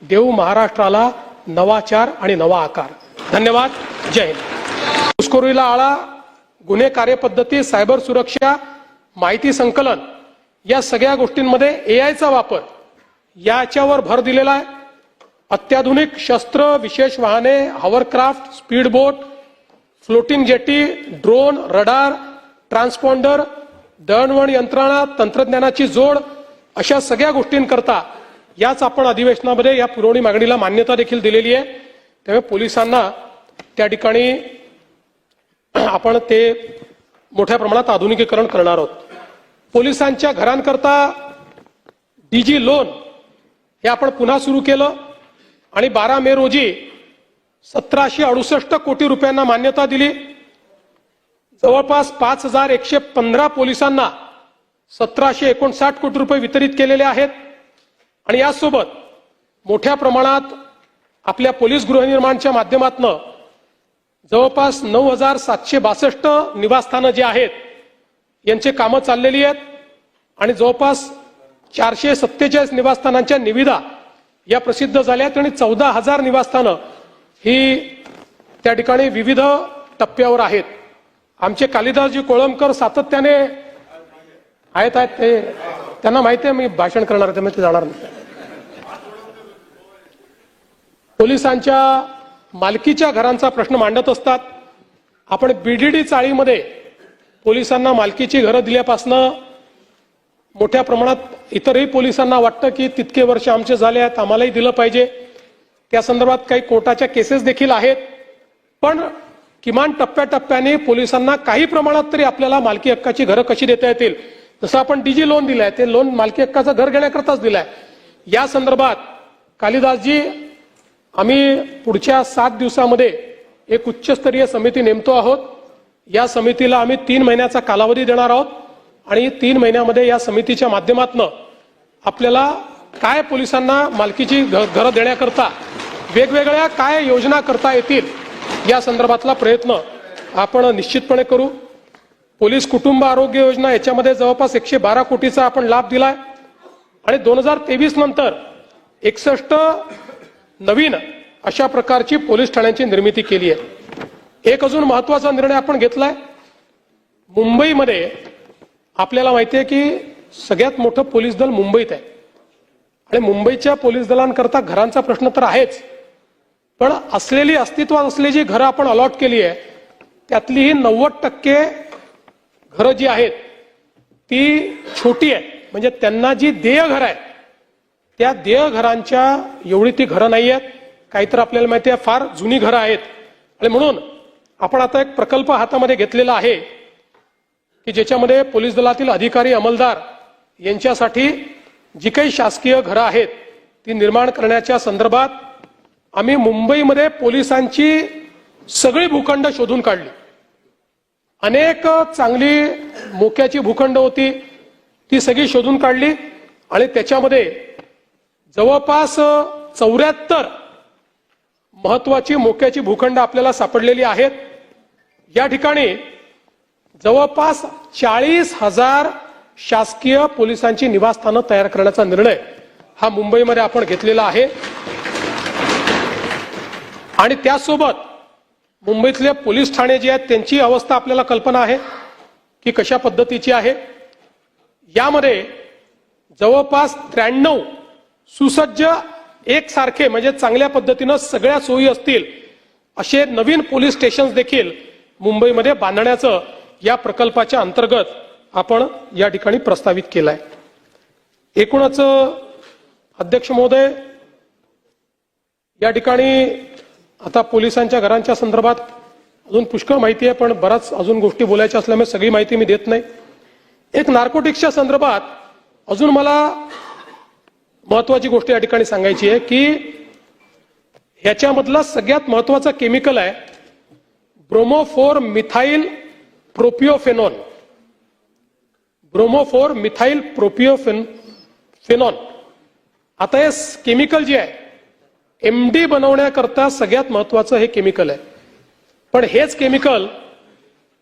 देऊ महाराष्ट्राला नवाचार आणि नवा आकार. धन्यवाद. जय हिंद. घुसखोरीला आळा, गुन्हे कार्यपद्धती, सायबर सुरक्षा, माहिती संकलन या सगळ्या गोष्टींमध्ये AI चा वापर याच्यावर भर दिलेला आहे. अत्याधुनिक शस्त्र, विशेष वाहने, हॉवरक्राफ्ट, स्पीड बोट, floating jetty, drone, radar, transponder, दळणवळण यंत्रणा, तंत्रज्ञानाची जोड अशा सगळ्या गोष्टींकरता याच आपण अधिवेशनामध्ये या पुरवणी मागणीला मान्यता देखील दिलेली आहे. त्यामुळे पोलिसांना त्या ठिकाणी आपण ते मोठ्या प्रमाणात आधुनिकीकरण करणार आहोत. पोलिसांच्या घरांकरता डीजी लोन हे आपण पुन्हा सुरू केलं आणि 12 मे रोजी 1768 कोटी रुपयांना मान्यता दिली. जवळपास 5115 पोलिसांना 1759 कोटी रुपये वितरित केलेले आहेत. आणि यासोबत मोठ्या प्रमाणात आपल्या पोलीस गृहनिर्माणच्या माध्यमातून जवळपास 9762 निवासस्थानं जे आहेत यांचे कामं चाललेली आहेत आणि जवळपास 447 निवासस्थानांच्या निविदा या प्रसिद्ध झाल्या आहेत आणि 14,000 निवासस्थानं ही त्या ठिकाणी विविध टप्प्यावर आहेत. आमचे कालिदासजी कोळंबकर सातत्याने आहेत ते त्यांना माहिती आहे मी भाषण करणार त्यामुळे ते जाणार नाही. पोलिसांच्या मालकीच्या घरांचा प्रश्न मांडत असतात. आपण बीडीडी चाळीमध्ये पोलिसांना मालकीची घरं दिल्यापासनं मोठ्या प्रमाणात इतरही पोलिसांना वाटतं की तितके वर्ष आमचे झाले आहेत आम्हालाही दिलं पाहिजे. त्या संदर्भात काही कोर्टाच्या केसेस देखील आहेत. पण किमान टप्प्याटप्प्याने पोलिसांना काही प्रमाणात तरी आपल्याला मालकी हक्काची घरं कशी देता येतील. जसं आपण डीजी लोन दिलंय ते लोन मालकी हक्काचं घर घेण्याकरताच दिलंय. या संदर्भात कालिदासजी आम्ही पुढच्या 7 दिवसामध्ये एक उच्चस्तरीय समिती नेमतो आहोत. या समितीला आम्ही 3 महिन्याचा कालावधी देणार आहोत आणि 3 महिन्यामध्ये या समितीच्या माध्यमातून आपल्याला काय पोलिसांना मालकीची घरं देण्याकरता वेगवेगळ्या काय योजना करता येतील या संदर्भातला प्रयत्न आपण निश्चितपणे करू. पोलीस कुटुंब आरोग्य योजना याच्यामध्ये जवळपास 112 कोटीचा आपण लाभ दिलाय आणि 2023 नंतर 61 नवीन अशा प्रकारची पोलीस ठाण्यांची निर्मिती केली आहे. एक अजून महत्वाचा निर्णय आपण घेतलाय. मुंबईमध्ये आपल्याला माहिती आहे की सगळ्यात मोठं पोलीस दल मुंबईत आहे आणि मुंबईच्या पोलीस दलांकरता घरांचा प्रश्न तर आहेच. पण अस्तित्वात असलेली घरं आपण अलॉट केली आहे त्यातली ही 90% घरं जी आहेत ती छोटी आहेत. म्हणजे त्यांना जी देय घरं आहेत त्या देय घरांच्या एवढी ती घरं नाही आहेत. काहीतर आपल्याला माहिती आहे फार जुनी घरं आहेत आणि म्हणून आपण आता एक प्रकल्प हातामध्ये घेतलेला आहे की ज्याच्यामध्ये पोलीस दलातील अधिकारी अंमलदार यांच्यासाठी जी काही शासकीय घरं आहेत ती निर्माण करण्याच्या संदर्भात आम्ही मुंबईमध्ये पोलिसांची सगळी भूखंड शोधून काढली. अनेक चांगली मोक्याची भूखंड होती ती सगळी शोधून काढली आणि त्याच्यामध्ये जवळपास 74 महत्वाची मोक्याची भूखंड आपल्याला सापडलेली आहेत. या ठिकाणी जवळपास 40,000 शासकीय पोलिसांची निवासस्थानं तयार करण्याचा निर्णय हा मुंबईमध्ये आपण घेतलेला आहे. आणि त्यासोबत मुंबईतले पोलीस ठाणे जे आहेत त्यांची अवस्था आपल्याला कल्पना आहे की कशा पद्धतीची आहे. यामध्ये जवळपास 93 सुसज्ज एकसारखे म्हणजे चांगल्या पद्धतीनं सगळ्या सोयी असतील असे नवीन पोलीस स्टेशन्स देखील मुंबईमध्ये बांधण्याचं या प्रकल्पाच्या अंतर्गत आपण या ठिकाणी प्रस्तावित केलंय. एकूणच अध्यक्ष महोदय या ठिकाणी आता पोलिसांच्या घरांच्या संदर्भात अजून पुष्कळ माहिती आहे पण बराच अजून गोष्टी बोलायच्या असल्यामुळे सगळी माहिती मी देत नाही. एक नार्कोटिक्सच्या संदर्भात अजून मला महत्वाची गोष्ट या ठिकाणी सांगायची आहे की ह्याच्यामधला सगळ्यात महत्वाचा केमिकल आहे ब्रोमोफोर मिथाइल प्रोपिओफेनॉन. ब्रोमोफोर मिथाइल प्रोपिओफेनॉन. आता हे केमिकल जे आहे MD बनवण्याकरता सगळ्यात महत्वाचं हे केमिकल आहे. पण हेच केमिकल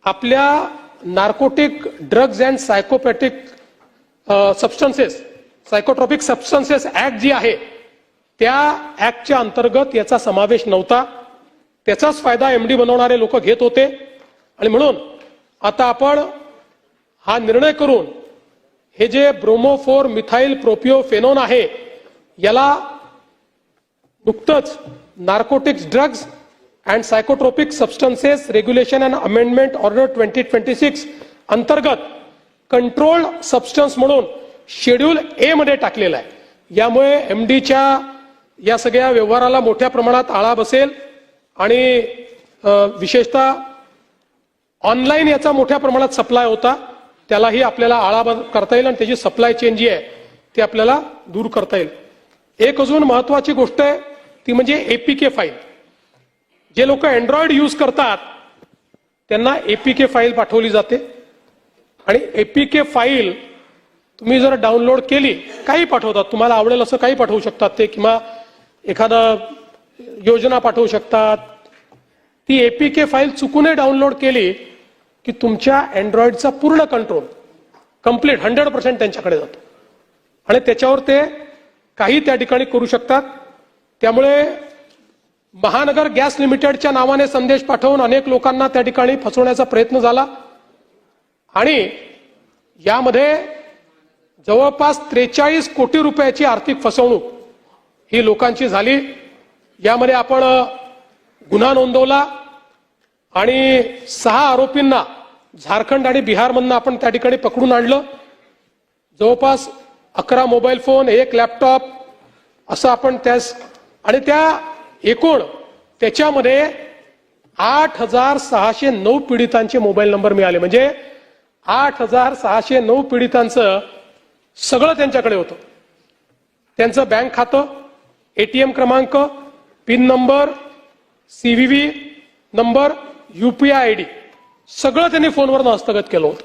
आपल्या narcotic drugs and psychotropic substances act जी आहे त्या ऍक्टच्या अंतर्गत याचा समावेश नव्हता. त्याचाच फायदा MD बनवणारे लोक घेत होते आणि म्हणून आता आपण हा निर्णय करून हे जे ब्रोमोफोर मिथाइल प्रोपिओफेनॉन आहे याला नुकतंच narcotics drugs and psychotropic substances regulation and amendment order 2026 अंतर्गत कंट्रोल्ड सबस्टन्स म्हणून शेड्यूल A मध्ये टाकलेला आहे. यामुळे एमडीच्या या सगळ्या व्यवहाराला मोठ्या प्रमाणात आळा बसेल आणि विशेषतः ऑनलाईन याचा मोठ्या प्रमाणात सप्लाय होता, त्यालाही आपल्याला आळा करता येईल आणि त्याची सप्लाय चेन जी आहे ती आपल्याला दूर करता येईल. एक अजून महत्वाची गोष्ट आहे ती म्हणजे एपीके फाईल. जे लोक अँड्रॉइड यूज करतात त्यांना एपीके फाईल पाठवली जाते आणि एपीके फाईल तुम्ही जर डाउनलोड केली, काही पाठवतात, तुम्हाला आवडेल असं काही पाठवू शकतात ते, किंवा एखादा योजना पाठवू शकतात. ती एपीके फाईल चुकूनही डाउनलोड केली की तुमच्या अँड्रॉइडचा पूर्ण कंट्रोल कंप्लीट 100% त्यांच्याकडे जातो आणि त्याच्यावर ते काही त्या ठिकाणी करू शकतात. त्यामुळे महानगर गॅस लिमिटेडच्या नावाने संदेश पाठवून अनेक लोकांना त्या ठिकाणी फसवण्याचा प्रयत्न झाला आणि यामध्ये जवळपास 43 कोटी रुपयाची आर्थिक फसवणूक ही लोकांची झाली. यामध्ये आपण गुन्हा नोंदवला आणि 6 आरोपींना झारखंड आणि बिहारमधनं आपण त्या ठिकाणी पकडून आणलं. जवळपास 11 मोबाईल फोन, 1 लॅपटॉप असं आपण त्यास, आणि त्या एकूण त्याच्यामध्ये 8,609 पीडितांचे मोबाईल नंबर मिळाले. म्हणजे 8,609 पीडितांचं सगळं त्यांच्याकडे होतं. त्यांचं बँक खातं, एटीएम क्रमांक, pin number, CVV number, UPI ID सगळं त्यांनी फोनवरनं हस्तगत केलं होतं.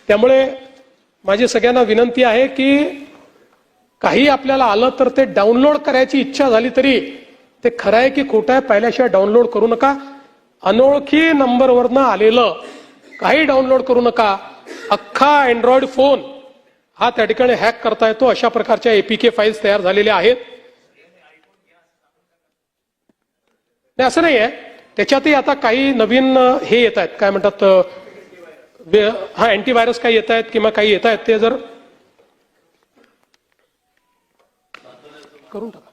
त्यामुळे माझी सगळ्यांना विनंती आहे की काही आपल्याला आलं तर ते डाउनलोड करायची इच्छा झाली तरी ते खरं आहे की खोटं आहे पाहिल्याशिवाय डाउनलोड करू नका. अनोळखी नंबरवरनं आलेलं काही डाउनलोड करू नका. अख्खा अँड्रॉइड फोन हा त्या ठिकाणी हॅक करता येतो. अशा प्रकारच्या एपीके फाईल्स तयार झालेल्या आहेत. नाही असं नाही आहे, त्याच्यातही आता काही नवीन हे येत आहेत, काय म्हणतात, हा अँटीव्हायरस काही येत आहेत किंवा काही येत आहेत, ते जर करून टाका.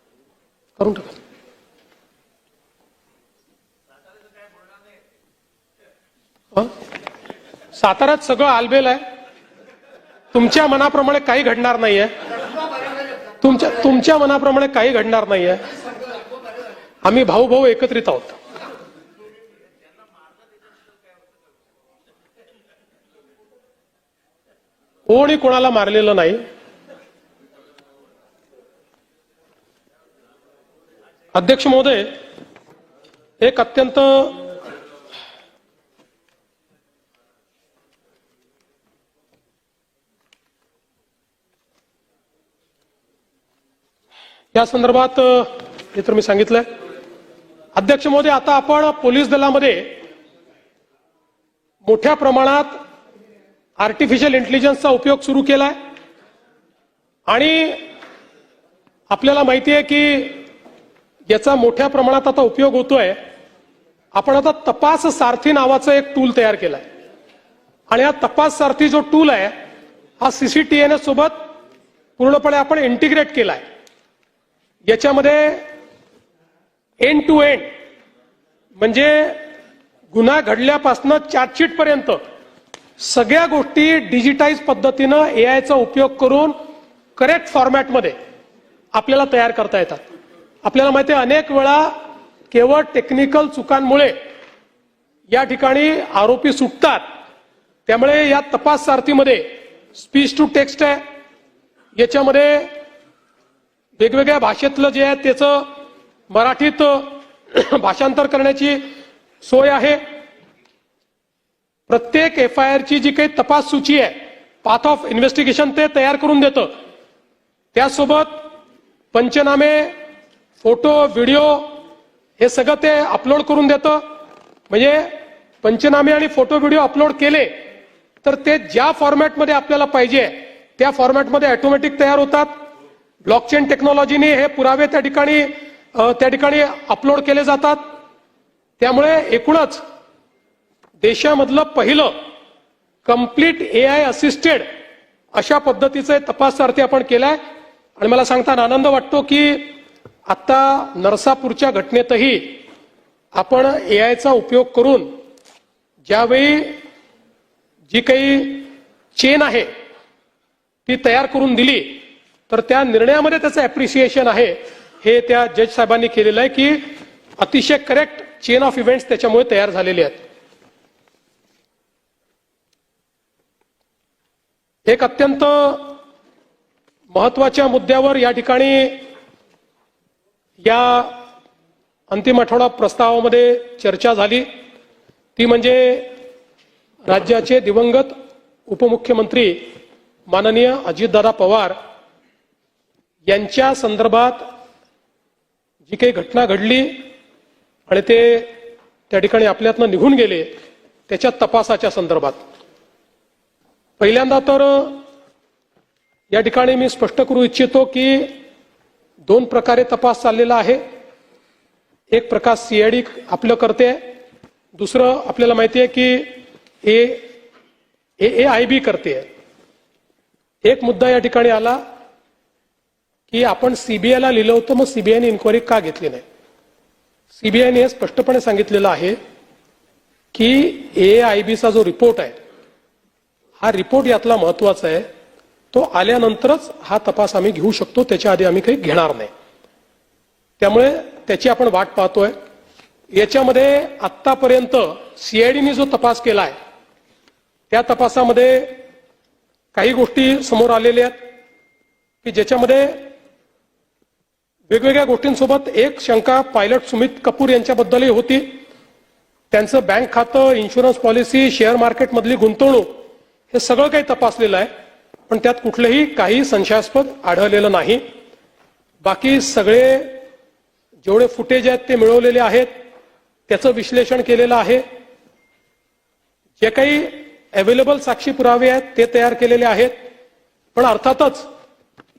साताऱ्यात सगळं आलबेल आहे. तुमच्या मनाप्रमाणे काही घडणार नाहीये. तुमच्या मनाप्रमाणे काही घडणार नाहीये. आम्ही भाऊ एकत्रित आहोत. कोणी कोणाला मारलेलं नाही. अध्यक्ष महोदय, एक अत्यंत या संदर्भात हे तर मी सांगितलंय. अध्यक्ष महोदय, आता आपण पोलीस दलामध्ये मोठ्या प्रमाणात आर्टिफिशियल इंटेलिजन्सचा उपयोग सुरू केलाय आणि आपल्याला माहिती आहे की याचा मोठ्या प्रमाणात आता उपयोग होतोय. आपण आता तपास सारथी नावाचं एक टूल तयार केलाय आणि हा तपास सारथी जो टूल आहे हा सीसीटीएनएस सोबत पूर्णपणे आपण इंटिग्रेट केलाय. याच्यामध्ये एंड टू एंड म्हणजे गुन्हा घडल्यापासून चार्जशीट पर्यंत सगळ्या गोष्टी डिजिटाइज पद्धतीनं एआयचा उपयोग करून करेक्ट फॉर्मॅटमध्ये आपल्याला तयार करता येतात. आपल्याला माहिती आहे अनेक वेळा केवळ टेक्निकल चुकांमुळे या ठिकाणी आरोपी सुटतात. त्यामुळे या तपास सारथीमध्ये स्पीच टू टेक्स्ट आहे, याच्यामध्ये वेगवेगळ्या भाषेतलं जे आहे त्याचं मराठीत भाषांतर करण्याची सोय आहे. प्रत्येक FIR ची जी काही तपास सूची आहे, पाथ ऑफ इन्व्हेस्टिगेशन ते तयार करून देतं. त्यासोबत पंचनामे, फोटो, व्हिडिओ हे सगळं ते अपलोड करून देतं. म्हणजे पंचनामे आणि फोटो व्हिडिओ अपलोड केले तर ते ज्या फॉर्मॅटमध्ये आपल्याला पाहिजे त्या फॉर्मॅटमध्ये ऑटोमॅटिक तयार होतात. ब्लॉकचेन टेक्नॉलॉजीने हे पुरावे त्या ठिकाणी अपलोड केले जातात. त्यामुळे एकूणच देशामधलं पहिलं कंप्लीट AI असिस्टेड अशा पद्धतीचे तपास सारथी आपण केलाय आणि मला सांगताना आनंद वाटतो की आता नरसापूरच्या घटनेतही आपण AIचा उपयोग करून ज्यावेळी जी काही चेन आहे ती तयार करून दिली तर त्या निर्णयामध्ये त्याचं ऍप्रिसिएशन आहे, हे त्या जज साहेबांनी केलेलं आहे की अतिशय करेक्ट चेन ऑफ इव्हेंट्स त्याच्यामुळे तयार झालेले आहेत. एक अत्यंत महत्वाच्या मुद्द्यावर या ठिकाणी या अंतिम आठवडा प्रस्तावामध्ये चर्चा झाली, ती म्हणजे राज्याचे दिवंगत उपमुख्यमंत्री माननीय अजितदादा पवार यांच्या संदर्भात जी काही घटना घडली आणि ते त्या ठिकाणी आपल्यातनं निघून गेले त्याच्या तपासाच्या संदर्भात. पहिल्यांदा तर या ठिकाणी मी स्पष्ट करू इच्छितो की दोन प्रकारे तपास चाललेला आहे. एक प्रकार सीआयडी आपलं करते, दुसरं आपल्याला माहिती आहे की AIB करते. एक मुद्दा या ठिकाणी आला की आपण सीबीआयला लिहिलं होतं, मग सीबीआयने इन्क्वायरी का घेतली नाही. सीबीआयने हे स्पष्टपणे सांगितलेलं आहे की AIBचा जो रिपोर्ट आहे हा रिपोर्ट यातला महत्वाचा आहे, तो आल्यानंतरच हा तपास आम्ही घेऊ शकतो, त्याच्या आधी आम्ही काही घेणार नाही. त्यामुळे त्याची आपण वाट पाहतोय. याच्यामध्ये आतापर्यंत सीआयडीने जो तपास केलाय त्या तपासामध्ये काही गोष्टी समोर आलेल्या आहेत की ज्याच्यामध्ये वेगवेगळ्या गोष्टींसोबत एक शंका पायलट सुमित कपूर यांच्याबद्दलही होती. त्यांचं बँक खातं, इन्शुरन्स पॉलिसी, शेअर मार्केटमधली गुंतवणूक हे सगळं काही तपासलेलं आहे, पण त्यात कुठलंही काही संशयास्पद आढळलेलं नाही. बाकी सगळे जेवढे फुटेज आहेत ते मिळवलेले आहेत, त्याचं विश्लेषण केलेलं आहे. जे काही अवेलेबल साक्षी पुरावे आहेत ते तयार केलेले आहेत. पण अर्थातच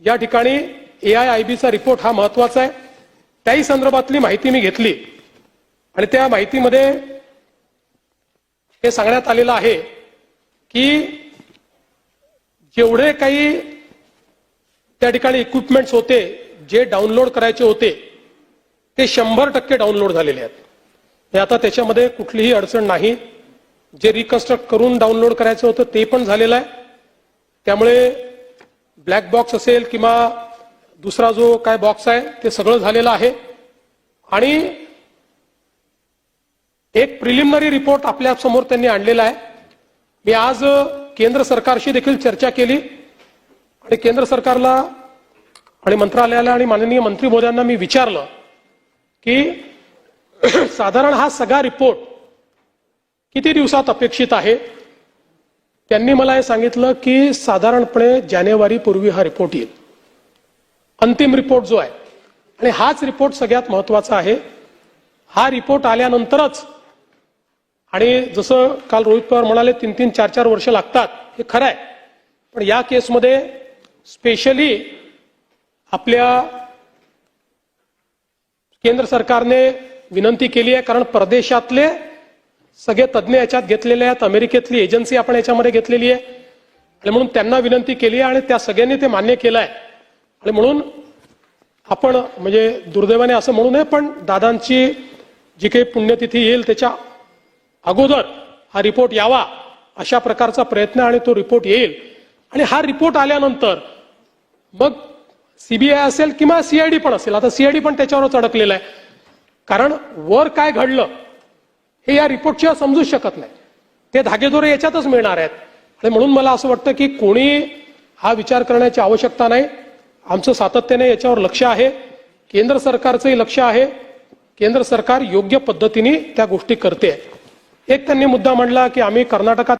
या ठिकाणी AIBचा रिपोर्ट हा महत्वाचा आहे. त्याही संदर्भातली माहिती मी घेतली आणि त्या माहितीमध्ये हे सांगण्यात आलेलं आहे की जेवढे काही त्या ठिकाणी इक्विपमेंट्स होते जे डाउनलोड करायचे होते ते 100% डाउनलोड झालेले आहेत. हे आता त्याच्यामध्ये कुठलीही अडचण नाही. जे रिकन्स्ट्रक्ट करून डाउनलोड करायचं होतं ते पण झालेलं आहे. त्यामुळे ब्लॅक बॉक्स असेल किंवा दुसरा जो काय बॉक्स आहे ते सगळं झालेलं आहे. आणि एक प्रिलिमिनरी रिपोर्ट आपल्या समोर त्यांनी आणलेला आहे. मी आज केंद्र सरकारशी देखील चर्चा केली आणि केंद्र सरकारला आणि मंत्रालयाला आणि माननीय मंत्री महोदयांना मी विचारलं की साधारण हा सगळा रिपोर्ट किती दिवसात अपेक्षित आहे. त्यांनी मला हे सांगितलं की साधारणपणे जानेवारीपूर्वी हा रिपोर्ट येईल, अंतिम रिपोर्ट जो आहे. आणि हाच रिपोर्ट सगळ्यात महत्वाचा आहे. हा रिपोर्ट आल्यानंतरच, आणि जसं काल रोहित पवार म्हणाले 3-3, 4-4 वर्ष लागतात, हे खरं आहे. पण या केसमध्ये स्पेशली आपल्या केंद्र सरकारने विनंती केली आहे, कारण परदेशातले सगळे तज्ज्ञ याच्यात घेतलेले आहेत, अमेरिकेतली एजन्सी आपण याच्यामध्ये घेतलेली आहे आणि म्हणून त्यांना विनंती केली आहे आणि त्या सगळ्यांनी ते मान्य केलं आहे. आणि म्हणून आपण म्हणजे दुर्दैवाने असं म्हणू नये, पण दादांची जी काही पुण्यतिथी येईल त्याच्या अगोदर हा रिपोर्ट यावा अशा प्रकारचा प्रयत्न, आणि तो रिपोर्ट येईल. आणि हा रिपोर्ट आल्यानंतर मग सीबीआय असेल किंवा सीआयडी पण असेल, आता सीआयडी पण त्याच्यावरच अडकलेलं आहे, कारण वर काय घडलं हे या रिपोर्टशिवाय समजू शकत नाही. ते धागेदोरे याच्यातच मिळणार आहेत. आणि म्हणून मला असं वाटतं की कोणी हा विचार करण्याची आवश्यकता नाही. आमचं सातत्याने याच्यावर लक्ष आहे, केंद्र सरकारचंही लक्ष आहे. केंद्र सरकार योग्य पद्धतीने त्या गोष्टी करते. एक त्यांनी मुद्दा मांडला की आम्ही कर्नाटकात